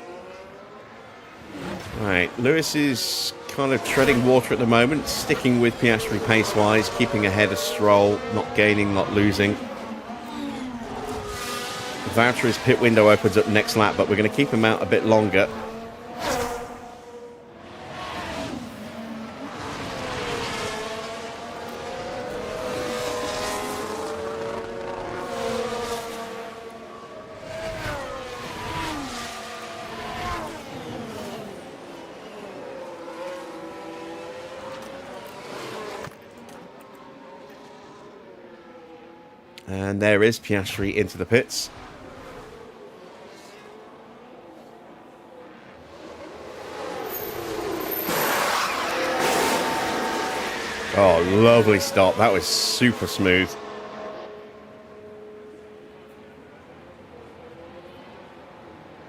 Right, Lewis is kind of treading water at the moment, sticking with Piastri pace-wise, keeping ahead of Stroll, not gaining, not losing. Valtteri's pit window opens up next lap, but we're going to keep him out a bit longer And there is Piastri into the pits. Oh, lovely stop. That was super smooth.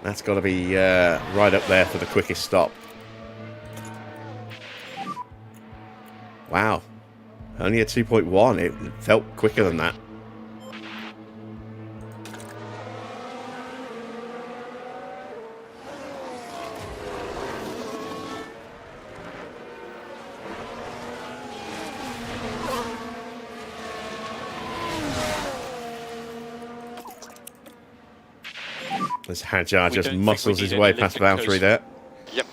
That's got to be right up there for the quickest stop. Wow. Only a 2.1. It felt quicker than that. As Hadjar just muscles his way past Valtteri there. Yep.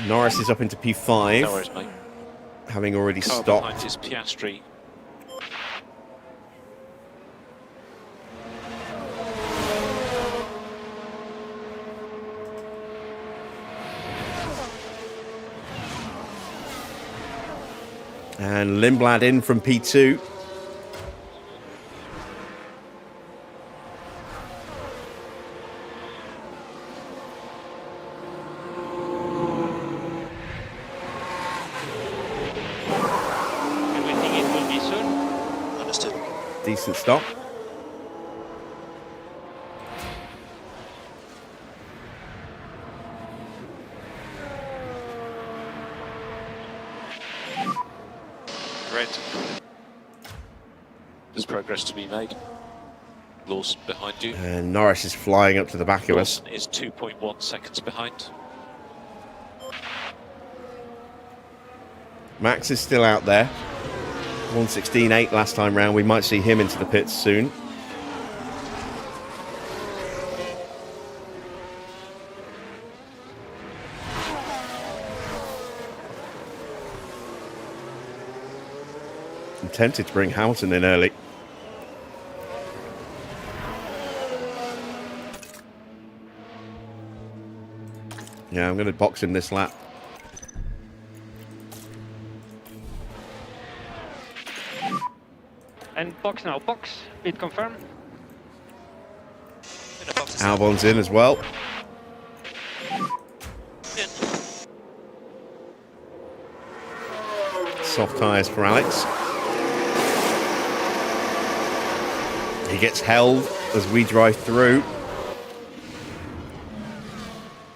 Norris is up into P5. No worries, mate. Having already Car stopped. behind is Piastri. And Lindblad in from P2. Decent stop. Red. There's progress to be made. Lawson behind you. And Norris is flying up to the back of us. Lawson is 2.1 seconds behind. Max is still out there. 1:16.8 last time round. We might see him into the pits soon. I'm tempted to bring Hamilton in early. Yeah, I'm going to box him this lap. And box now, box. Bid confirm. Albon's in as well. Soft tyres for Alex. He gets held as we drive through.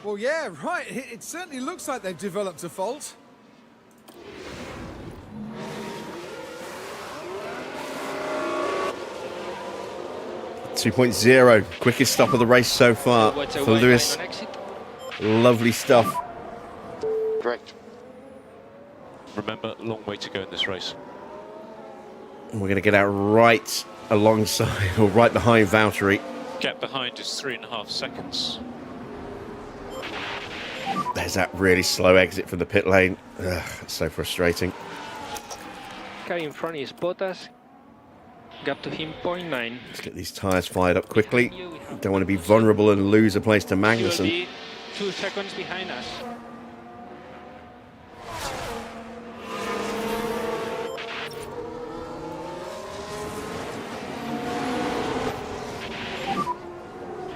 Well, yeah, right. It certainly looks like they've developed a fault. .0, quickest stop of the race so far for Lewis. Lovely stuff. Correct. Remember, long way to go in this race. And we're going to get out right alongside, or right behind Valtteri. Gap behind is 3.5 seconds. There's that really slow exit from the pit lane. Ugh, it's so frustrating. Car in front is Bottas. Gap to him 0.9. Let's get these tyres fired up quickly. Don't want to be vulnerable and lose a place to He will Magnussen. be 2 seconds behind us.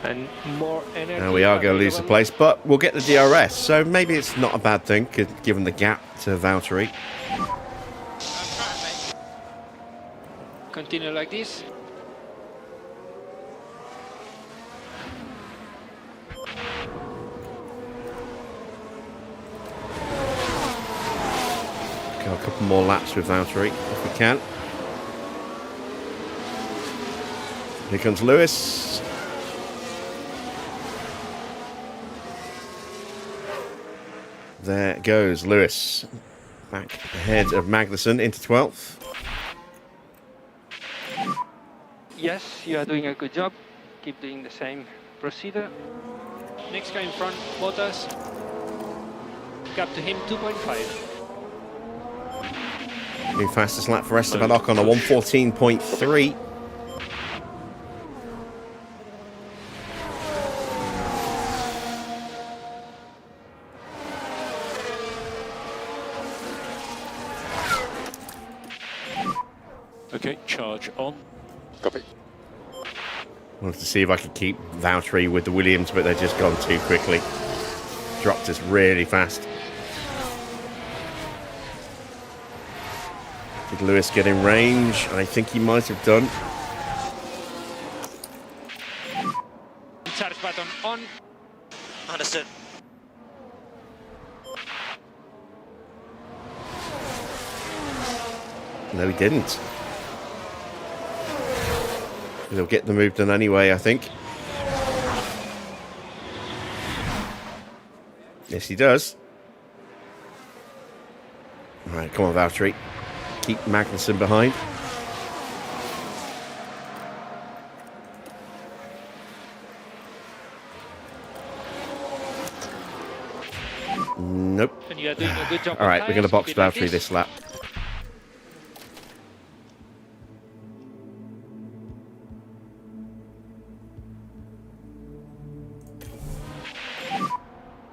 And more energy. Now we are going to lose the place, but we'll get the DRS, so maybe it's not a bad thing, given the gap to Valtteri. Continue like this. Go a couple more laps with Valtteri, if we can. Here comes Lewis. There goes Lewis. Back ahead of Magnussen into 12th. Yes, you are doing a good job. Keep doing the same procedure. Next guy in front, Bottas. Gap to him 2.5. New fastest lap for Esteban Ocon on a 1:14.3. Okay, charge on. Copy. Wanted to see if I could keep Valtteri with the Williams, but they've just gone too quickly. Dropped us really fast. Did Lewis get in range? I think he might have done. Charge button on. Understood. No, he didn't. He'll get the move done anyway, I think. Yes, he does. All right, come on, Valtteri. Keep Magnussen behind. Nope. And you are doing a good job. All right, we're going to box Valtteri this lap.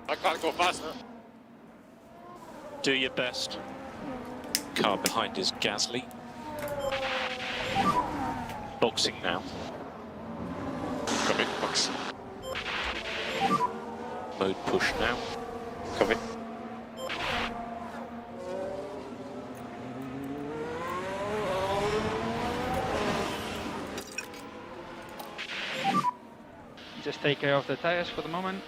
I can't go faster. Do your best. Car behind is Gasly. Boxing now. Copy. Box. Mode push now. Copy. Just take care of the tires for the moment.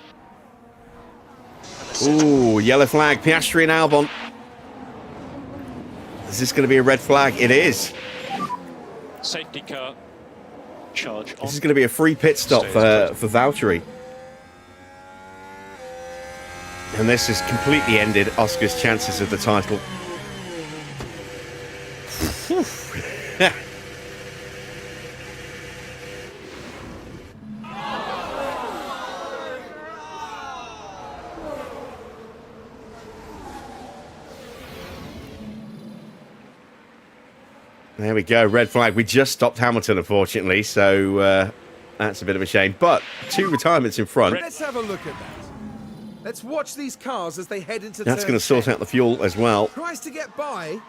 Ooh, yellow flag. Piastri and Albon. Is this going to be a red flag? It is. Safety car. Charge on. This is going to be a free pit stop for Valtteri. And this has completely ended Oscar's chances of the title. There we go, red flag. We just stopped Hamilton, unfortunately, so that's a bit of a shame. But 2 retirements in front. Let's have a look at that. Let's watch these cars as they head into That's turn going to sort 10. out the fuel as well. Tries to get by,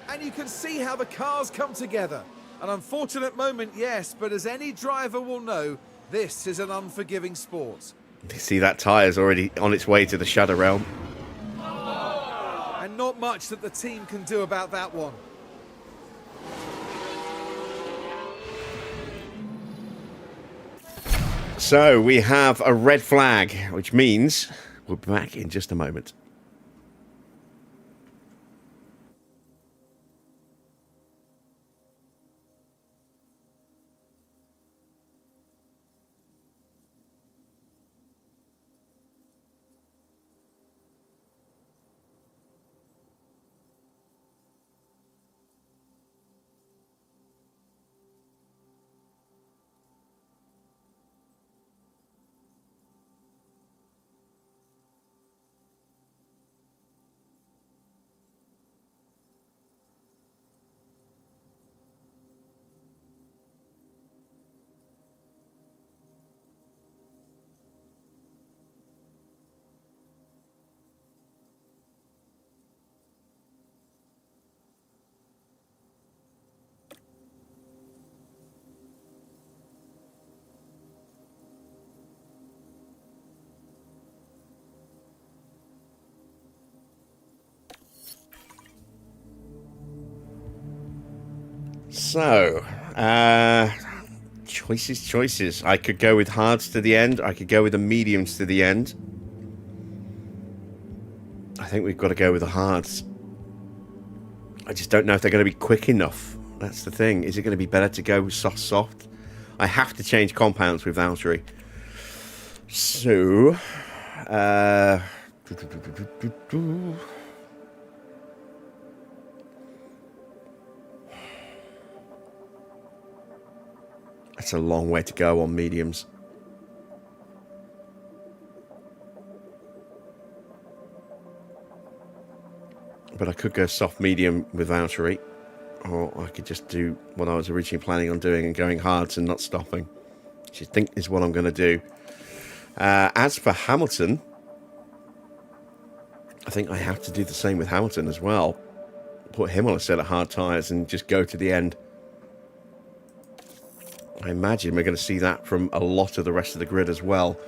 and you can see how the cars come together. An unfortunate moment, yes, but as any driver will know, this is an unforgiving sport. You see that tyre's already on its way to the Shadow Realm. And not much that the team can do about that one. So we have a red flag, which means we'll be back in just a moment. So, choices. I could go with hards to the end. I could go with the mediums to the end. I think we've got to go with the hards. I just don't know if they're going to be quick enough. That's the thing. Is it going to be better to go with soft? I have to change compounds with Valtteri. So, that's a long way to go on mediums. But I could go soft medium with Valtteri, or I could just do what I was originally planning on doing and going hards and not stopping, which I think is what I'm going to do. As for Hamilton, I think I have to do the same with Hamilton as well. Put him on a set of hard tyres and just go to the end. I imagine we're going to see that from a lot of the rest of the grid as well.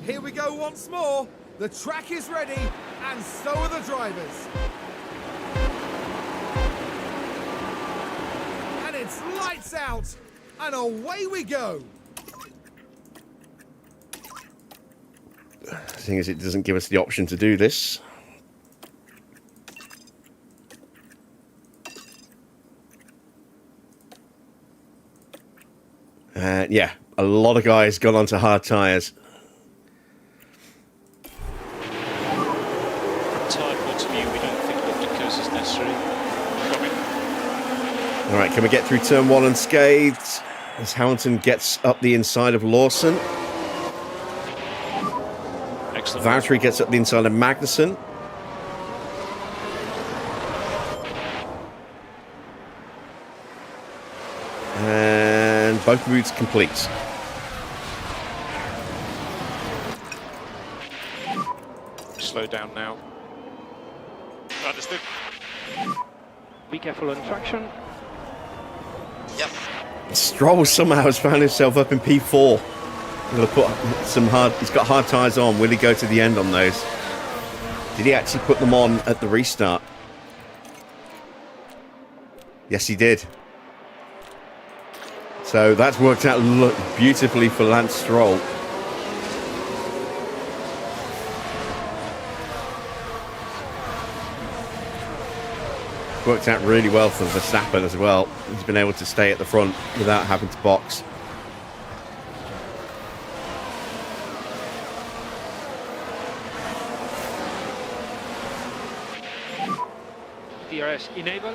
Here we go once more. The track is ready, and so are the drivers. And it's lights out, and away we go. The thing is, it doesn't give us the option to do this. Yeah, a lot of guys got onto hard tyres. All right, can we get through turn 1 unscathed? As Hamilton gets up the inside of Lawson. Excellent. Valtteri gets up the inside of Magnussen. And both routes complete. Slow down now. Understood. Be careful on traction. Yep. Stroll somehow has found himself up in P4. He'll put some he's got hard tyres on. Will he go to the end on those? Did he actually put them on at the restart? Yes, he did. So that's worked out beautifully for Lance Stroll. Worked out really well for Verstappen as well. He's been able to stay at the front without having to box. DRS enable.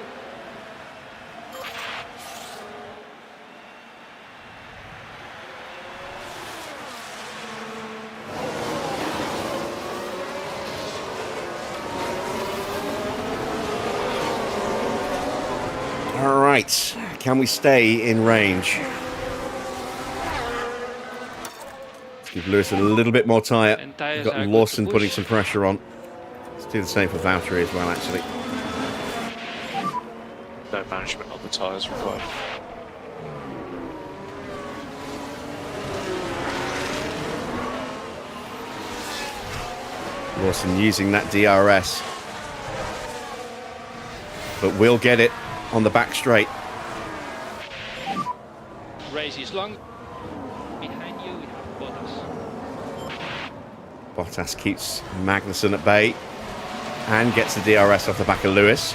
All right, can we stay in range? Let's give Lewis a little bit more tyre. We've got Lawson putting some pressure on. Let's do the same for Valtteri as well, actually. No management on the tyres required. Lawson using that DRS. But we'll get it on the back straight. Race is long. Behind you we have Bottas. Bottas keeps Magnussen at bay and gets the DRS off the back of Lewis.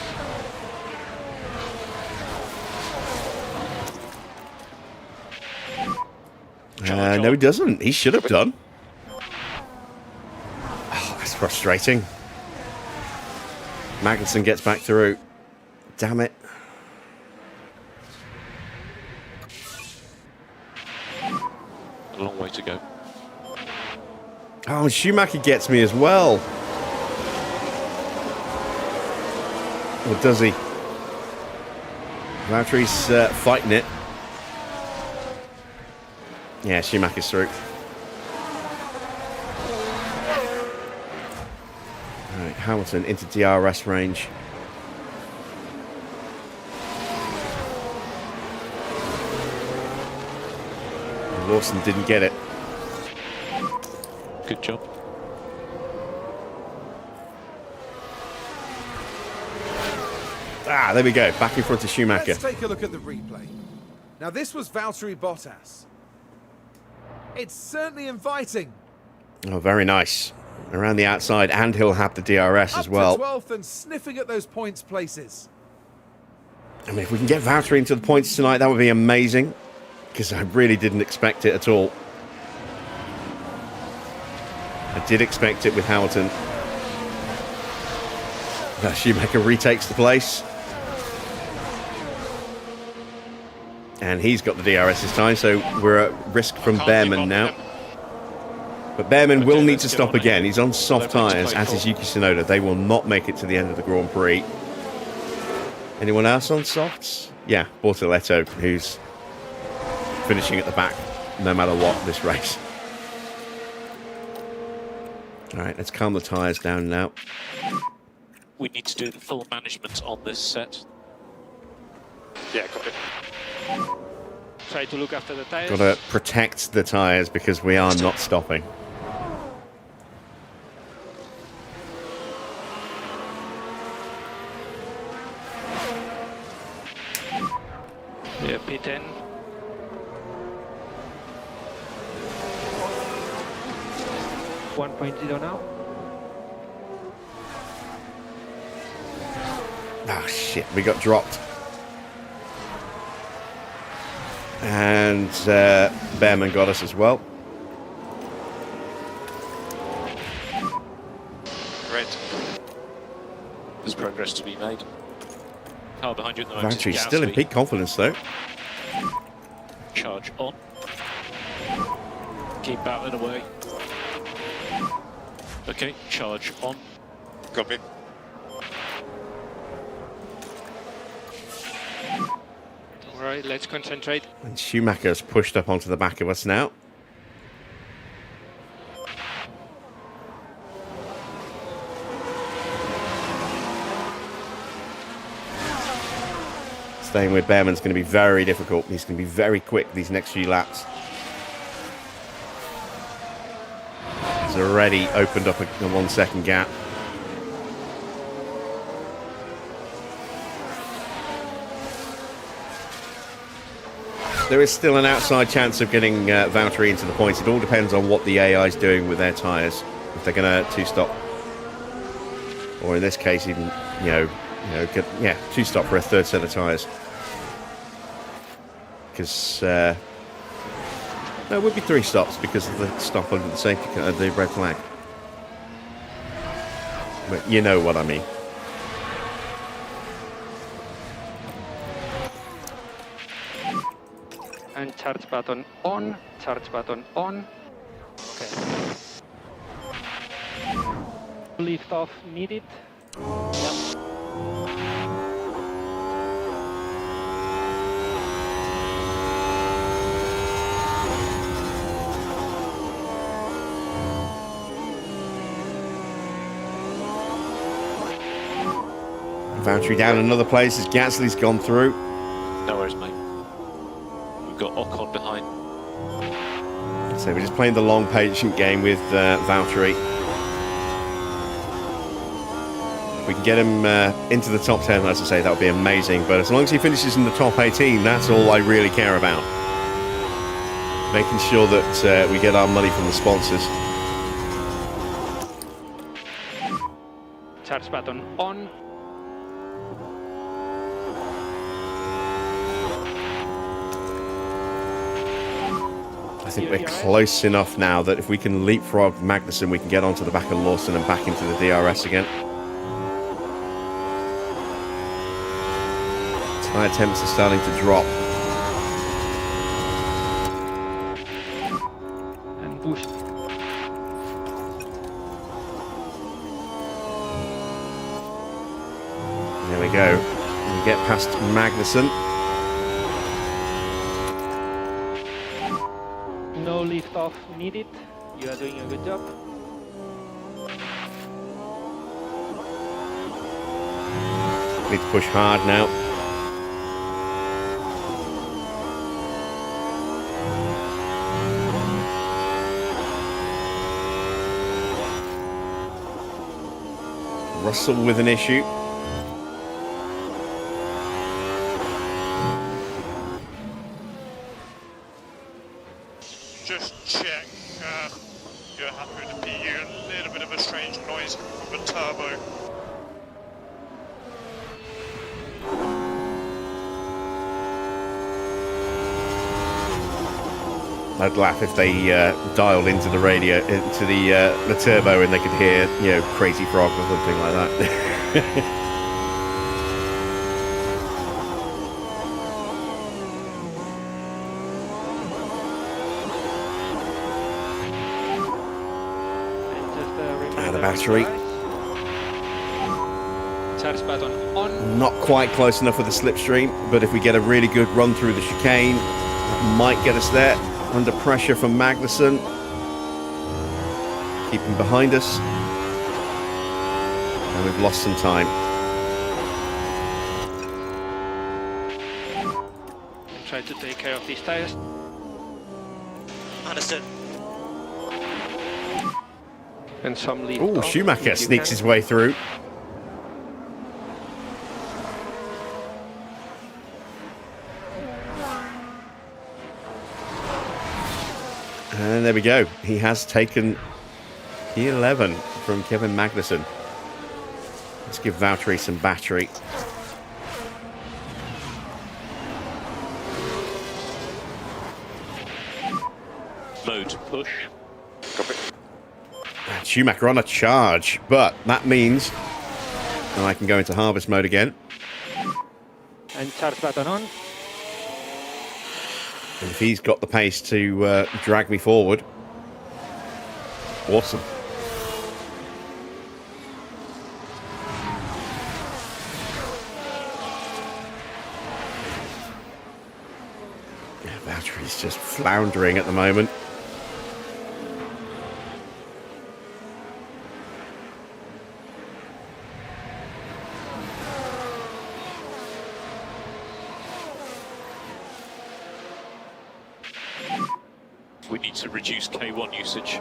No, he doesn't. He should have done. Oh, that's frustrating. Magnussen gets back through. Damn it. A long way to go. Oh, Schumacher gets me as well. Or does he? Valtteri's fighting it. Yeah, Schumacher's through. All right, Hamilton into DRS range. Lawson didn't get it. Good job. Ah, there we go. Back in front of Schumacher. Let's take a look at the replay. Now, this was Valtteri Bottas. It's certainly inviting. Oh, very nice. Around the outside, and he'll have the DRS as well. Up to 12th and sniffing at those points places. I mean, if we can get Valtteri into the points tonight, that would be amazing. Because I really didn't expect it at all. I did expect it with Hamilton. Schumacher retakes the place. And he's got the DRS this time, so we're at risk from Behrman now. But Behrman will need to stop again. He's on soft tyres, as is Yuki Tsunoda. They will not make it to the end of the Grand Prix. Anyone else on softs? Yeah, Bortoletto, who's finishing at the back, no matter what, this race. All right, let's calm the tyres down now. We need to do the full management on this set. Yeah, copy. Try to look after the tires. Got to protect the tyres because we are not stopping. Yeah, P10. .0 now. Oh shit, we got dropped. And Bearman got us as well. Great. There's progress to be made. Car behind you at the moment. Valtteri still in peak confidence though. Charge on. Keep battling away. Okay, charge on. Copy. Alright, let's concentrate. And Schumacher's pushed up onto the back of us now. Staying with Bearman's going to be very difficult. He's going to be very quick these next few laps. He's already opened up a 1 second gap. There is still an outside chance of getting Valtteri into the points. It all depends on what the AI is doing with their tyres. If they're going to two-stop, or in this case, even get two-stop for a third set of tyres. Because no, it would be 3 stops because of the stop under the safety car, the red flag. But you know what I mean. And charge button on, charge button on. Okay. Lift off needed. Yep. Valtteri down another place as Gasly's gone through. No worries, mate. We've got Ocon behind. So we're just playing the long, patient game with Valtteri. If we can get him into the top 10, as I say, that would be amazing. But as long as he finishes in the top 18, that's all I really care about. Making sure that we get our money from the sponsors. Charge button on. I think we're close enough now that if we can leapfrog Magnussen, we can get onto the back of Lawson and back into the DRS again. Tyre temps are starting to drop. And boost. There we go. We get past Magnussen. No lift off needed. You are doing a good job. Need to push hard now. Russell with an issue. Just check. You're happy with the PU. A little bit of a strange noise from the turbo. I'd laugh if they dialed into the radio, into the turbo, and they could hear, Crazy Frog or something like that. Battery. Charge button on. Not quite close enough with the slipstream, but if we get a really good run through the chicane, that might get us there. Under pressure from Magnussen. keeping behind us. And we've lost some time. Try to take care of these tires. Understood. And some lead. Oh, Schumacher sneaks his way through. And there we go. He has taken P11 from Kevin Magnussen. Let's give Valtteri some battery. Mode push. And Schumacher on a charge, but that means that I can go into harvest mode again. And charge button on. And if he's got the pace to drag me forward, awesome. Yeah, Valtteri's just floundering at the moment. We need to reduce K1 usage.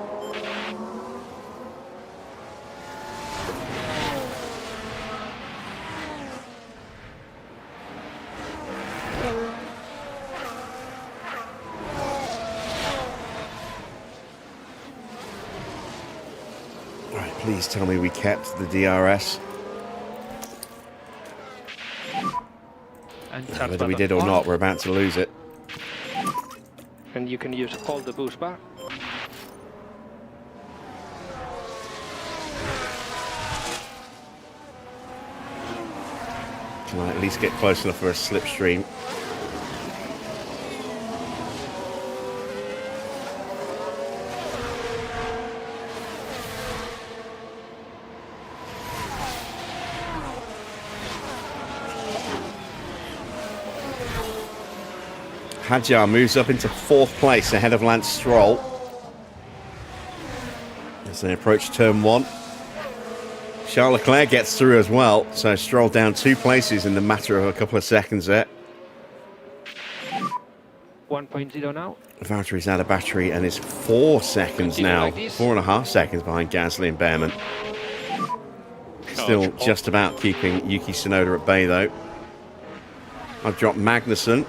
Right, please tell me we kept the DRS. And charge Whether we button did or on. not, we're about to lose it. And you can use all the boost bar. Can I at least get close enough for a slipstream? Hadjar moves up into 4th place ahead of Lance Stroll as they approach turn 1. Charles Leclerc gets through as well, so Stroll down 2 places in the matter of a couple of seconds there. 1.0 now. Valtteri's out of battery and is 4 seconds Continue now, like this. 4.5 seconds behind Gasly and Behrman. Still just about keeping Yuki Tsunoda at bay though. I've dropped Magnussen.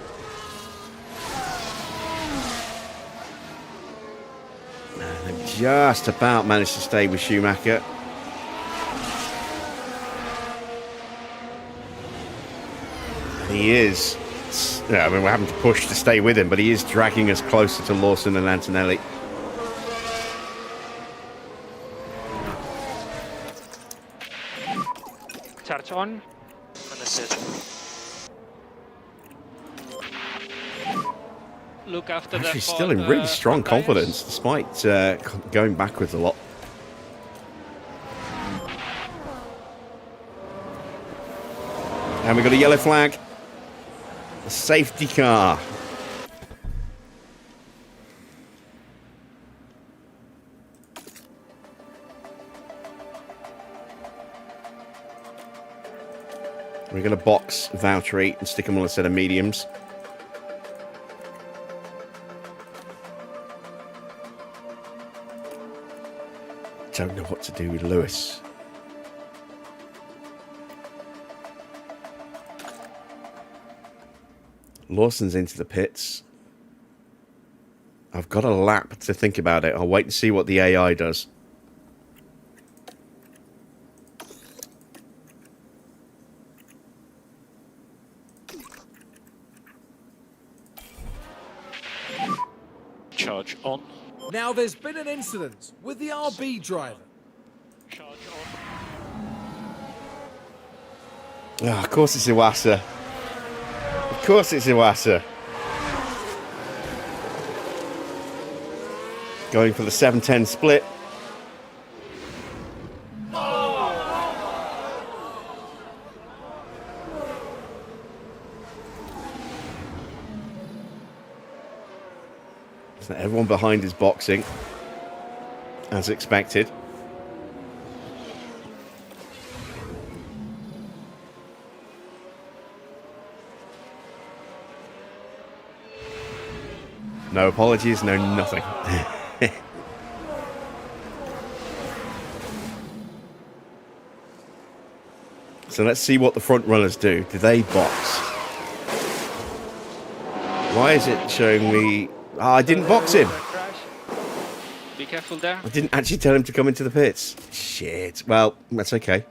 And I've just about managed to stay with Schumacher. He is, yeah, I mean, we're having to push to stay with him, but he is dragging us closer to Lawson and Antonelli. Charge on. Understood. Look after that. Actually, still in really strong confidence, despite going backwards a lot. And we've got a yellow flag. A safety car. We're going to box Valtteri and stick him on a set of mediums. Don't know what to do with Lewis. Lawson's into the pits. I've got a lap to think about it. I'll wait and see what the AI does. Charge on. Now there's been an incident with the RB driver. Charge on. Oh, of course it's Iwasa. Of course it's Iwasa. Going for the 7-10 split. So everyone behind is boxing. as expected. No apologies, no nothing. So let's see what the front runners do. Do they box? Why is it showing me... Oh, I didn't box him. Be careful there. I didn't actually tell him to come into the pits. Shit. Well, that's okay.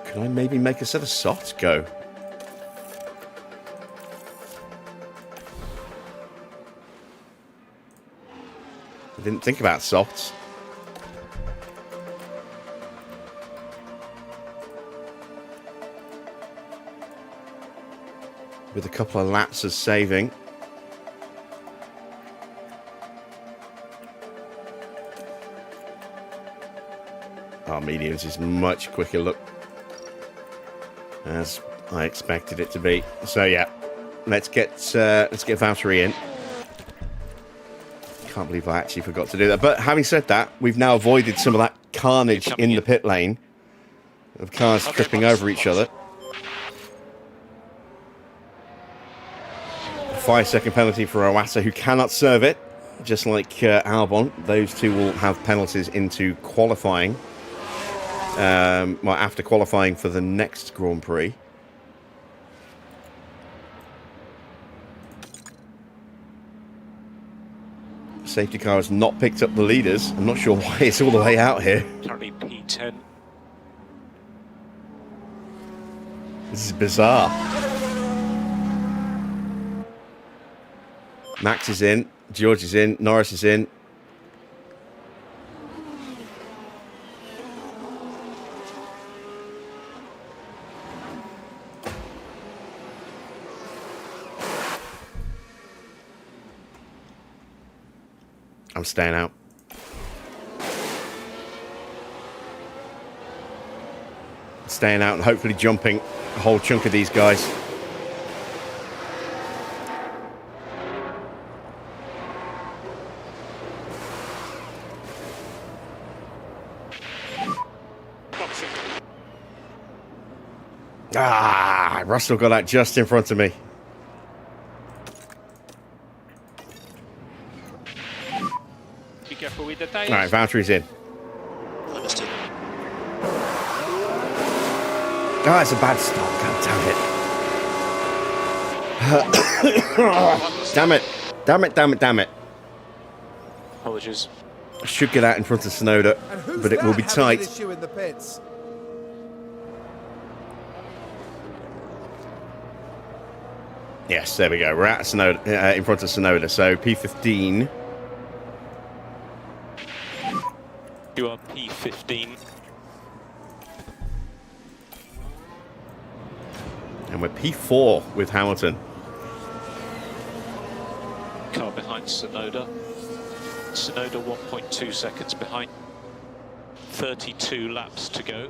Can I maybe make a set of softs go? I didn't think about softs. With a couple of laps of saving. Our mediums is much quicker, look. As I expected it to be. So yeah, let's get Valtteri in. Can't believe I actually forgot to do that. But having said that, we've now avoided some of that carnage in the pit lane of cars tripping over each other. 5-second penalty for Iwata, who cannot serve it, just like Albon. Those two will have penalties into qualifying. Well, after qualifying for the next Grand Prix. Safety car has not picked up the leaders. I'm not sure why it's all the way out here. Currently P10. This is bizarre. Max is in, George is in, Norris is in. I'm staying out. Staying out and hopefully jumping a whole chunk of these guys. Ah, Russell got that just in front of me. Be careful with the tires. All right, Valtteri's in. Understood. Oh, it's a bad start. God damn it. Damn it. Damn it, damn it, damn it. Apologies. I should get out in front of Sonoda, And who's but it will be that having an tight. issue in the pits? Yes, there we go. We're at Sonoda, in front of Sonoda. So P15. You are P15. And we're P4 with Hamilton. Car behind Sonoda. Sonoda 1.2 seconds behind. 32 laps to go.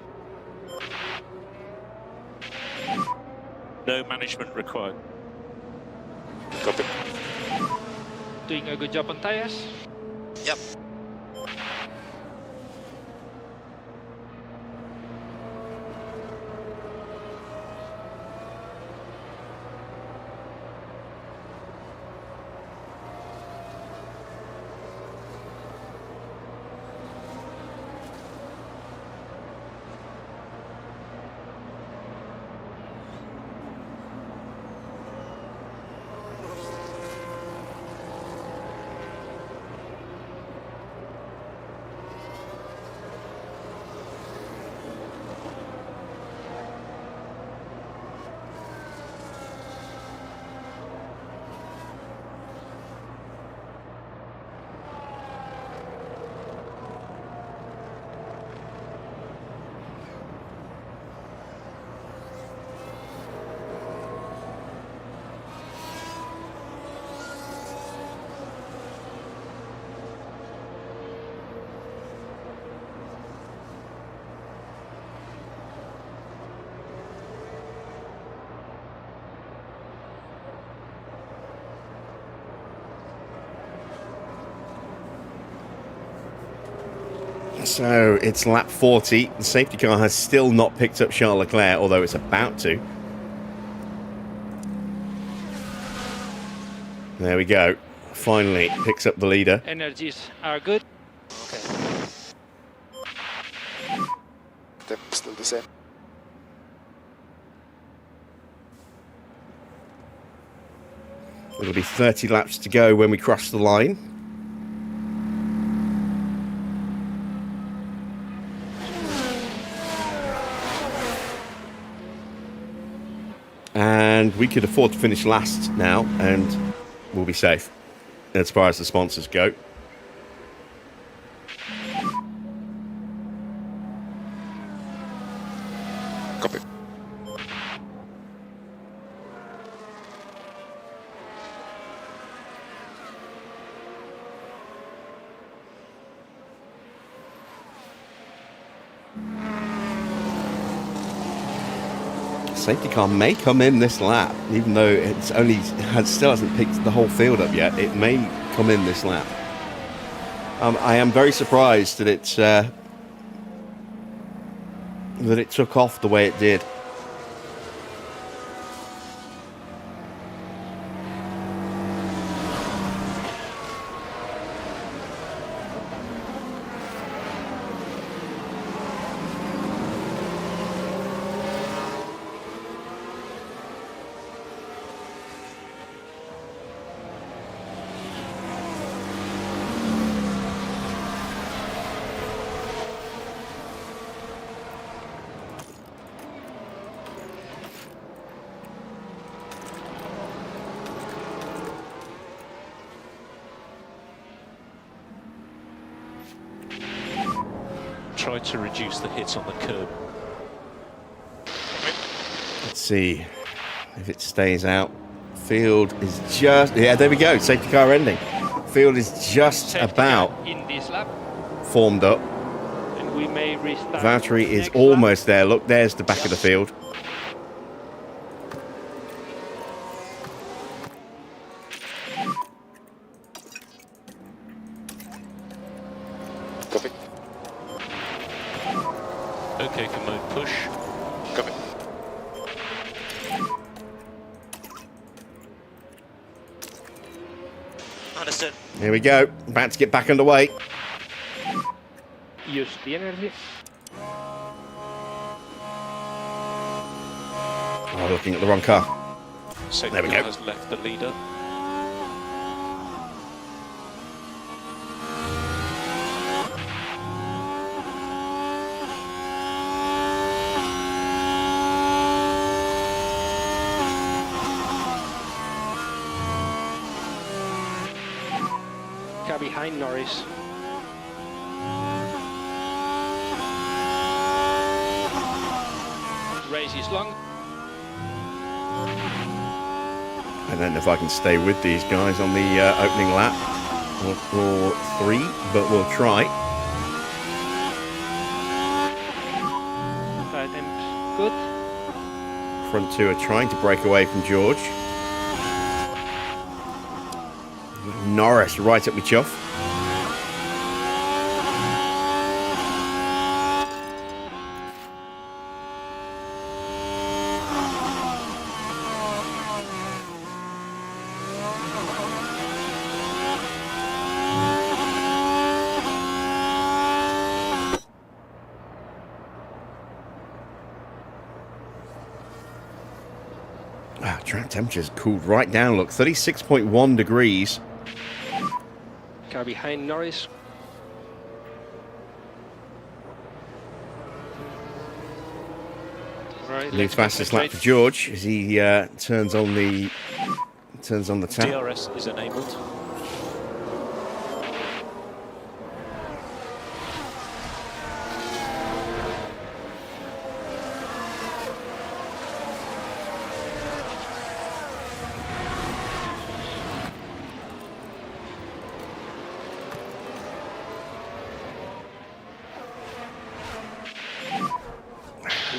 No management required. Copy. Doing a good job on tires. Yep. So it's lap 40. The safety car has still not picked up Charles Leclerc, although it's about to. There we go. Finally picks up the leader. Energies are good. Okay. Still the same. It'll be 30 laps to go when we cross the line. And we could afford to finish last now, and we'll be safe as far as the sponsors go. Copy. Safety car may come in this lap, even though it's still hasn't picked the whole field up yet. It may come in this lap. I am very surprised that it took off the way it did. Try to reduce the hits on the curb. Let's see if it stays out. Field is just... Yeah, there we go. Safety car ending. Field is just Safety about car in this lap, formed up. and we may restart. Valtteri is next almost there. Look, there's the back of the field. Copy. Okay for mode push. Copy. Understood. Here we go. About to get back underway. lap. Use the energy. Oh, looking at the wrong car. Safety There we car go. has left the leader. Car behind Norris. Race is long. I don't know if I can stay with these guys on the opening lap or three, but we'll try. Tire temps good. Front two are trying to break away from George. Norris right up with Chuff. Wow, track temperature's cooled right down. Look, 36.1 degrees. Car behind Norris. Right, Leads let's fastest lap for concentrate. George as he turns on the tap. DRS is enabled.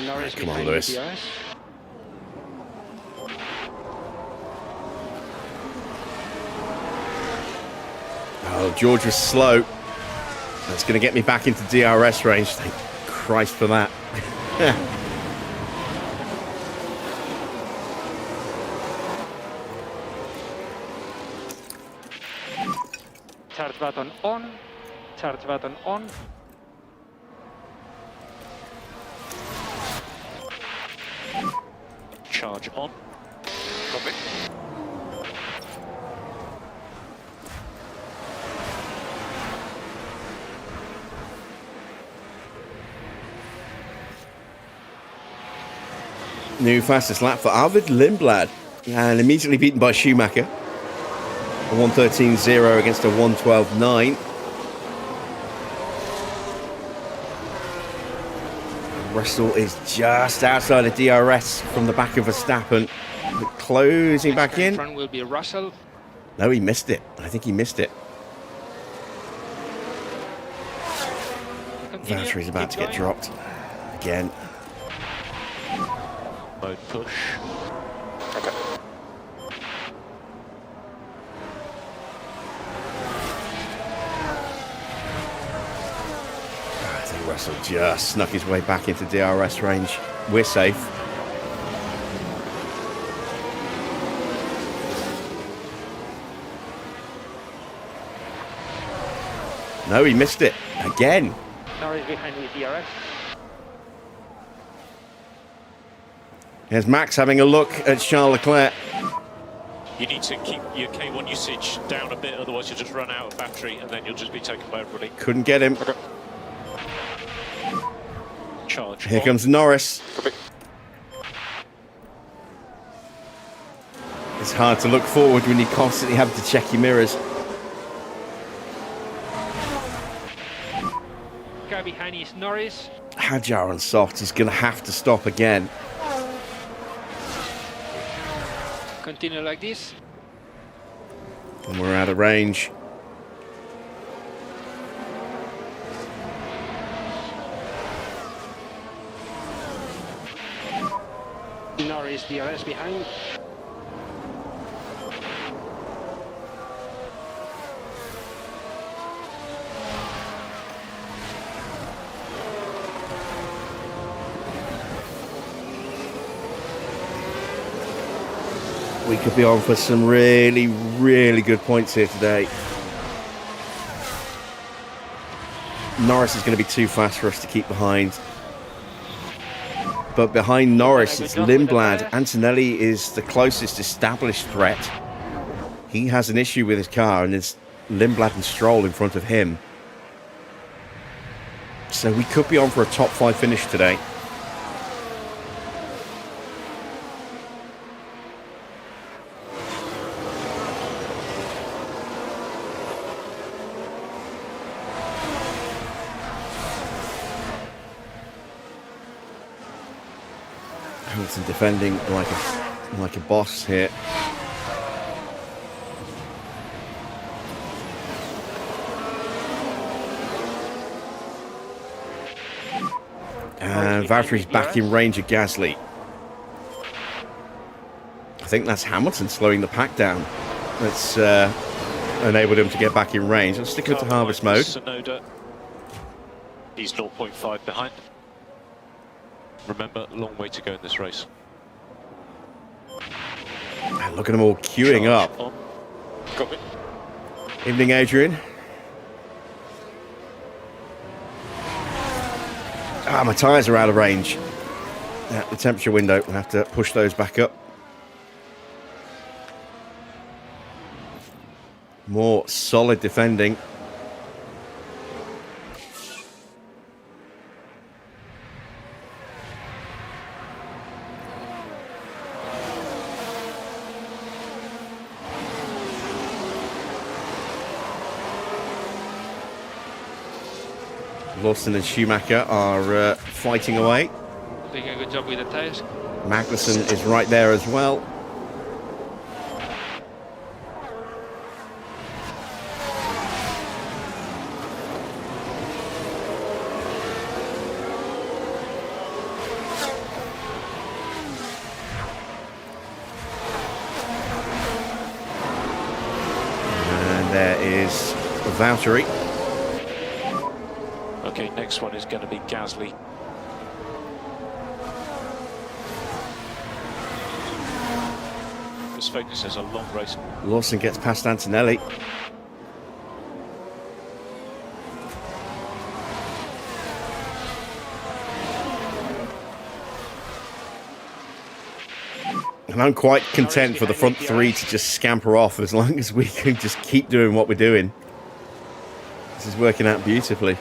Norris Come on, behind Lewis. DRS. Oh, George was slow. That's going to get me back into DRS range. Thank Christ for that. Charge button on. Charge button on. Charge on. Copy. New fastest lap for Arvid Lindblad, and immediately beaten by Schumacher. A 1:13.0 against a 1:12.9. Russell is just outside of DRS from the back of Verstappen. Closing back in. Front will be Russell. No, he missed it. I think he missed it. Continue. Valtteri's about to Keep get going. dropped again. Mode push. Okay. I think Russell just snuck his way back into DRS range. We're safe. No, he missed it again. Norris behind with DRS. Here's Max having a look at Charles Leclerc. You need to keep your K1 usage down a bit, otherwise you'll just run out of battery and then you'll just be taken by everybody. Couldn't get him. Charge. Here on. comes Norris. Copy. It's hard to look forward when you constantly have to check your mirrors. Car behind is Norris. Hadjar on soft is going to have to stop again. Continue like this. And we're out of range. Norris DRS behind. We could be on for some really, really good points here today. Norris is going to be too fast for us to keep behind. But behind Norris, it's Lindblad. Antonelli is the closest established threat. He has an issue with his car, and there's Lindblad and Stroll in front of him. So we could be on for a top 5 finish today. Hamilton defending like a boss here. And Valtteri's back in range of Gasly. I think that's Hamilton slowing the pack down. That's enabled him to get back in range. Let's stick into harvest mode. Sonoda. He's 0.5 behind. Remember, long way to go in this race. And look at them all queuing Charge up. on. Copy. Evening, Adrian. Ah, my tyres are out of range. At the temperature window, we'll have to push those back up. More solid defending. Lawson and Schumacher are fighting away. Doing a good job with the tires. Magnussen is right there as well. And there is Valtteri. Okay, next one is going to be Gasly. This focus is a long race. Lawson gets past Antonelli. And I'm quite content for the front three to just scamper off as long as we can just keep doing what we're doing. This is working out beautifully.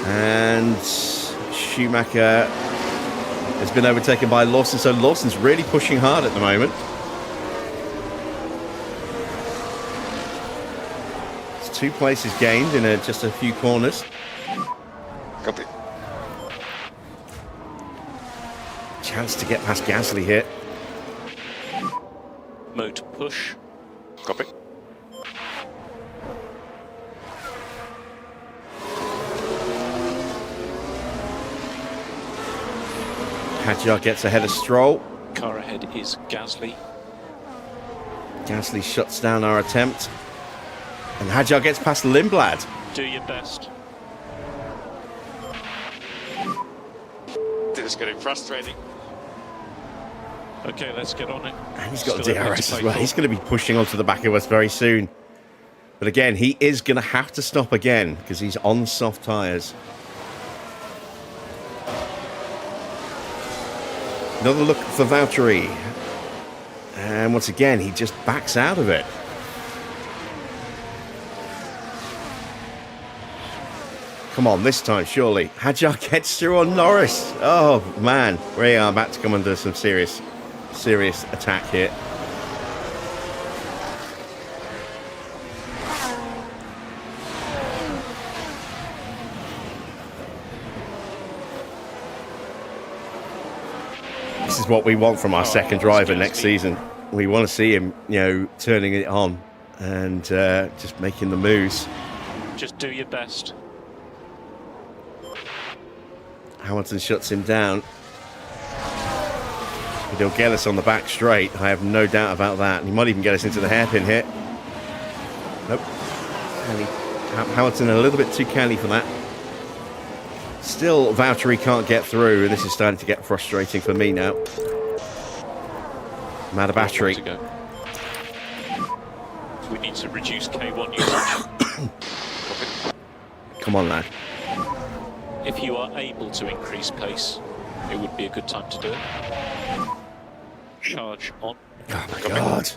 And Schumacher has been overtaken by Lawson, so Lawson's really pushing hard at the moment. It's 2 places gained in just a few corners. Copy. Chance to get past Gasly here. Mode push. Copy. Hadjar gets ahead of Stroll. Car ahead is Gasly. Gasly shuts down our attempt. And Hadjar gets past Lindblad. Do your best. This is getting frustrating. Okay, let's get on it. And he's got Still a bit DRS to as play well. for. He's going to be pushing onto the back of us very soon. But again, he is going to have to stop again because he's on soft tyres. Another look for Valtteri. And once again, he just backs out of it. Come on, this time, surely. Hadjar gets through on Norris. Oh, man. We are about to come under some serious attack here. This is what we want from our second driver next season. We want to see him, turning it on and just making the moves. Just do your best. Hamilton shuts him down. But he'll get us on the back straight. I have no doubt about that. He might even get us into the hairpin here. Nope. Hamilton a little bit too canny for that. Still, Valtteri can't get through, and this is starting to get frustrating for me now. I'm out of battery. To go. We need to reduce K1 usage. Come on, lad. If you are able to increase pace, it would be a good time to do it. Charge on. Oh my God.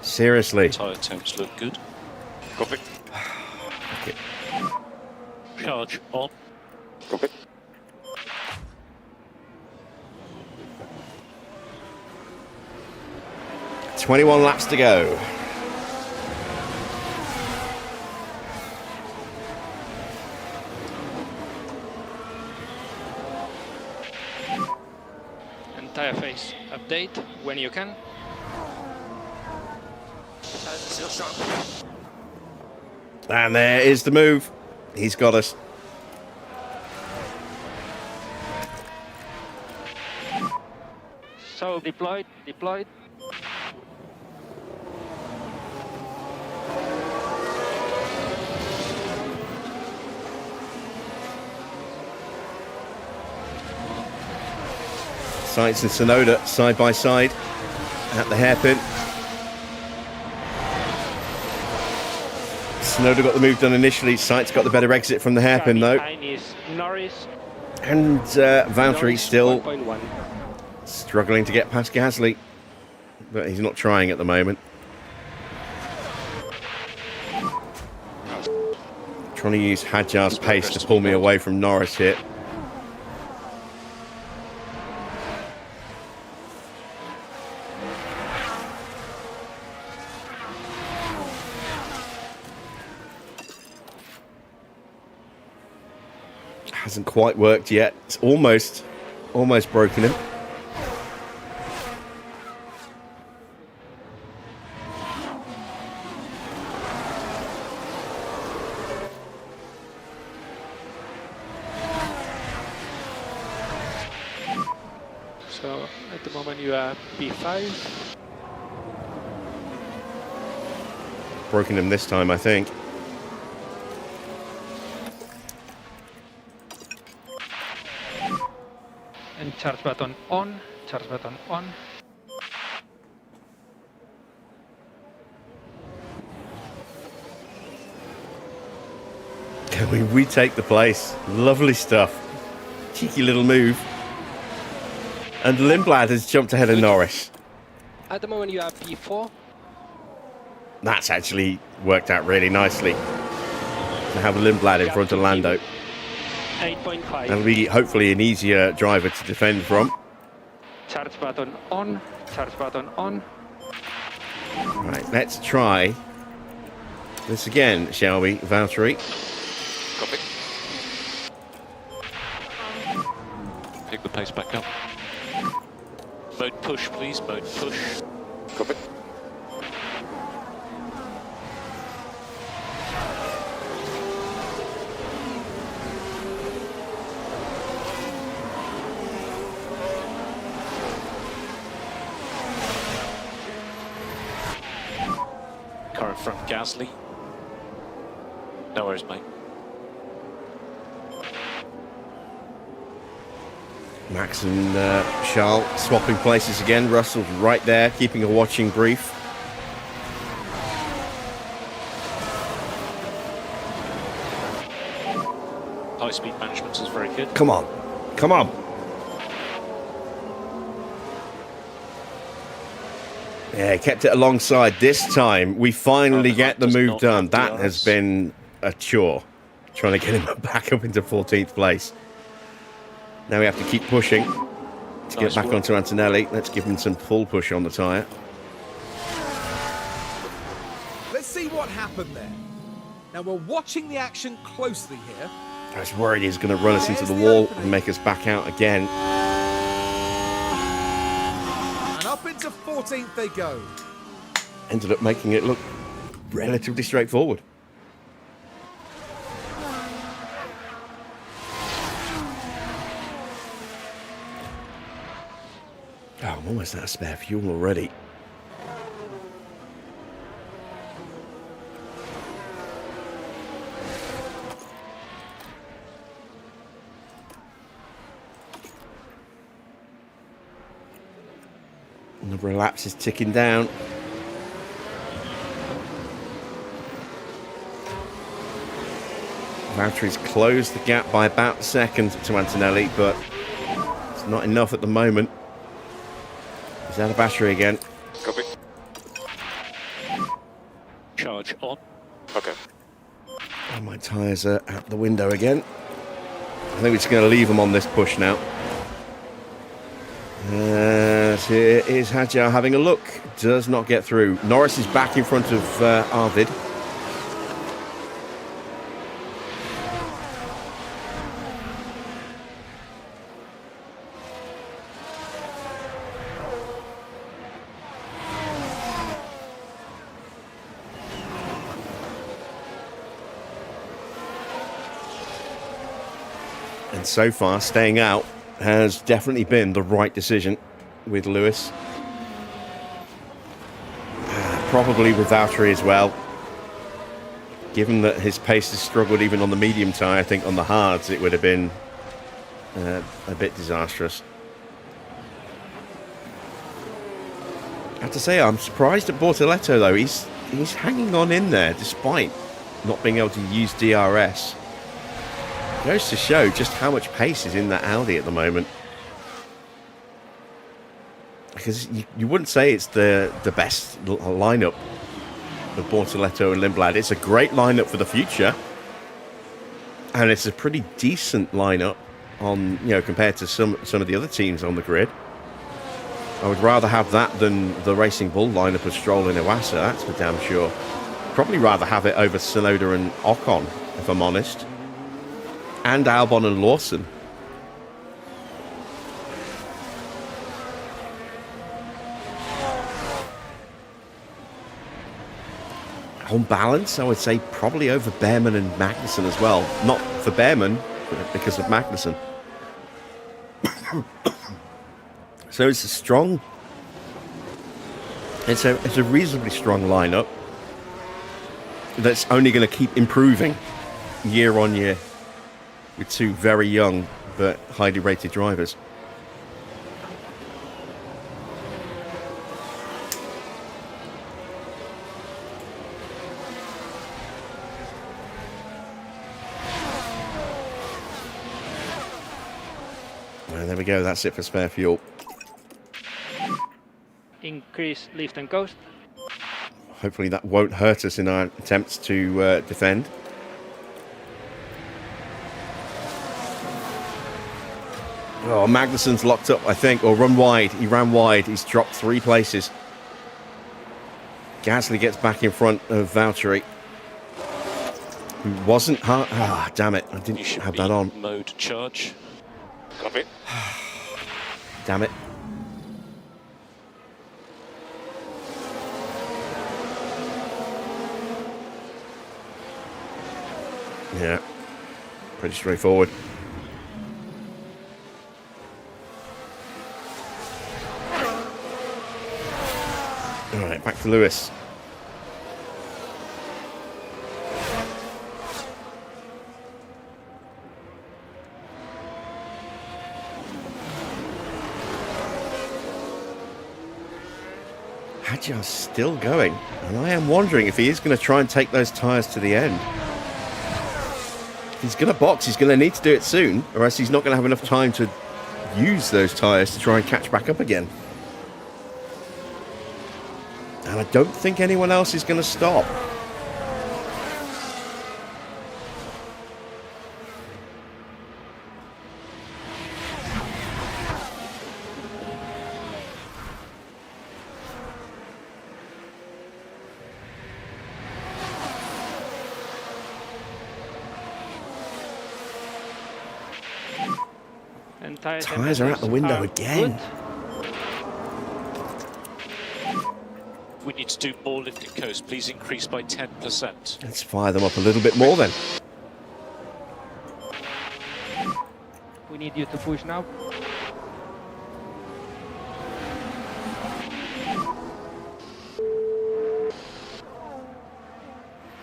Seriously. Tyre temps look good. Copy. Okay. Charge on. Copy. – 21 laps to go. And tyre phase update when you can. And there is the move. He's got us. So deployed. Sainz and Tsunoda side by side at the hairpin. Tsunoda got the move done initially. Sainz got the better exit from the hairpin though. Behind is Norris. And Valtteri still 1.1. struggling to get past Gasly. But he's not trying at the moment. Trying to use Hadjar's pace to pull me away from Norris here. Hasn't quite worked yet. It's almost broken him. At the moment you are P5. Broken him this time, I think. And charge button on, charge button on. Can we retake the place? Lovely stuff. Cheeky little move. And Lindblad has jumped ahead of Norris. At the moment you are P4. That's actually worked out really nicely to have Lindblad in front of Lando. 8.5. That'll be hopefully an easier driver to defend from. Charge button on, charge button on. Right, let's try this again, shall we, Valtteri? Copy. Pick the pace back up. Mode push, please. Mode push. Copy. Car in front, Gasly. No worries, mate. Max and Charles swapping places again. Russell's right there, keeping a watching brief. High speed management is very good. Come on. Come on. Yeah, kept it alongside. This time, we finally get the move done. That has been a chore, trying to get him back up into 14th place. Now we have to keep pushing to get back onto Antonelli. Let's give him some full push on the tyre. Let's see what happened there. Now we're watching the action closely here. I was worried he's going to run us into the wall and make us back out again. And up into 14th they go. Ended up making it look relatively straightforward. Oh, I'm almost out of spare fuel already. Number of laps is ticking down. Valtteri's closed the gap by about a second to Antonelli, but it's not enough at the moment. He's out of battery again. Copy. Charge on. Okay. And my tyres are out the window again. I think we're just going to leave them on this push now. Here is Hadjar having a look. Does not get through. Norris is back in front of Arvid. And so far, staying out has definitely been the right decision with Lewis. Probably with Valtteri as well. Given that his pace has struggled even on the medium tyre, I think on the hards it would have been a bit disastrous. I have to say, I'm surprised at Bortoletto though. He's hanging on in there despite not being able to use DRS. Goes to show just how much pace is in that Audi at the moment. Because you wouldn't say it's the best lineup of Bortoletto and Lindblad. It's a great lineup for the future. And it's a pretty decent lineup on, compared to some of the other teams on the grid. I would rather have that than the Racing Bull lineup of Stroll and Iwasa, that's for damn sure. Probably rather have it over Tsunoda and Ocon, if I'm honest. And Albon and Lawson. On balance, I would say probably over Behrman and Magnussen as well. Not for Behrman, but because of Magnussen. So it's a strong, it's a reasonably strong lineup that's only going to keep improving year on year with two very young but highly rated drivers. And there we go, that's it for spare fuel. Increase lift and coast. Hopefully that won't hurt us in our attempts to defend. Oh, Magnussen's locked up, I think, or run wide. He ran wide. He's dropped 3 places. Gasly gets back in front of Valtteri, who wasn't hard. Ah, damn it. I didn't have that on. Mode charge. Copy. Damn it. Yeah, pretty straightforward. All right, back to Lewis. Hadjar's still going, and I am wondering if he is going to try and take those tyres to the end. If he's going to box, he's going to need to do it soon, or else he's not going to have enough time to use those tyres to try and catch back up again. And I don't think anyone else is going to stop. And Tyres are out the window again. Good. We need to do more lift and coast. Please increase by 10%. Let's fire them up a little bit more then. We need you to push now.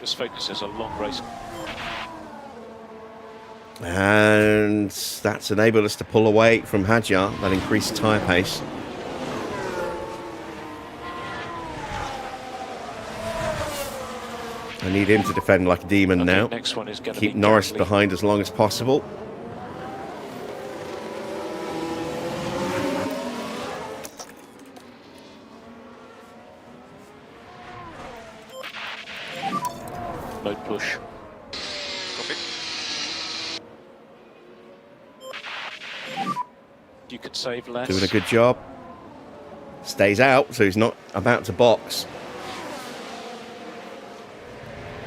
This focus is a long race. And that's enabled us to pull away from Hadjar, that increased tyre pace. I need him to defend like a demon now. Next one is going to Keep be Norris Gasly. behind as long as possible. Mode push. Copy. You could save less. Doing a good job. Stays out, so he's not about to box.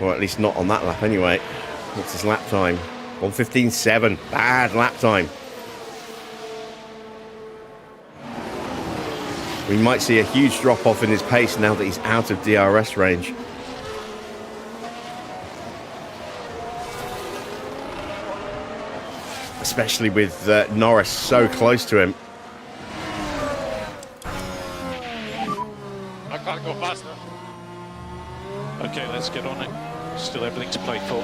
Or at least not on that lap anyway. What's his lap time? 1:15.7. Bad lap time. We might see a huge drop off in his pace now that he's out of DRS range. Especially with Norris so close to him. I can't go faster. Okay, let's get on it. Still everything to play for.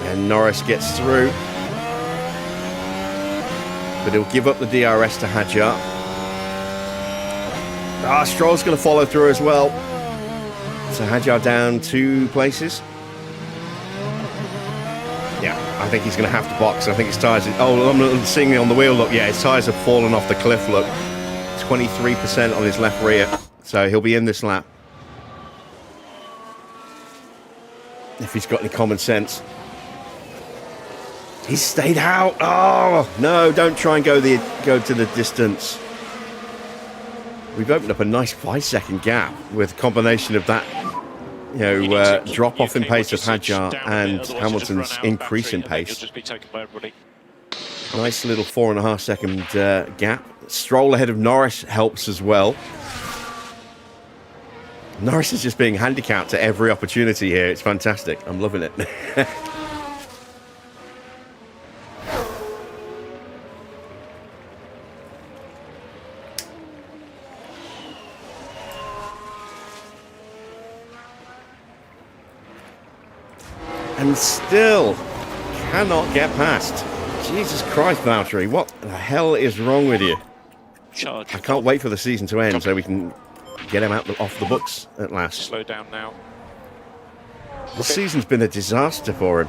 And Norris gets through. But he'll give up the DRS to Hadjar. Ah, Stroll's going to follow through as well. So Hadjar down 2 places. Yeah, I think he's going to have to box. I think his tyres... Oh, I'm seeing it on the wheel, look. Yeah, his tyres have fallen off the cliff, look. 23% on his left rear. So he'll be in this lap. If he's got any common sense. He's stayed out. Oh, no, don't try and go to the distance. We've opened up a nice 5-second gap with a combination of that, drop off in pace of Hadjar and Hamilton's increase in pace. Nice little 4.5-second gap. Stroll ahead of Norris helps as well. Norris is just being handicapped at every opportunity here. It's fantastic. I'm loving it. And still cannot get past. Jesus Christ, Valtteri, what the hell is wrong with you? Charge. I can't wait for the season to end so we can get him off the books at last. Slow down now. The season's been a disaster for him.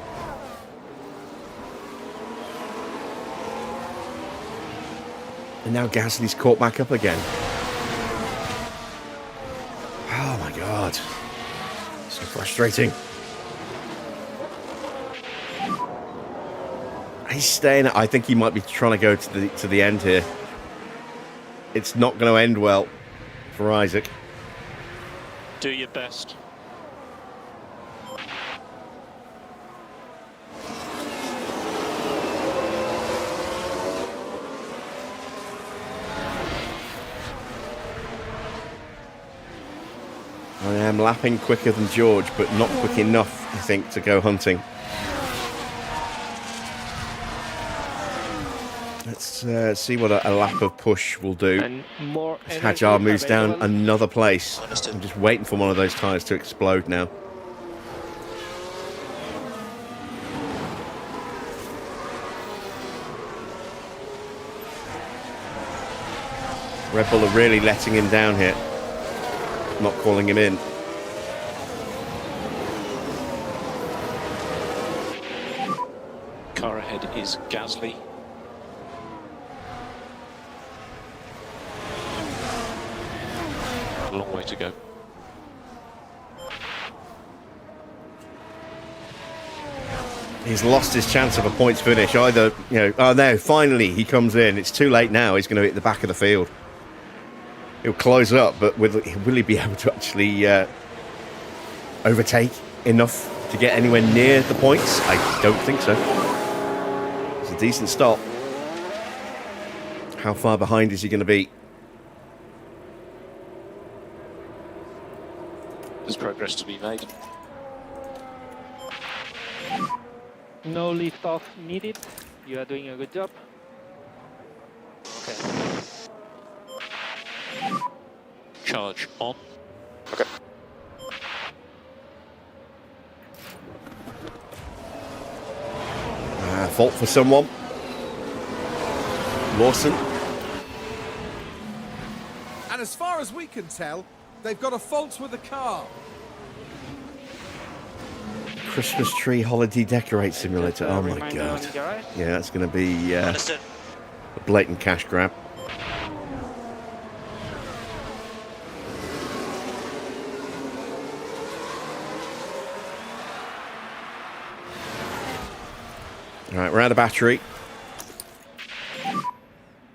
And now Gasly's caught back up again. Oh my God. So frustrating. He's staying. I think he might be trying to go to the end here. It's not going to end well for Isaac. Do your best. I am lapping quicker than George, but not quick enough, I think, to go hunting. Let's see what a lap of push will do. And more As energy Hajar moves down available. another place. Understood. I'm just waiting for one of those tyres to explode now. Red Bull are really letting him down here. Not calling him in. Car ahead is Gasly. A long way to go. He's lost his chance of a points finish. Either, you know, oh no, finally he comes in. It's too late now. He's going to hit the back of the field. He'll close up, but will he be able to actually overtake enough to get anywhere near the points? I don't think so. It's a decent stop. How far behind is he going to be? There's progress to be made. No lift off needed. You are doing a good job. Okay. Charge on. Okay. Fault for someone. Lawson. And as far as we can tell, they've got a fault with the car. Christmas tree holiday decorate simulator. Oh my Reminder God. on the garage. Yeah, that's going to be Understood. a blatant cash grab. All right, we're out of battery.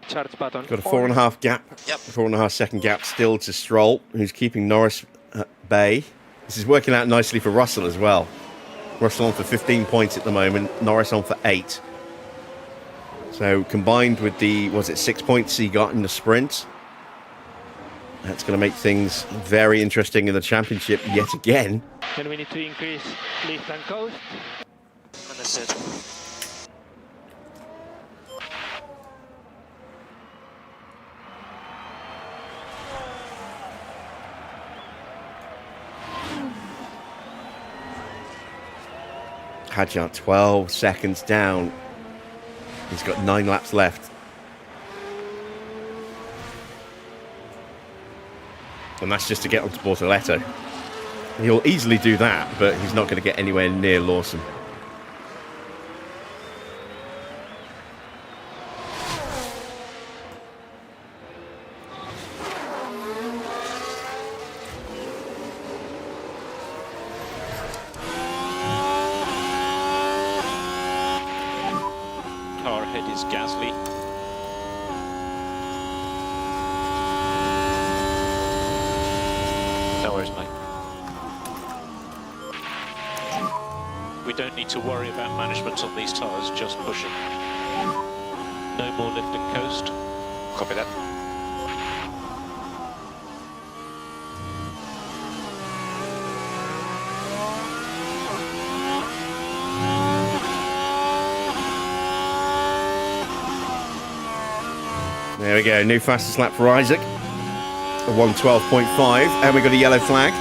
Charge button. Got a 4.5 gap. Yep. 4.5 second gap still to Stroll, who's keeping Norris at bay. This is working out nicely for Russell as well. Russell on for 15 points at the moment. Norris on for 8. So combined with the, was it 6 points he got in the sprint? That's going to make things very interesting in the championship yet again. Then we need to increase lift and coast. Understood. Hadjar 12 seconds down. He's got 9 laps left. And that's just to get onto Bortoletto. He'll easily do that, but he's not going to get anywhere near Lawson. Car ahead is Gasly. No worries, mate. We don't need to worry about management on these tyres, just pushing. No more lift and coast. Copy that. There we go, new fastest lap for Isaac. A 1:12.5, and we got a yellow flag.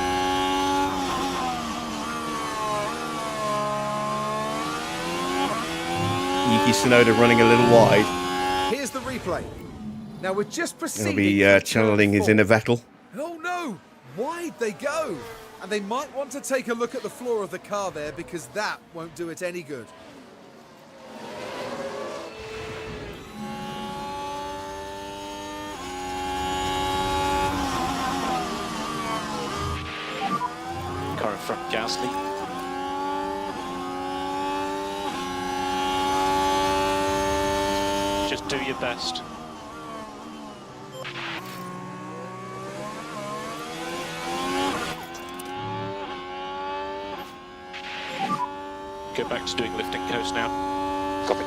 Yuki Tsunoda running a little wide. Here's the replay. Now we're just proceeding. He'll be channeling his inner Vettel. Oh no! Wide they go! And they might want to take a look at the floor of the car there because that won't do it any good. Car in front, Gasly. Just do your best. Go back to doing lift and coast now. Copy.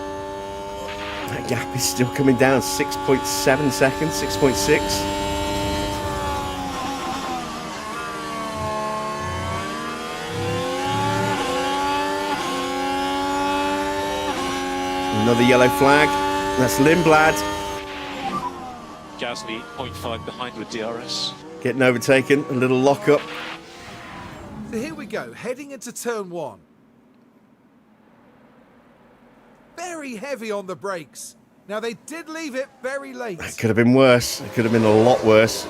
That gap is still coming down, 6.7 seconds, 6.6. Another yellow flag. That's Lindblad. Gasly 0.5 behind with DRS. Getting overtaken. A little lock-up. So here we go, heading into turn 1. Very heavy on the brakes. Now they did leave it very late. It could have been worse. It could have been a lot worse.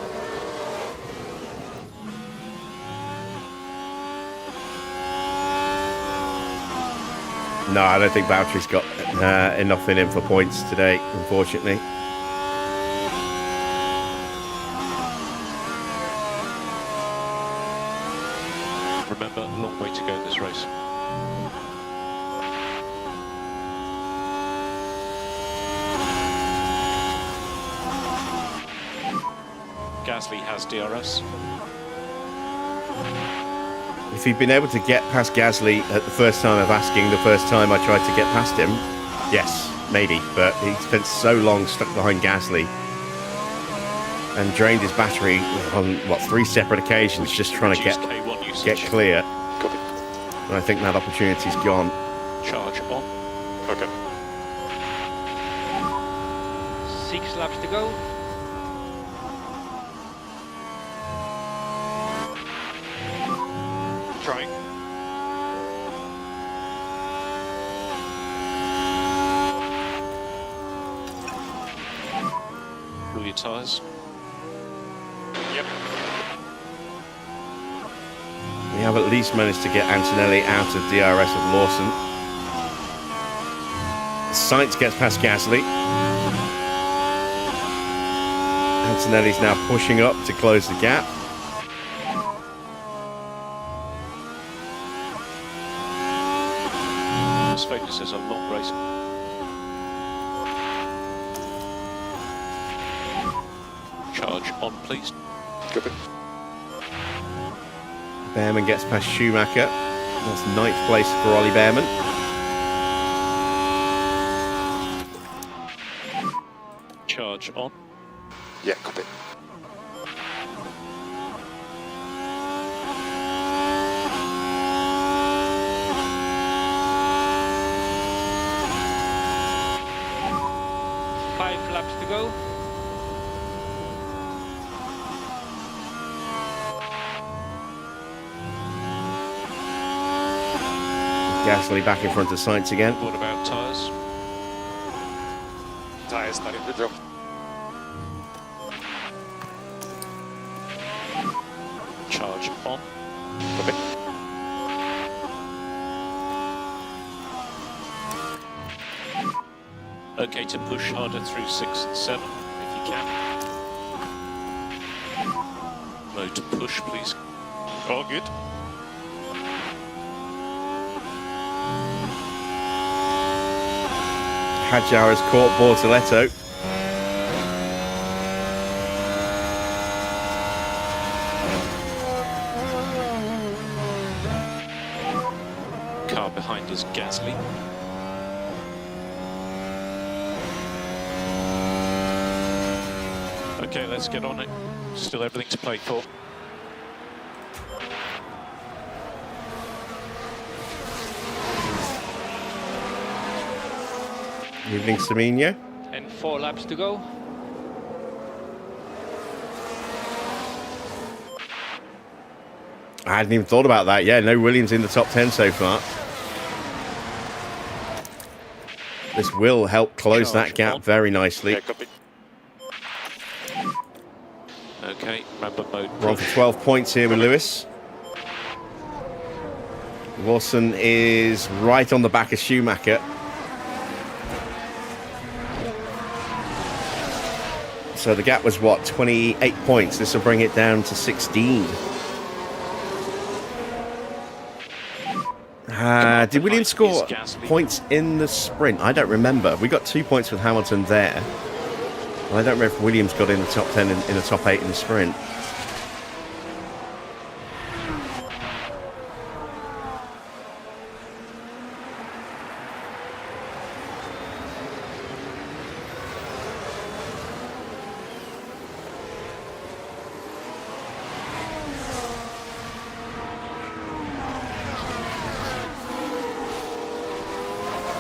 No, I don't think Valtteri's got enough in him for points today, unfortunately. Remember, a long way to go in this race. Gasly has DRS. If he'd been able to get past Gasly at the first time of asking, the first time I tried to get past him, yes, maybe. But he spent so long stuck behind Gasly and drained his battery on, what, 3 separate occasions just trying to get clear. Copy. And I think that opportunity's gone. Charge on. Okay. 6 laps to go. Trying. Cool your tyres. Yep. We have at least managed to get Antonelli out of DRS of Lawson. Sainz gets past Gasly. Antonelli's now pushing up to close the gap. This focuses on long racing. Charge on, please. Copy. Behrman gets past Schumacher. That's 9th place for Ollie Behrman. Charge on. Yeah, copy. Five laps to go. Gasly back in front of Sainz again. What about tyres? Tyres starting to drop. Charge on. Copy. Okay to push harder through 6 and 7 if you can. Mode to push, please. All good. Hadjar has caught Bortoletto. Car behind is Gasly. Okay, let's get on it. Still everything to play for. Evening, Semenya. And 4 laps to go. I hadn't even thought about that. Yeah, no Williams in the top 10 so far. This will help close that gap very nicely. Yeah, copy. Okay, remember mode We're on push. for 12 points here with Lewis. Lawson is right on the back of Schumacher. So the gap was, what, 28 points. This will bring it down to 16. Did Williams score points in the sprint? I don't remember. We got 2 points with Hamilton there. I don't remember if Williams got in the top 10 in the top 8 in the sprint.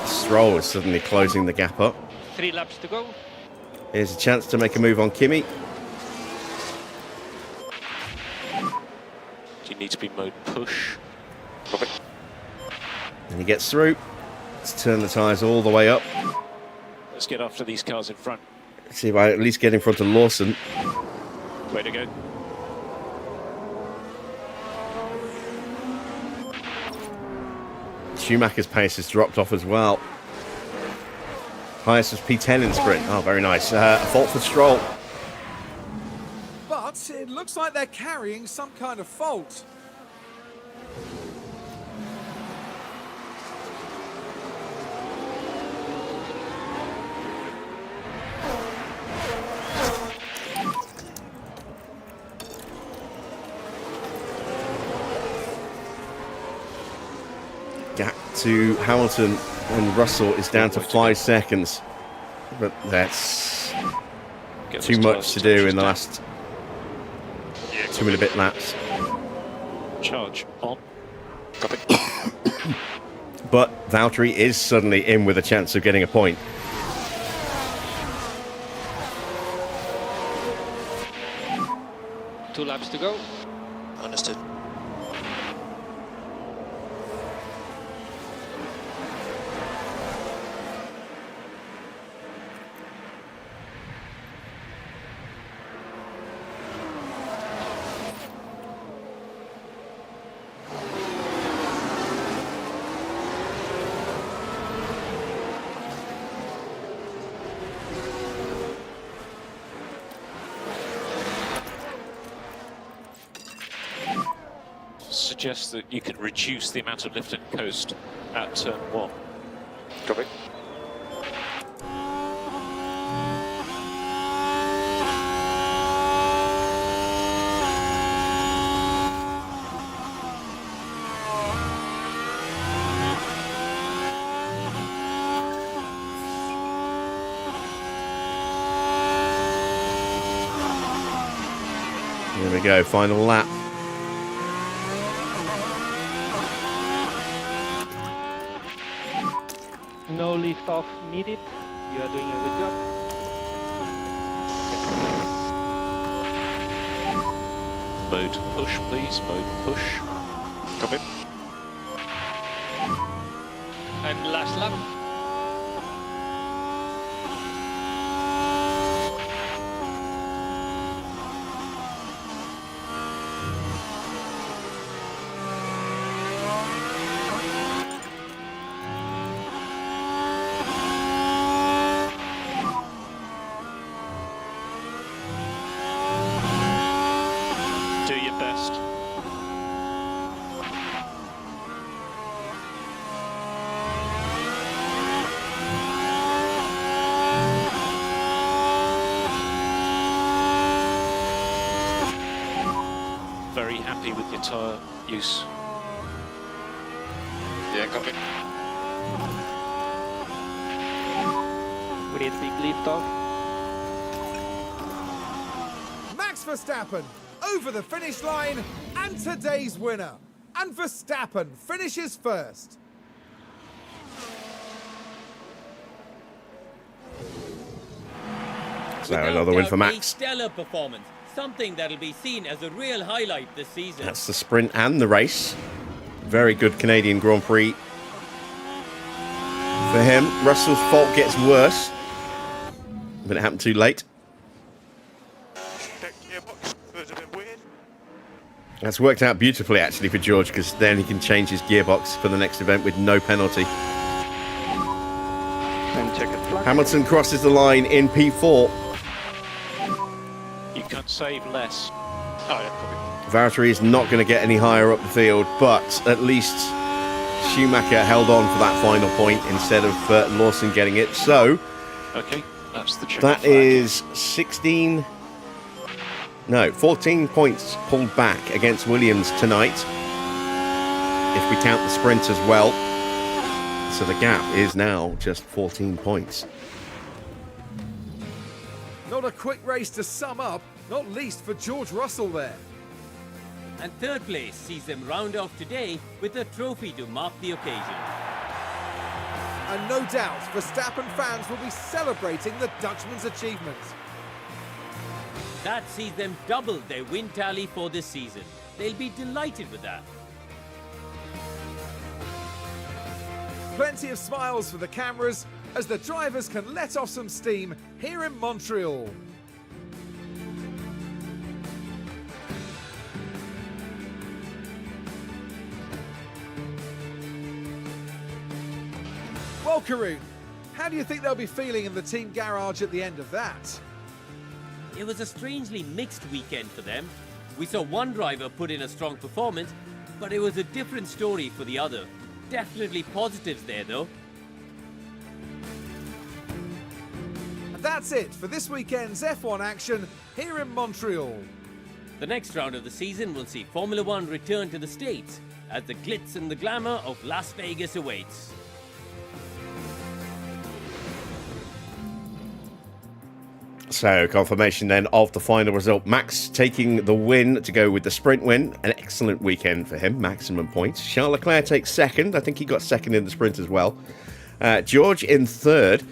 Stroll is suddenly closing the gap up. 3 laps to go. Here's a chance to make a move on Kimi. You need to be mode push. Copy. And he gets through. Let's turn the tyres all the way up. Let's get after these cars in front. See if I at least get in front of Lawson. Way to go. Schumacher's pace has dropped off as well. Highest was P10 in sprint. Oh, very nice. A fault for Stroll. But it looks like they're carrying some kind of fault. Gap to Hamilton and Russell is down to 5 seconds. But that's Get too those much tyres to do in the down. last Yeah, 2 and a bit laps. Charge on. Copy. But Valtteri is suddenly in with a chance of getting a point. Two laps to go. Understood. Suggests that you can reduce the amount of lift and coast at turn 1. Copy. There we go, final lap. No lift off needed. You are doing a good job. Mode push, please. Mode push. Copy. And last lap. Do your best. Very happy with your tyre use. Yeah, copy. Great big lift off. Max Verstappen over the finish line and today's winner. And Verstappen finishes first. So another win for A Max. stellar performance. Something that'll be seen as a real highlight this season. That's the sprint and the race. Very good Canadian Grand Prix for him. Russell's fault gets worse, but it happened too late. That gearbox was a bit weird. That's worked out beautifully, actually, for George, because then he can change his gearbox for the next event with no penalty. And check it flag. Hamilton crosses the line in P4. You can save less. Oh, yeah, copy. Valtteri is not going to get any higher up the field, but at least Schumacher held on for that final point instead of Lawson getting it. So Okay, that's the check. that is 14 points pulled back against Williams tonight, if we count the sprint as well. So the gap is now just 14 points. Not a quick race to sum up, not least for George Russell there. And third place sees them round off today with a trophy to mark the occasion. And no doubt, Verstappen fans will be celebrating the Dutchman's achievement. That sees them double their win tally for this season. They'll be delighted with that. Plenty of smiles for the cameras as the drivers can let off some steam here in Montreal. Well, Karun, how do you think they'll be feeling in the team garage at the end of that? It was a strangely mixed weekend for them. We saw one driver put in a strong performance, but it was a different story for the other. Definitely positives there, though. And that's it for this weekend's F1 action here in Montreal. The next round of the season will see Formula One return to the States as the glitz and the glamour of Las Vegas awaits. So, confirmation then of the final result. Max taking the win to go with the sprint win. An excellent weekend for him, maximum points. Charles Leclerc takes second. I think he got second in the sprint as well. George in third,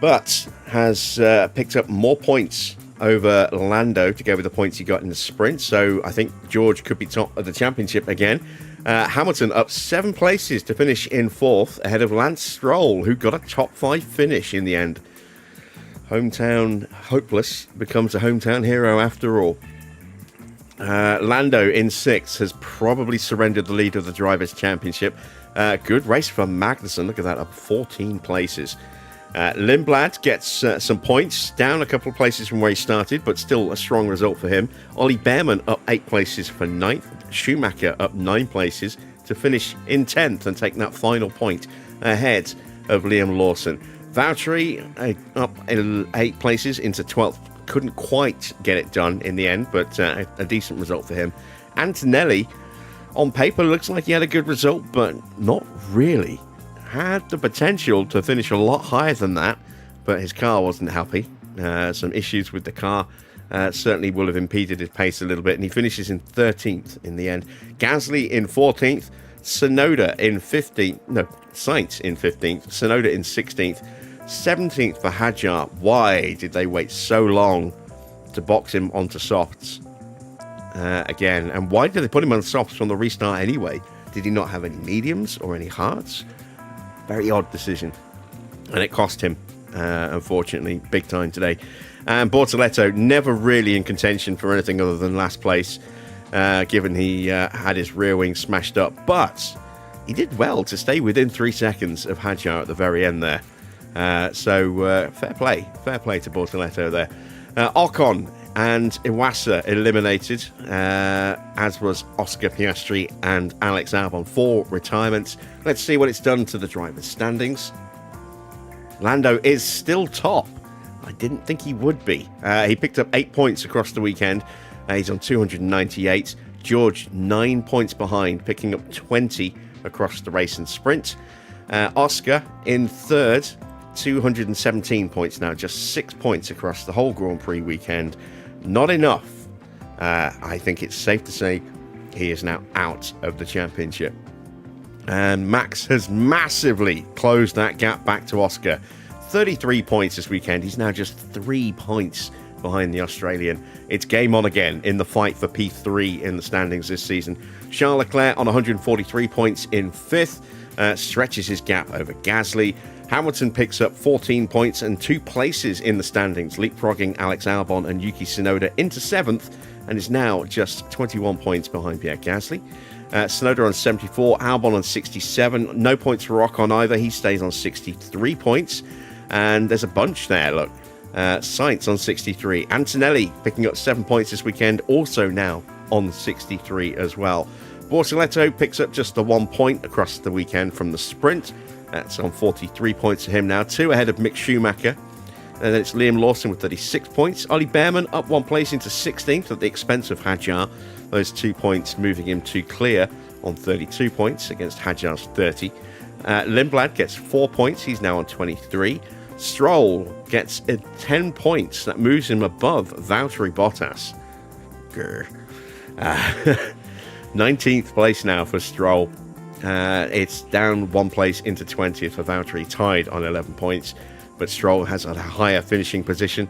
but has picked up more points over Lando to go with the points he got in the sprint. So, I think George could be top of the championship again. Hamilton up 7 places to finish in fourth, ahead of Lance Stroll, who got a top 5 finish in the end. Hometown hopeless becomes a hometown hero after all. Lando in 6th has probably surrendered the lead of the Drivers' Championship. Good race from Magnussen. Look at that, up 14 places. Lindblad gets some points, down a couple of places from where he started, but still a strong result for him. Ollie Behrman up 8 places for 9th. Schumacher up 9 places to finish in 10th and take that final point ahead of Liam Lawson. Valtteri up 8 places into 12th. Couldn't quite get it done in the end, but a decent result for him. Antonelli, on paper, looks like he had a good result, but not really. Had the potential to finish a lot higher than that, but his car wasn't happy. Some issues with the car certainly will have impeded his pace a little bit, and he finishes in 13th in the end. Gasly in 14th. Sonoda in 15th. No, Sainz in 15th. Sonoda in 16th. 17th for Hadjar. Why did they wait so long to box him onto softs again? And why did they put him on softs from the restart anyway? Did he not have any mediums or any hards? Very odd decision. And it cost him, unfortunately, big time today. And Bortoletto never really in contention for anything other than last place, given he had his rear wing smashed up. But he did well to stay within 3 seconds of Hadjar at the very end there. So fair play to Bortoletto there. Ocon and Iwasa eliminated, as was Oscar Piastri and Alex Albon for retirements. Let's see what it's done to the drivers' standings. Lando is still top. I didn't think he would be. He picked up 8 points across the weekend. He's on 298. George 9 points behind, picking up 20 across the race and sprint. Oscar in third, 217 points now, just 6 points across the whole Grand Prix weekend. Not enough. I think it's safe to say he is now out of the championship. And Max has massively closed that gap back to Oscar. 33 points this weekend. He's now just 3 points behind the Australian. It's game on again in the fight for P3 in the standings this season. Charles Leclerc on 143 points in 5th, stretches his gap over Gasly. Hamilton picks up 14 points and 2 places in the standings, leapfrogging Alex Albon and Yuki Tsunoda into 7th, and is now just 21 points behind Pierre Gasly. Tsunoda on 74, Albon on 67. No points for Ocon either. He stays on 63 points. And there's a bunch there, look. Sainz on 63. Antonelli picking up 7 points this weekend, also now on 63 as well. Bortoletto picks up just the 1 point across the weekend from the sprint. That's on 43 points for him now, 2 ahead of Mick Schumacher. And then it's Liam Lawson with 36 points. Ollie Behrman up 1 place into 16th at the expense of Hadjar. Those 2 points moving him to clear on 32 points against Hadjar's 30. Lindblad gets 4 points. He's now on 23. Stroll gets 10 points. That moves him above Valtteri Bottas. 19th place now for Stroll. It's down 1 place into 20th for Valtteri, tied on 11 points. But Stroll has a higher finishing position.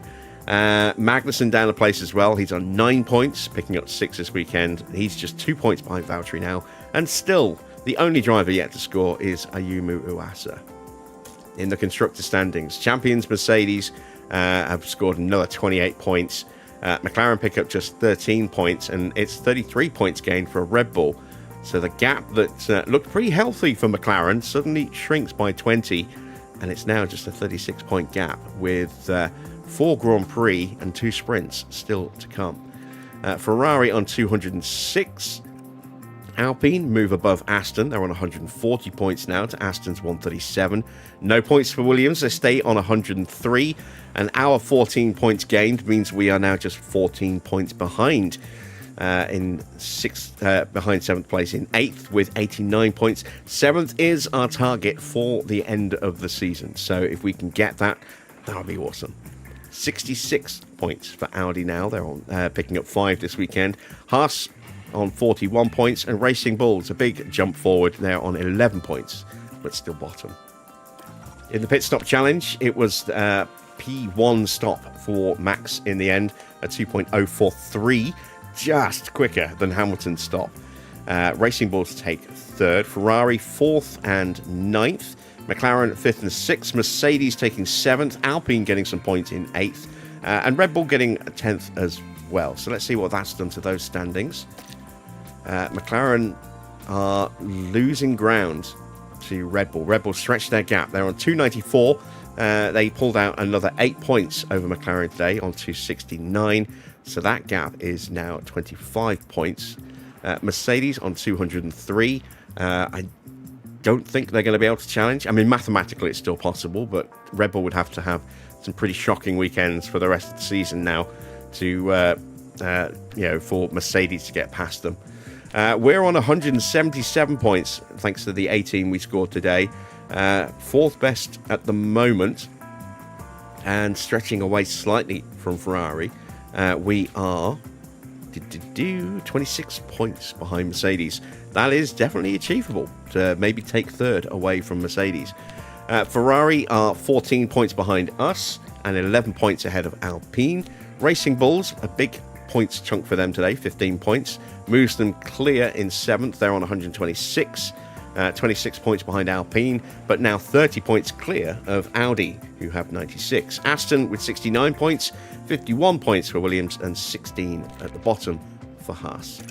Magnussen down a place as well. He's on 9 points, picking up 6 this weekend. He's just 2 points behind Valtteri now. And still, the only driver yet to score is Ayumu Uwasa. In the constructor standings, champions Mercedes have scored another 28 points. McLaren pick up just 13 points, and it's 33 points gained for Red Bull. So the gap that looked pretty healthy for McLaren suddenly shrinks by 20, and it's now just a 36-point gap with 4 Grand Prix and 2 sprints still to come. Ferrari on 206. Alpine move above Aston. They're on 140 points now to Aston's 137. No points for Williams. They stay on 103. And our 14 points gained means we are now just 14 points behind behind 7th place in 8th with 89 points. 7th is our target for the end of the season. So if we can get that, that would be awesome. 66 points for Audi now. They're on picking up 5 this weekend. Haas on 41 points, and Racing Bulls a big jump forward. They're on 11 points, but still bottom. In the pit stop challenge, it was P1 stop for Max in the end, a 2.043, just quicker than Hamilton's stop. Racing Bulls take 3rd, Ferrari 4th and 9th, McLaren 5th and 6th, Mercedes taking 7th, Alpine getting some points in 8th, and Red Bull getting 10th as well. So let's see what that's done to those standings. McLaren are losing ground to Red Bull. Red Bull stretched their gap. They're on 294. They pulled out another 8 points over McLaren today on 269. So that gap is now 25 points. Mercedes on 203. I don't think they're going to be able to challenge. I mean, mathematically it's still possible, but Red Bull would have to have some pretty shocking weekends for the rest of the season now to, for Mercedes to get past them. We're on 177 points thanks to the 18 we scored today. 4th best at the moment, and stretching away slightly from Ferrari. We are 26 points behind Mercedes. That is definitely achievable to maybe take 3rd away from Mercedes. Ferrari are 14 points behind us and 11 points ahead of Alpine. Racing Bulls, a big points chunk for them today, 15 points, moves them clear in 7th. They're on 126, 26 points behind Alpine, but now 30 points clear of Audi, who have 96. Aston with 69 points, 51 points for Williams, and 16 at the bottom for Haas.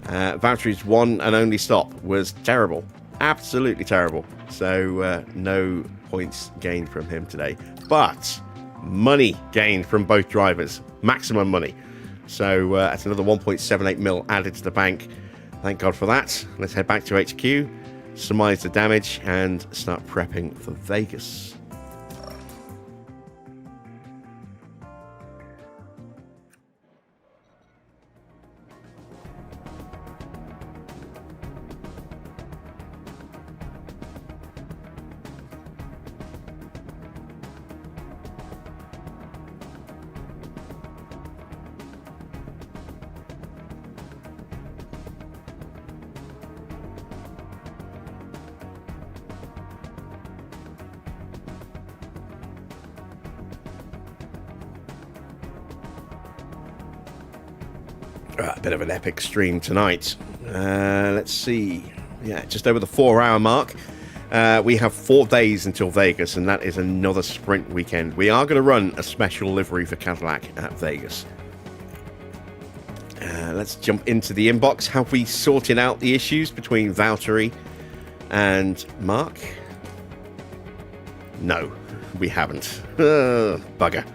Valtteri's one and only stop was terrible, absolutely terrible. So no points gained from him today, but money gained from both drivers, maximum money. So that's another 1.78 mil added to the bank. Thank God for that. Let's head back to HQ, surmise the damage, and start prepping for Vegas. A bit of an epic stream tonight. Let's see. Yeah, just over the 4-hour mark. We have 4 days until Vegas, and that is another sprint weekend. We are going to run a special livery for Cadillac at Vegas. Let's jump into the inbox. Have we sorted out the issues between Valtteri and Mark? No, we haven't. Bugger.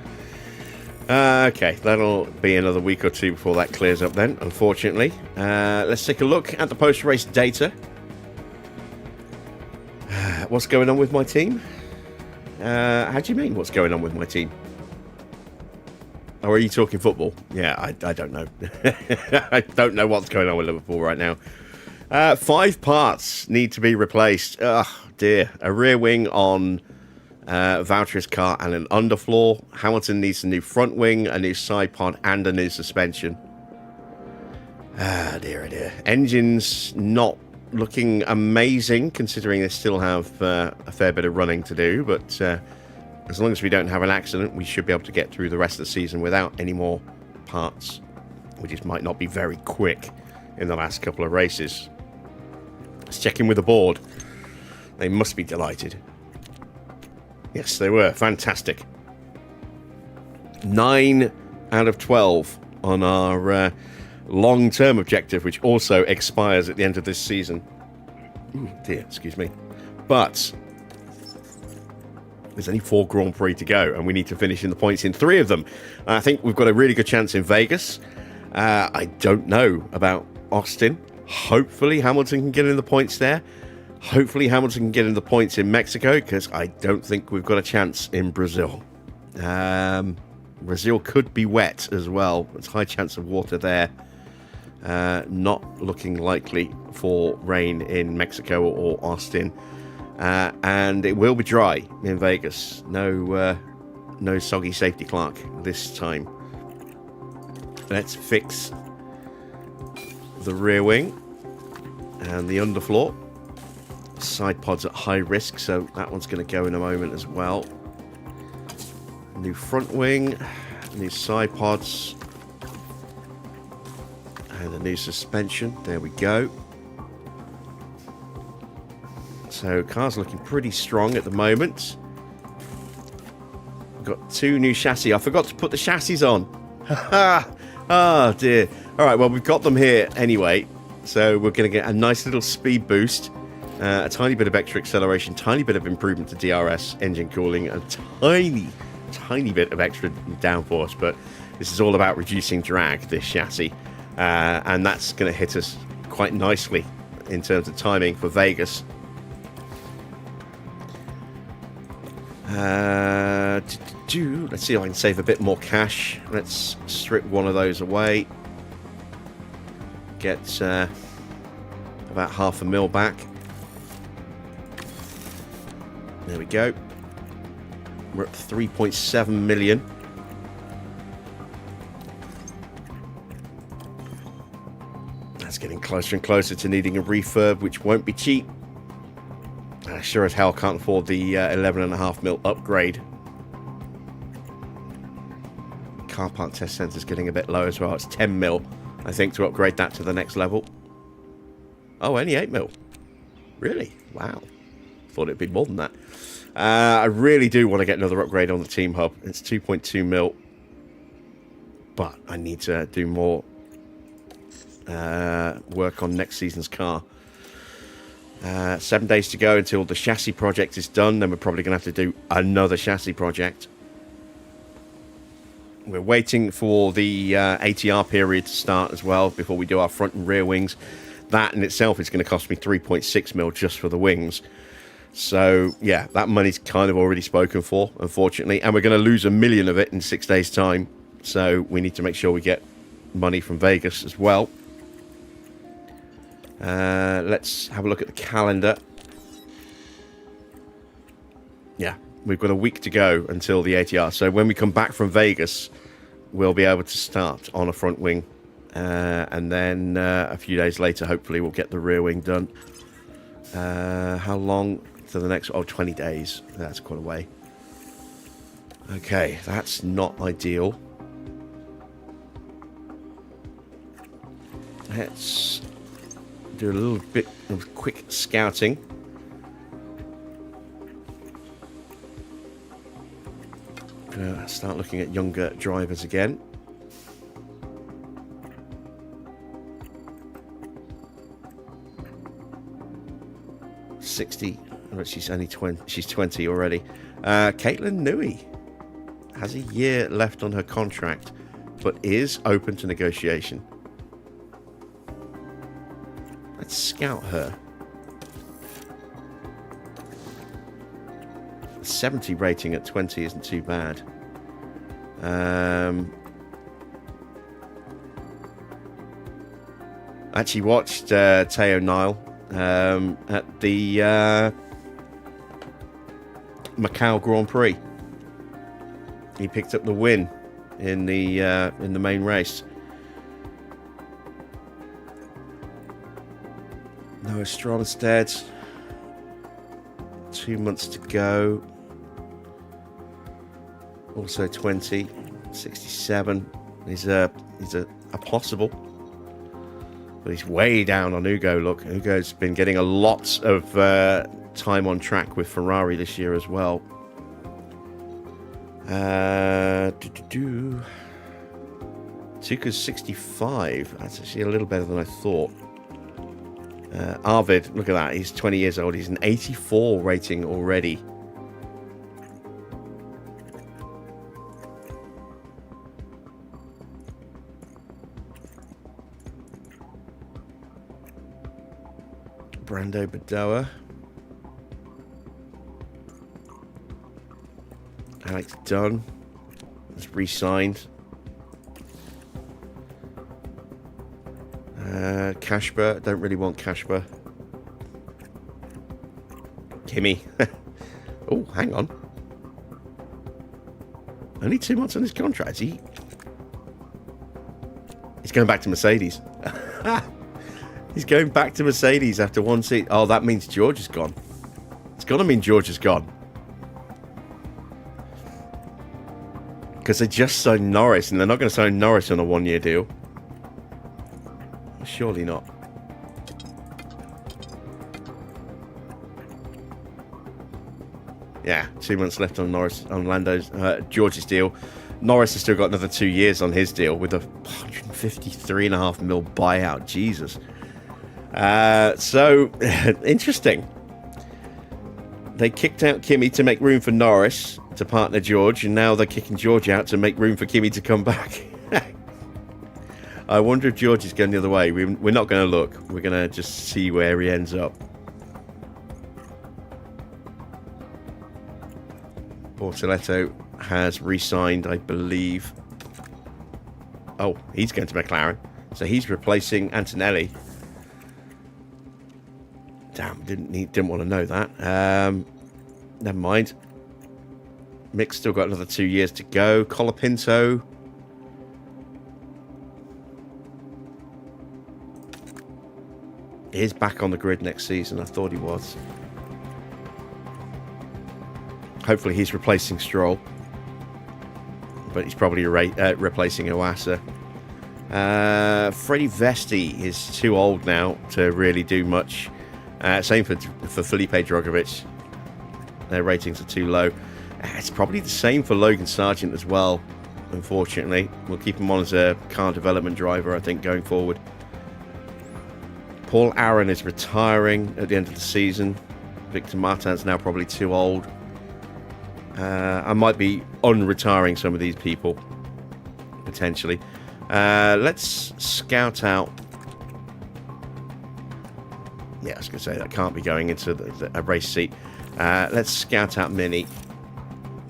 Okay, that'll be another week or two before that clears up then, unfortunately. Let's take a look at the post-race data. What's going on with my team? How do you mean, what's going on with my team? Or are you talking football? Yeah, I don't know. I don't know what's going on with Liverpool right now. 5 parts need to be replaced. Oh, dear. A rear wing on Valtteri's car and an underfloor. Hamilton needs a new front wing, a new side pod, and a new suspension. Ah, dear, oh dear. Engines not looking amazing, considering they still have a fair bit of running to do, but as long as we don't have an accident, we should be able to get through the rest of the season without any more parts. We just might not be very quick in the last couple of races. Let's check in with the board. They must be delighted. Yes, they were. Fantastic. 9 out of 12 on our long-term objective, which also expires at the end of this season. Ooh, dear, excuse me. But there's only 4 Grand Prix to go, and we need to finish in the points in 3 of them. I think we've got a really good chance in Vegas. I don't know about Austin. Hopefully Hamilton can get in the points there. Hopefully Hamilton can get in the points in Mexico, because I don't think we've got a chance in Brazil. Brazil could be wet as well. There's a high chance of water there. Not looking likely for rain in Mexico or Austin. And it will be dry in Vegas. No soggy safety clerk this time. Let's fix the rear wing and the underfloor. Side pods at high risk, so that one's going to go in a moment as well. New front wing, new side pods, and a new suspension. There we go. So car's looking pretty strong at the moment. We've got 2 new chassis. I forgot to put the chassis on. Oh dear. All right, well, we've got them here anyway. So we're going to get a nice little speed boost, a tiny bit of extra acceleration, tiny bit of improvement to DRS, engine cooling, a tiny bit of extra downforce. But this is all about reducing drag, this chassis. And that's going to hit us quite nicely in terms of timing for Vegas. Let's see if I can save a bit more cash. Let's strip one of those away. Get about $500,000 back. There we go. We're at 3.7 million. That's getting closer and closer to needing a refurb, which won't be cheap. I sure as hell can't afford the 11.5 mil upgrade. Car park test centre is getting a bit low as well. It's 10 mil, I think, to upgrade that to the next level. Oh, only 8 mil. Really? Wow. Thought it'd be more than that. I really do want to get another upgrade on the team hub. It's 2.2 mil. But I need to do more work on next season's car. 7 days to go until the chassis project is done. Then we're probably going to have to do another chassis project. We're waiting for the ATR period to start as well before we do our front and rear wings. That in itself is going to cost me 3.6 mil just for the wings. So, yeah, that money's kind of already spoken for, unfortunately. And we're going to lose $1 million of it in 6 days' time. So we need to make sure we get money from Vegas as well. Let's have a look at the calendar. Yeah, we've got a week to go until the ATR. So when we come back from Vegas, we'll be able to start on a front wing. And then a few days later, hopefully, we'll get the rear wing done. How long to the next? Oh, 20 days. That's quite a way. Okay, that's not ideal. Let's do a little bit of quick scouting. Gonna start looking at younger drivers again. But she's only 20. She's 20 already. Caitlin Newey has a year left on her contract, but is open to negotiation. Let's scout her. 70 rating at 20 isn't too bad. I actually watched Teo Nile at the Macau Grand Prix. He picked up the win in the main race. Noah Stronstead. 2 months to go. Also 20, 67. He's a possible, but he's way down on Ugo. Look, Ugo's been getting a lot of time on track with Ferrari this year as well. Tuka's 65. That's actually a little better than I thought. Arvid, look at that. He's 20 years old. He's an 84 rating already. Brando Bedoa. Alex Dunn has re-signed. Kasper, don't really want Kasper. Kimi. Oh, hang on. Only 2 months on his contract. He's going back to Mercedes. He's going back to Mercedes after one seat. Oh, that means George is gone. It's got to mean George is gone. Because they just signed Norris, and they're not going to sign Norris on a one-year deal. Surely not. Yeah, 2 months left on Norris, on Lando's, George's deal. Norris has still got another 2 years on his deal with a 153.5 mil buyout. Jesus. So interesting. They kicked out Kimi to make room for Norris to partner George, and now they're kicking George out to make room for Kimi to come back. I wonder if George is going the other way. We're not going to look. We're going to just see where he ends up. Bortoletto has re-signed, I believe. Oh, he's going to McLaren. So he's replacing Antonelli. Damn, didn't want to know that. Never mind. Mick's still got another 2 years to go. Colapinto. Is back on the grid next season. I thought he was. Hopefully he's replacing Stroll. But he's probably replacing Iwasa. Freddie Vesti is too old now to really do much. Same for Felipe Drogovic. Their ratings are too low. It's probably the same for Logan Sargent as well, unfortunately. We'll keep him on as a car development driver, I think, going forward. Paul Aaron is retiring at the end of the season. Victor Martin's now probably too old. I might be unretiring some of these people, potentially. Let's scout out. Yeah, I was going to say that can't be going into a race seat. Let's scout out Mini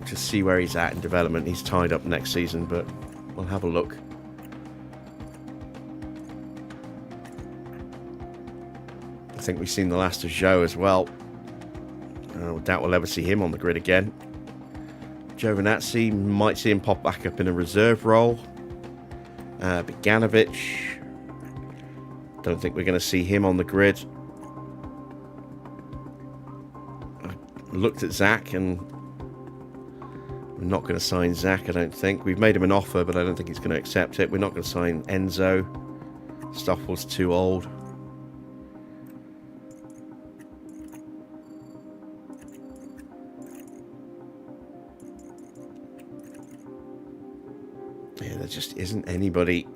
to see where he's at in development. He's tied up next season, but we'll have a look. I think we've seen the last of Zhou as well. I doubt we'll ever see him on the grid again. Giovinazzi, might see him pop back up in a reserve role. Bogdanovic, don't think we're going to see him on the grid. I looked at Zach, and we're not going to sign Zach, I don't think. We've made him an offer, but I don't think he's going to accept it. We're not going to sign Enzo. Stuff was too old. Yeah, there just isn't anybody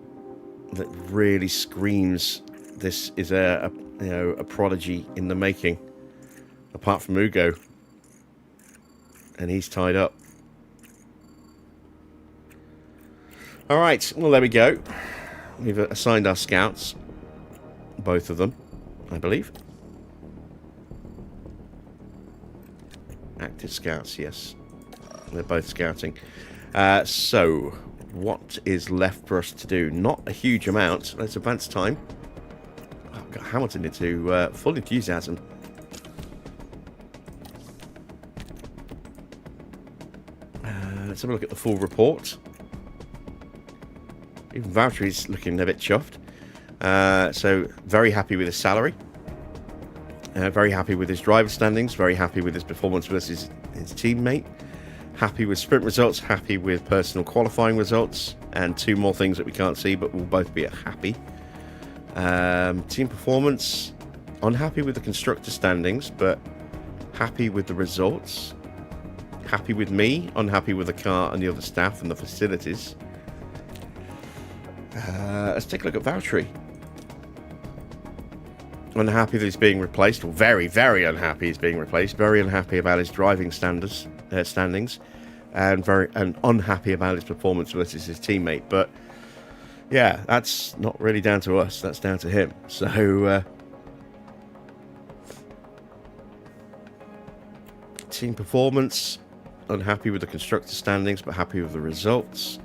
that really screams this is a prodigy in the making, apart from Ugo, and he's tied up. All right, well, there we go. We've assigned our scouts, both of them, I believe. Active scouts, yes, they're both scouting. So what is left for us to do? Not a huge amount. Let's advance time. Oh, got Hamilton into full enthusiasm. Let's have a look at the full report. Even Valtteri's looking a bit chuffed. So very happy with his salary. Very happy with his driver standings. Very happy with his performance versus his teammate. Happy with sprint results, happy with personal qualifying results, and two more things that we can't see, but we'll both be happy. Team performance, unhappy with the constructor standings, but happy with the results. Happy with me, unhappy with the car and the other staff and the facilities. Let's take a look at Valtteri. Unhappy that he's being replaced, or very, very unhappy he's being replaced. Very unhappy about his driving standings, and very unhappy about his performance versus his teammate. But yeah, that's not really down to us. That's down to him. So team performance, unhappy with the constructor standings, but happy with the results.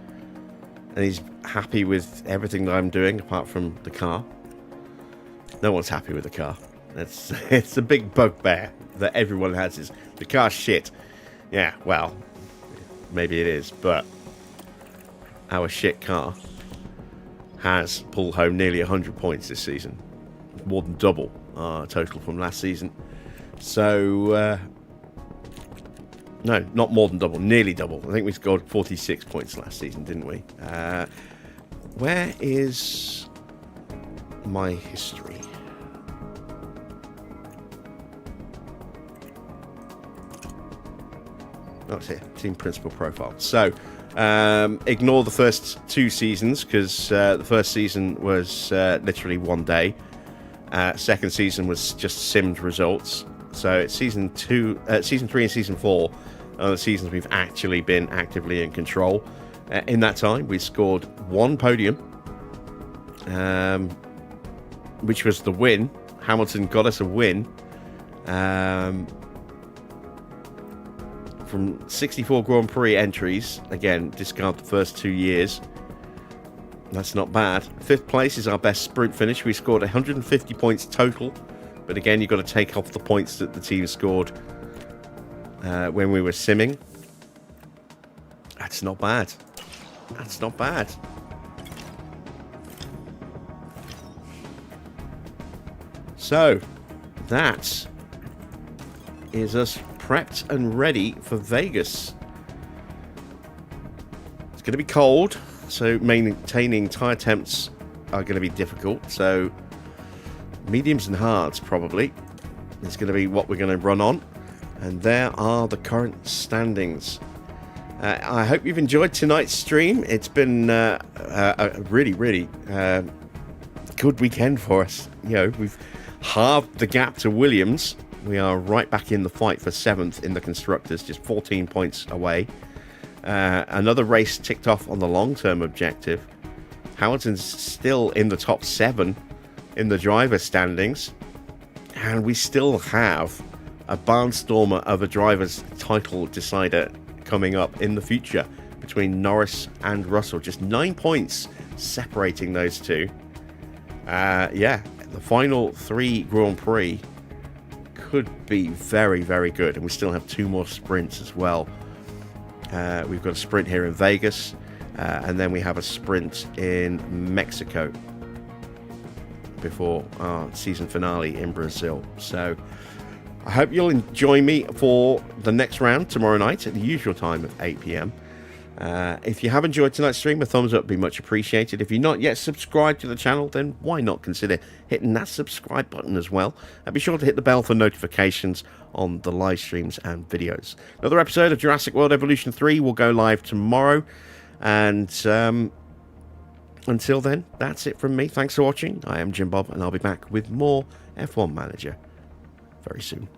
And he's happy with everything that I'm doing, apart from the car. No one's happy with the car. It's a big bugbear that everyone has. Is the car's shit? Yeah, well, maybe it is, but our shit car has pulled home nearly 100 points this season, more than double our total from last season. So no, not more than double, nearly double. I think we scored 46 points last season, didn't we? Where is my history? Oh, it's here. Team principal profile. So, ignore the first two seasons, because the first season was literally one day. Second season was just simmed results. So it's season 3 and season 4 are the seasons we've actually been actively in control. In that time, we scored one podium, which was the win. Hamilton got us a win. From 64 Grand Prix entries, again, discard the first 2 years. That's not bad. 5th place is our best sprint finish. We scored 150 points total. But again, you've got to take off the points that the team scored when we were simming. That's not bad. That's not bad. So, that is us prepped and ready for Vegas. It's going to be cold, so maintaining tyre temps are going to be difficult. So, mediums and hards probably is going to be what we're going to run on. And there are the current standings. I hope you've enjoyed tonight's stream. It's been a really, really good weekend for us. You know, we've halved the gap to Williams. We are right back in the fight for 7th in the constructors, just 14 points away. Another race ticked off on the long-term objective. Hamilton's still in the top 7 in the driver standings, and we still have a barnstormer of a driver's title decider coming up in the future between Norris and Russell. Just 9 points separating those two. Yeah, the final 3 Grand Prix could be very, very good, and we still have 2 more sprints as well. We've got a sprint here in Vegas, and then we have a sprint in Mexico before our season finale in Brazil. So I hope you'll join me for the next round tomorrow night at the usual time of 8 p.m. If you have enjoyed tonight's stream, a thumbs up would be much appreciated. If you're not yet subscribed to the channel, then why not consider hitting that subscribe button as well? And be sure to hit the bell for notifications on the live streams and videos. Another episode of Jurassic World Evolution 3 will go live tomorrow. And until then, that's it from me. Thanks for watching. I am Jim Bob, and I'll be back with more F1 Manager very soon.